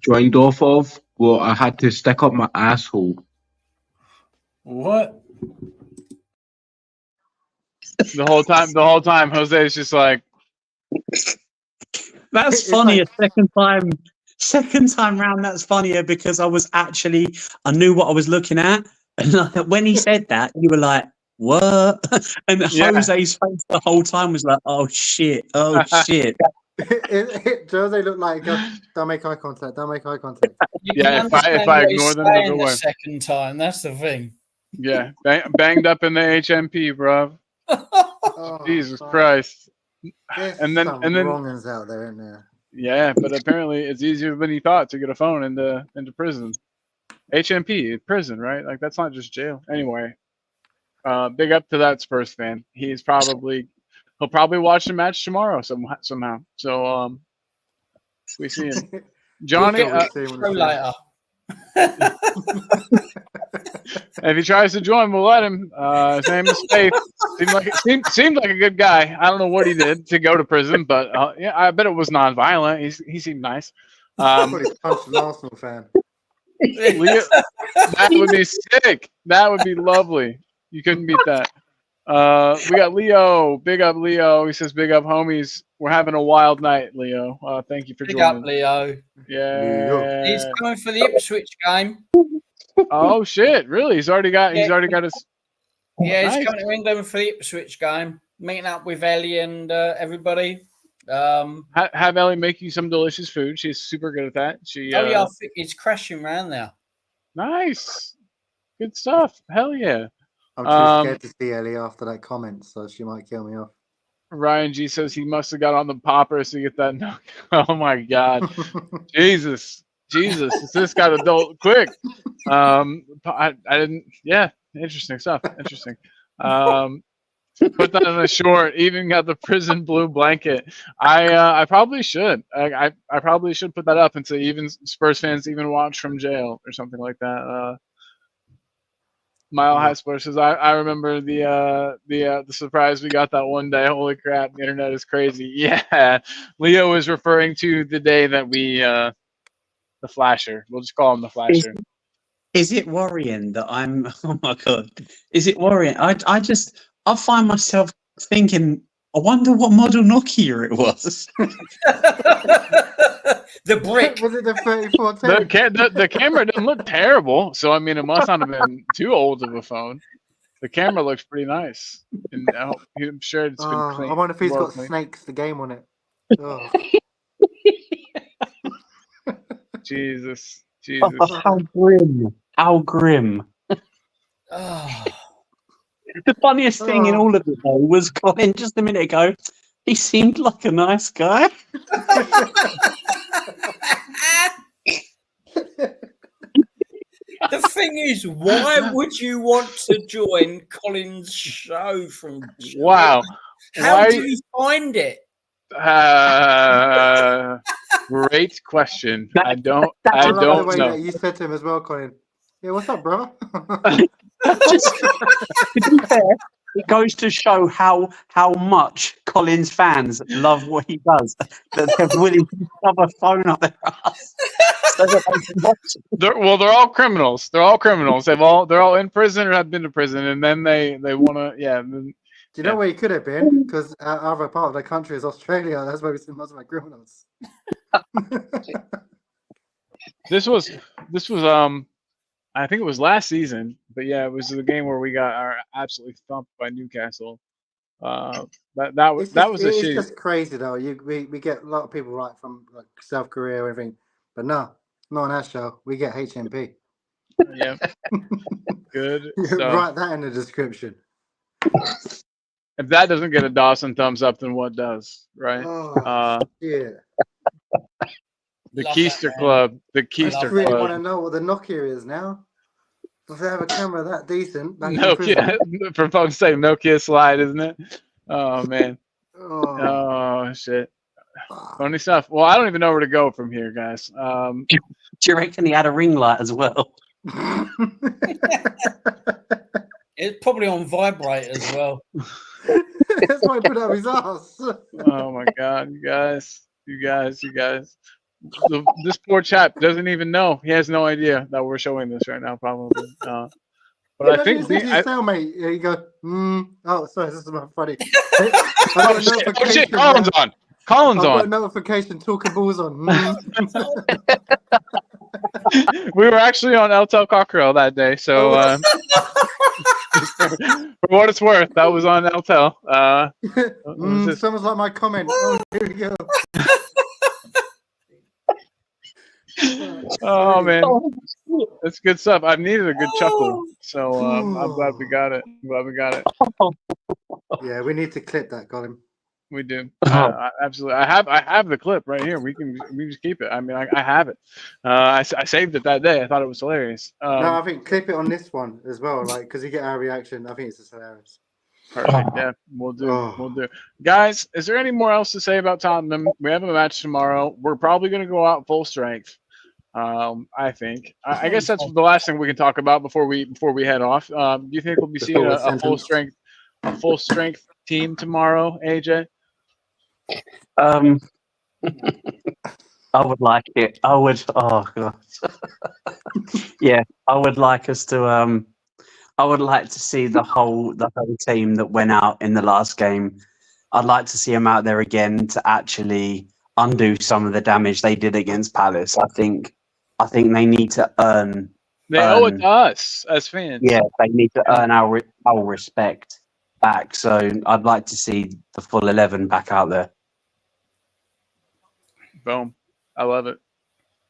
G: joined off of. Well, I had to stick up my asshole.
A: What?
F: The whole time, Jose's just like.
C: That's funnier. Second time round, that's funnier because I knew what I was looking at, and when he said that, you were like, "What?" And Jose's face the whole time was like, "Oh shit! Oh shit!"
B: Jose looked like, "Don't make eye contact. Don't make eye contact."
F: If I ignore them, they'll go away.
D: Second time, that's the thing.
F: Yeah, banged up in the HMP, bro. Jesus Christ! And then
B: wrongins out there, isn't there?
F: Yeah, but apparently it's easier than he thought to get a phone into prison. HMP, prison, right? Like that's not just jail. Anyway, big up to that Spurs fan. He'll probably watch the match tomorrow somehow. So we see him. Johnny,
D: later.
F: If he tries to join, we'll let him. His name is Faith. Seemed like a good guy. I don't know what he did to go to prison, but yeah, I bet it was non-violent. He seemed nice.
B: Probably punched an Arsenal fan.
F: Leo, that would be sick. That would be lovely. You couldn't beat that. We got Leo. Big up, Leo. He says, "Big up, homies. We're having a wild night, Leo. Thank you for
D: Big
F: joining."
D: up, Leo.
F: Yeah.
D: He's coming for the Ipswich game.
F: Oh shit! Really? He's already got his.
D: Yeah, he's
F: Nice.
D: coming to England for the Ipswich game. Meeting up with Ellie and everybody.
F: Have Ellie make you some delicious food. She's super good at that.
D: I think he's crashing around there.
F: Nice. Good stuff. Hell yeah.
B: I'm too scared to see Ellie after that comment, so she might kill me off.
F: Ryan G says he must have got on the poppers to get that knock. Oh my god. Jesus. This got adult quick. I didn't. Yeah, interesting stuff. Interesting. Put that on a short. Even got the prison blue blanket. I probably should. I probably should put that up and say even Spurs fans even watch from jail or something like that. Mile High Spurs says I remember the surprise we got that one day. Holy crap, the internet is crazy. Yeah, Leo is referring to the day that we the flasher. We'll just call him the flasher.
C: Is it worrying that I'm? Oh my god! Is it worrying? I find myself thinking. I wonder what model Nokia it was.
D: The brick.
B: Was it the 3410?
F: The camera doesn't look terrible, so I mean it must not have been too old of a phone. The camera looks pretty nice, and I'm sure it's been clean.
B: I wonder if he's got
F: clean.
B: Snakes the game on it. Oh.
F: Jesus.
C: Oh, how grim! How grim!
D: Oh.
C: The funniest thing in all of it though was Colin just a minute ago. He seemed like a nice guy.
D: The thing is, why would you want to join Colin's show from?
F: Wow.
D: How do you find it?
F: Great question. I don't
B: I love the way
F: know.
B: that you said to him as well, Colin. Yeah, what's up, brother?
C: Just, to be fair, it goes to show how much Colin's fans love what he does. That they're willing to shove a phone up their ass. So that they can watch it.
F: They're all criminals. They're all in prison or have been to prison, and then they want to. Yeah.
B: Do you know where he could have been? Because our other part of the country is Australia. That's where we see most of our criminals.
F: This was I think it was last season, but yeah, it was the game where we got our absolutely thumped by Newcastle. That was a
B: it's
F: shit.
B: just crazy though. We get a lot of people right from like South Korea or everything, but no, not on our show. We get HMP.
F: Yeah, good stuff.
B: Write that in the description.
F: If that doesn't get a Dawson thumbs up, then what does? Right?
B: Oh, yeah.
F: The
D: Love
F: Keister
D: that,
F: Club. The
B: I
F: Keister
B: really want to
F: Club.
B: know what the Nokia is now. If they have a camera that decent, back in prison.
F: Nokia. For folks' sake, Nokia slide, isn't it? Oh man.
B: Oh,
F: Oh shit.
B: fuck.
F: Funny stuff. Well, I don't even know where to go from here, guys.
C: Do you reckon he had a ring light as well?
D: It's probably on vibrate as well.
B: That's why he put it up his ass.
F: Oh my god, you guys. This poor chap doesn't even know. He has no idea that we're showing this right now, probably. But I think
B: his cellmate. You go. Oh, sorry, this is not funny. I got a notification.
F: Colin's on. Colin's
B: I've got a
F: on.
B: notification. Talking balls on.
F: We were actually on El Tel Cockerel that day, so for what it's worth, that was on El Tel.
B: Someone's like my comment. Oh, here we go.
F: Oh man, that's good stuff. I've needed a good chuckle, so I'm glad we got it.
B: Yeah, we need to clip that, Colin.
F: We do. Absolutely. I have the clip right here. We can just keep it. I mean, I have it. I saved it that day. I thought it was hilarious.
B: No, I think clip it on this one as well, like because you get our reaction. I think it's just hilarious.
F: Perfect. Yeah, we'll do. Guys, is there any more else to say about Tottenham? We have a match tomorrow. We're probably going to go out full strength. I think. I guess that's the last thing we can talk about before we head off. Do you think we'll be seeing a full strength team tomorrow, AJ?
C: I would like it. I would. Oh god. Yeah, I would like us to. I would like to see the whole team that went out in the last game. I'd like to see them out there again to actually undo some of the damage they did against Palace. I think they need to earn.
F: They owe it to us as fans.
C: Yeah, they need to earn our respect back. So I'd like to see the full 11 back out there.
F: Boom. I love it.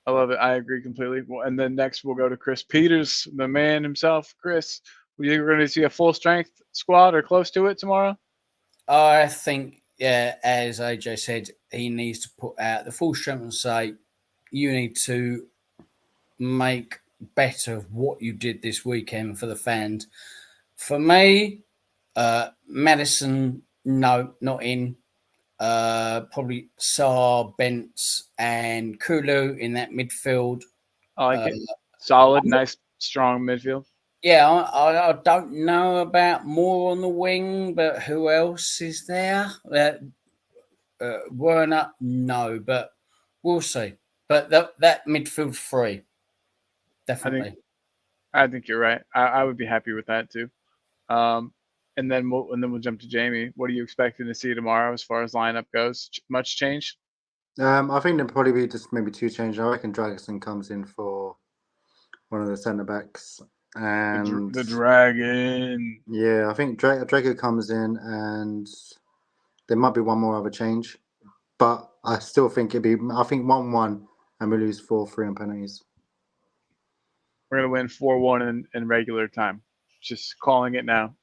F: I agree completely. Well, and then next we'll go to Chris Peters, the man himself. Chris, you think we're going to see a full strength squad or close to it tomorrow?
D: I think, yeah, as AJ said, he needs to put out the full strength and say, you need to make better of what you did this weekend for the fans. For me, Madison, no, not in. Probably Sarr, Bentz, and Kulu in that midfield.
F: I like it. Solid, nice, strong midfield.
D: Yeah, I don't know about more on the wing, but who else is there? Werner, no, but we'll see. But that midfield three, definitely.
F: I think you're right. I would be happy with that too. And then we'll jump to Jamie. What are you expecting to see tomorrow as far as lineup goes? Much change?
B: I think there'll probably be just maybe two changes. I reckon Dragon comes in for one of the centre backs, and
F: the Dragon.
B: Yeah, I think Drago comes in, and there might be one more other change, but I still think it'd be. I think 1-1, and we lose 4-3 on penalties.
F: We're gonna win 4-1 in regular time. Just calling it now.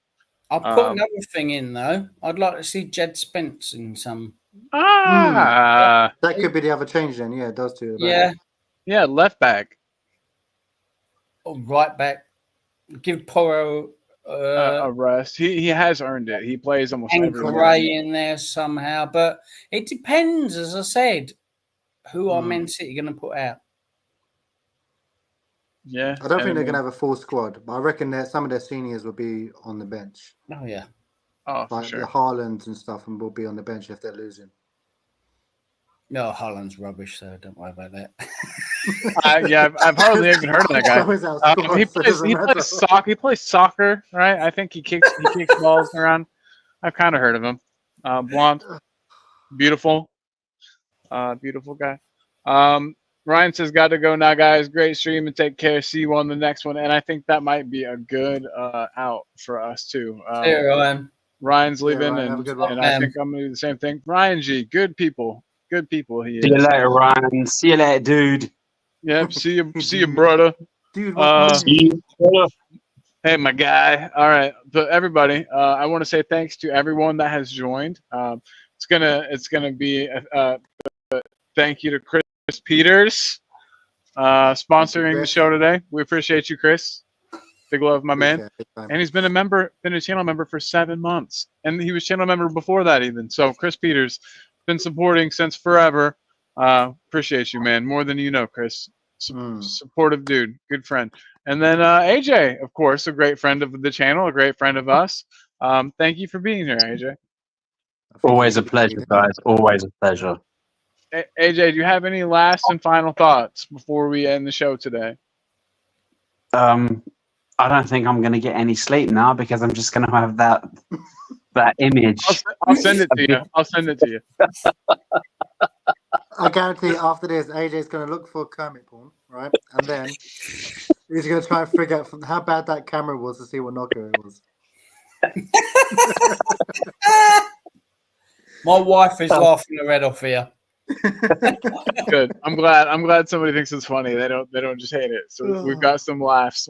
D: I'll put another thing in though. I'd like to see Jed Spence in some.
B: That could be the other change then. Yeah, it does too.
F: Yeah, left back.
D: Or right back. Give Porro
F: a rest. He has earned it. He plays almost
D: and
F: every
D: Gray in there somehow, but it depends. As I said, who are Man City going to put out?
F: Yeah,
B: I don't think they're going to have a full squad, but I reckon that some of their seniors will be on the bench.
D: Oh yeah,
F: for
B: like
F: sure.
B: The Haalands and stuff, and will be on the bench if they're losing.
D: No, Haaland's rubbish, so don't worry about that.
F: I've hardly even heard of that guy. He plays soccer, right? I think he kicks balls around. I've kind of heard of him. Blonde, beautiful guy. Ryan says, "Got to go now, guys. Great stream and take care. See you on the next one." And I think that might be a good out for us too.
D: Here, Ryan.
F: Ryan's leaving,
B: Ryan,
F: and I think I'm gonna do the same thing. Ryan G, good people. He is.
C: See you later, Ryan. See you later, dude.
F: Yep. See you, brother.
B: Dude,
F: hey, my guy. All right, but everybody, I want to say thanks to everyone that has joined. It's gonna be thank you to Chris Peters, sponsoring the show today. We appreciate you, Chris. Big love, my man. And he's been a channel member for 7 months, and he was channel member before that even. So Chris Peters, been supporting since forever. Appreciate you, man, more than you know, Chris. Supportive dude, good friend. And then AJ, of course, a great friend of the channel, a great friend of us. Thank you for being here, AJ.
C: Always a pleasure, guys. Always a pleasure.
F: AJ, do you have any last and final thoughts before we end the show today?
C: I don't think I'm going to get any sleep now because I'm just going to have that image.
F: I'll send it to you.
B: I guarantee after this, AJ's going to look for Kermit porn, right? And then he's going to try and figure out how bad that camera was to see what knocker it was.
D: My wife is laughing her head off here.
F: Good. I'm glad somebody thinks it's funny. They don't just hate it. So we've got some laughs.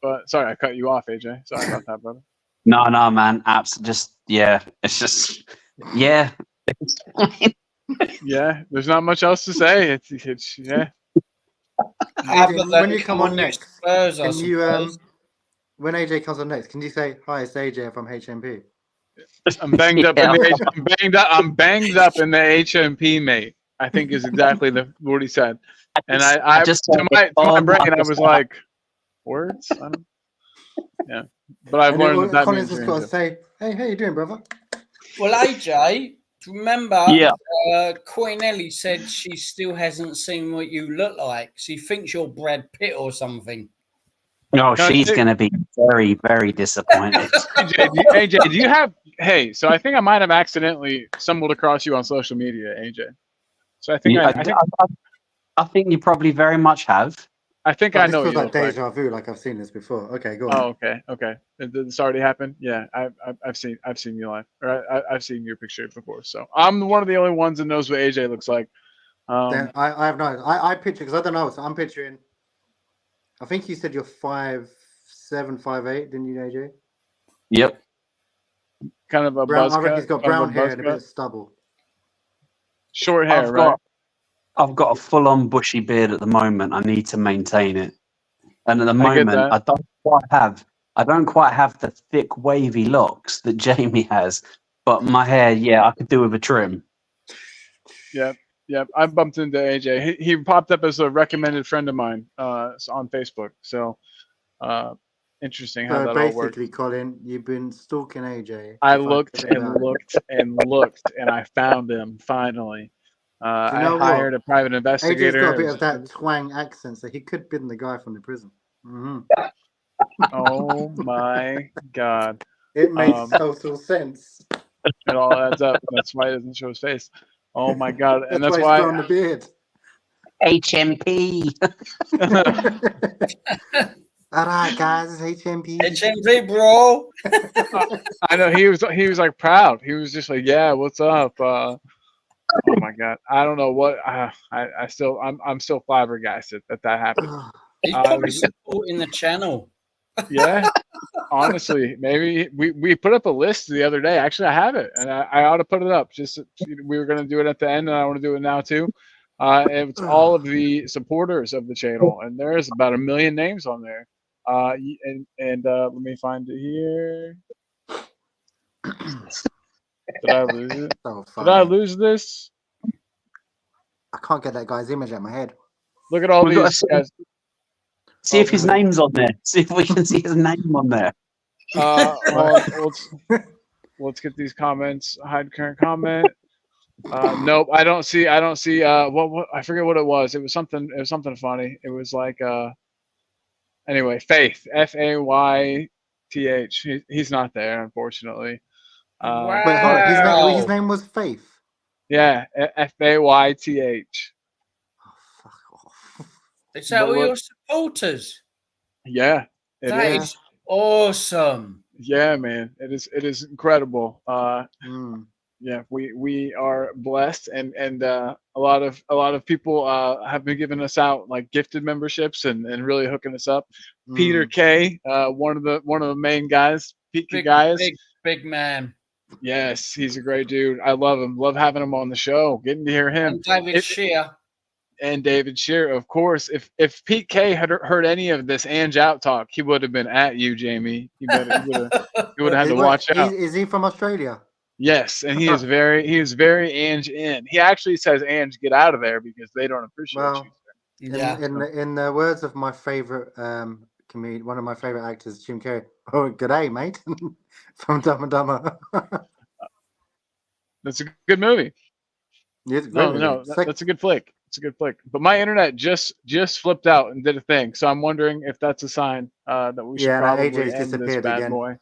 F: But sorry, I cut you off, AJ. Sorry about that, brother.
C: No, man. It's just
F: Yeah. There's not much else to say. It's yeah.
B: When you come on next, can you when AJ comes on next, can you say hi? It's AJ from HMP.
F: I'm banged up. I'm banged up in the HMP, mate. I think is exactly what he said. And
C: I just
F: to my brain, I was like, words? I don't, yeah. But I've
B: And
F: learned that
B: Collins
F: means
B: has
F: you're
B: got to
F: into.
B: say, "Hey, how you doing, brother?"
D: Well, AJ, do you remember?
C: Yeah.
D: Coy Nelly said she still hasn't seen what you look like. She thinks you're Brad Pitt or something.
C: No,
F: Can I
C: she's
F: say-
C: going to be very, very disappointed.
F: AJ, do you have? Hey, so I think I might have accidentally stumbled across you on social media, AJ. So I think
C: Yeah,
F: I
C: I think you probably very much have.
F: I think
B: But
F: I
B: this
F: know what
B: feels
F: you
B: like
F: look like.
B: deja vu. Like I've seen this before. Okay, go on.
F: Oh, okay. Did this already happen? Yeah, I've seen you live, or I've seen your picture before. So I'm one of the only ones that knows what AJ looks like.
B: Then I have no. I picture because I don't know. So I'm picturing. I think you said you're 5'7", 5'8", didn't you, AJ?
C: Yep.
F: Kind of a
B: Brown.
F: buzz
B: I reckon
F: cut.
B: he's got
F: kind of
B: brown hair
F: buzz
B: and a bit
F: cut.
B: of stubble.
F: Short hair, right?
C: I've got a full-on bushy beard at the moment. I need to maintain it, and at the
F: I get
C: moment,
F: that.
C: I don't quite have the thick, wavy locks that Jamie has. But my hair, yeah, I could do with a trim.
F: Yep. I bumped into AJ. He popped up as a recommended friend of mine on Facebook. So interesting how
B: So
F: that all worked.
B: basically, Colin, you've been stalking AJ.
F: I
B: to find
F: looked
B: out
F: and
B: about it.
F: looked and looked, and I found him finally.
B: Do you
F: I
B: know
F: hired
B: what?
F: a private
B: AJ's
F: investigator.
B: got a bit of that twang accent, so he could have been the guy from the prison. Hmm.
F: Oh my god!
B: It makes
F: Um,
B: total sense.
F: It all adds up. That's why it doesn't show his face. Oh my god! And
B: That's
F: that's
B: why he's
F: why.
B: grown the beard.
C: HMP.
B: All right, guys, it's HMP.
D: HMP, bro.
F: I know he was like proud. He was just like, yeah, what's up? Oh my god! I don't know what. I'm still flabbergasted that happened.
D: He's probably supporting the channel.
F: Yeah, honestly, maybe we put up a list the other day. Actually, I have it, and I ought to put it up. Just we were going to do it at the end, and I want to do it now too. It's all of the supporters of the channel, and there's about 1 million names on there. And let me find it here. Did I lose it?
B: So
F: Did I
B: funny.
F: lose this?
B: I can't get that guy's image out of my head.
F: Look at all
C: We've got
F: these
C: to
F: guys.
C: see if his name's on there. See if we can see his name on there.
F: Let's get these comments. Hide current comment. Nope, I don't see. What I forget what it was. It was something. It was something funny. It was like anyway, Faith. Fayth. He's not there, unfortunately.
D: Wow.
B: Wait, hold on. His
D: Wow.
B: name was Faith.
F: Yeah, Fayth.
B: Oh, fuck off.
D: Is that
F: But
D: all
F: look-
D: your supporters?
F: Yeah, it
D: That
F: is.
D: is awesome.
F: Yeah, man, it is. It is incredible.
B: Mm.
F: Yeah, we are blessed, and a lot of people have been giving us out like gifted memberships and really hooking us up. Peter K, one of the main guys, Pete guys.
D: Big man.
F: Yes, he's a great dude. I love him. Love having him on the show. Getting to hear him.
D: And David Shear.
F: And David Shear, of course. If Pete K had heard any of this Ange out talk, he would have been at you, Jamie. He would have had to watch out.
B: Is he from Australia?
F: Yes, and he is very Ange in. He actually says, Ange, get out of there because they don't appreciate
B: Well,
F: you.
D: Yeah.
B: In the words of my favorite comedian, one of my favorite actors, Jim Carrey. Oh, g'day, mate, from Dumb and Dumber.
F: That's a good movie.
B: It's a great movie.
F: That's a good flick. It's a good flick. But my internet just flipped out and did a thing. So I'm wondering if that's a sign that we should probably
B: AJ's
F: end this
B: disappeared
F: bad
B: again.
F: boy.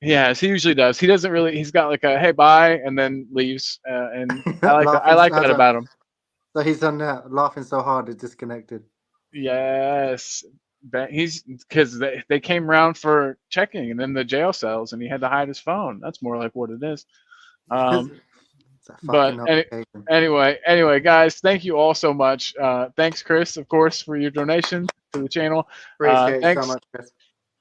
F: Yes, he usually does. He doesn't really. He's got like a hey bye and then leaves. And I like that about him.
B: So he's on laughing so hard it's disconnected.
F: Yes, he's because they came around for checking and then the jail cells and he had to hide his phone. That's more like what it is. But anyway, guys, thank you all so much. Thanks, Chris, of course, for your donation to the channel.
B: Appreciate it so much, Chris.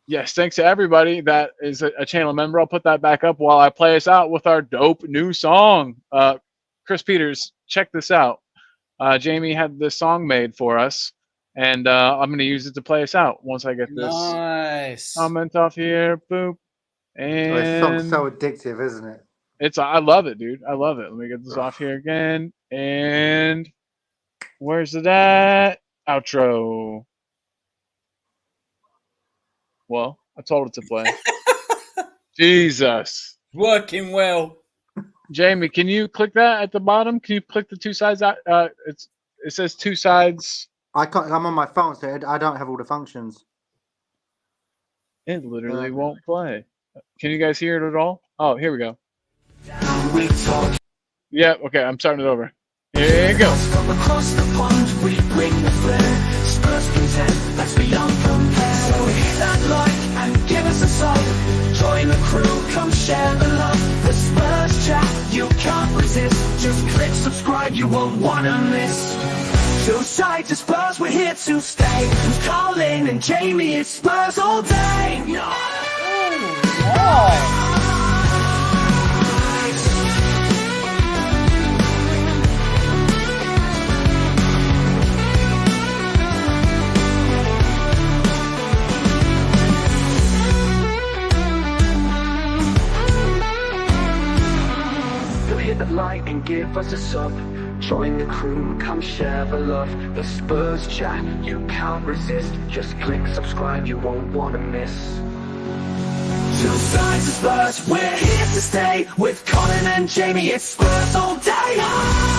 F: Yes, thanks to everybody that is a channel member. I'll put that back up while I play us out with our dope new song. Chris Peters, check this out. Jamie had this song made for us, and I'm going to use it to play us out once I get this comment off here. Boop. And
B: this song's so addictive, isn't it?
F: I love it, dude. I love it. Let me get this off here again. And where's it at? Outro. Well, I told it to play. Jesus.
D: Working well.
F: Jamie, can you click that at the bottom? Can you click the two sides out? It says two sides.
B: I can't. I'm on my phone, so I don't have all the functions.
F: It literally won't play. Can you guys hear it at all? Oh, here we go. Yeah, okay, I'm starting it over. Here you go.
H: From across the pond, we bring the flair. Spurs content, that's beyond compare. So hit that like and give us a song. Join the crew, come share the love. The Spurs chat, you can't resist. Just click subscribe, you won't wanna miss. Two sides of Spurs, we're here to stay. With Colin and Jamie, it's Spurs all day. No. Hit the like and give us a sub. Join the crew, come share the love. The Spurs chat, you can't resist. Just click subscribe, you won't wanna miss. Two sides of Spurs, we're here to stay. With Colin and Jamie, it's Spurs all day.